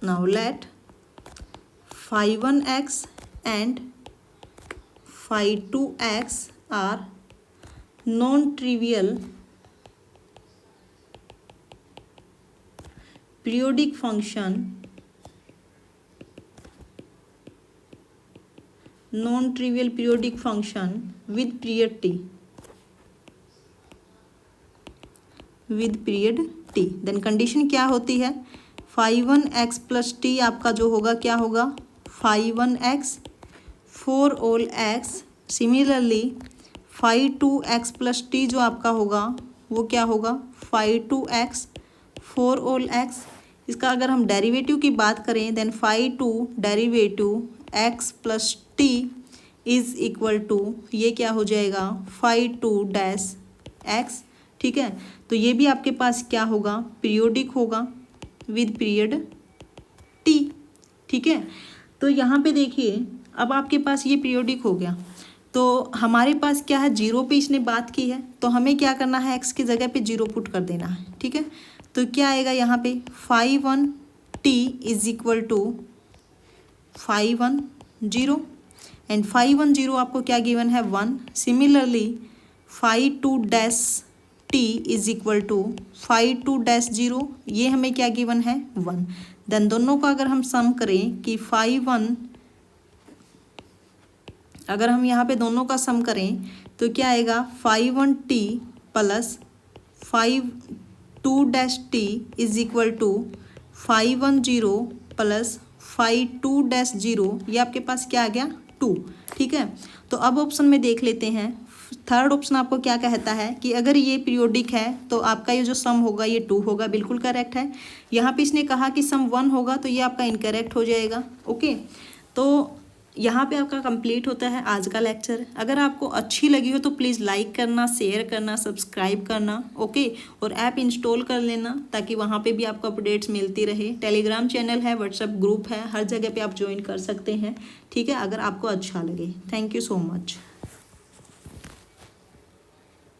now let φ1x and φ2x are non-trivial periodic function, non-trivial periodic function with period t, with period t। then condition क्या होती है, φ1x प्लस टी आपका जो होगा क्या होगा, φ1x for all x। Similarly φ2x plus T जो आपका होगा वो क्या होगा, φ2x फॉर ऑल x। इसका अगर हम डेरिवेटिव की बात करें then φ2 derivative x plus t is equal to ये क्या हो जाएगा, φ2 डैश x। ठीक है, तो ये भी आपके पास क्या होगा, पीरियोडिक होगा विद पीरियड टी। ठीक है, तो यहाँ पे देखिए अब आपके पास ये पीरियोडिक हो गया, तो हमारे पास क्या है, जीरो पे इसने बात की है तो हमें क्या करना है, एक्स की जगह पे जीरो पुट कर देना है। ठीक है, तो क्या आएगा यहाँ पे, φ1t is equal to φ1 0 and φ1 0 आपको क्या गिवन है, 1। Similarly φ2 dash t is equal to φ2 dash 0, ये हमें क्या गिवन है, 1। देन दोनों का अगर हम सम करें कि φ1, अगर हम यहाँ पे दोनों का सम करें तो क्या आएगा, φ1t plus φ2 dash t is equal to φ1 0 plus φ2 dash 0, ये आपके पास क्या आ गया, 2। ठीक है, तो अब ऑप्शन में देख लेते हैं। थर्ड ऑप्शन आपको क्या कहता है कि अगर ये पीरियोडिक है तो आपका ये जो सम होगा ये 2 होगा, बिल्कुल करेक्ट है। यहाँ पे इसने कहा कि सम 1 होगा तो ये आपका इनकरेक्ट हो जाएगा। ओके, तो यहाँ पे आपका कंप्लीट होता है आज का लेक्चर। अगर आपको अच्छी लगी हो तो प्लीज़ लाइक करना, शेयर करना, सब्सक्राइब करना। ओके, और ऐप इंस्टॉल कर लेना ताकि वहाँ पे भी आपको अपडेट्स मिलती रहे। टेलीग्राम चैनल है, व्हाट्सएप ग्रुप है, हर जगह पे आप ज्वाइन कर सकते हैं। ठीक है, अगर आपको अच्छा लगे। Thank you so much.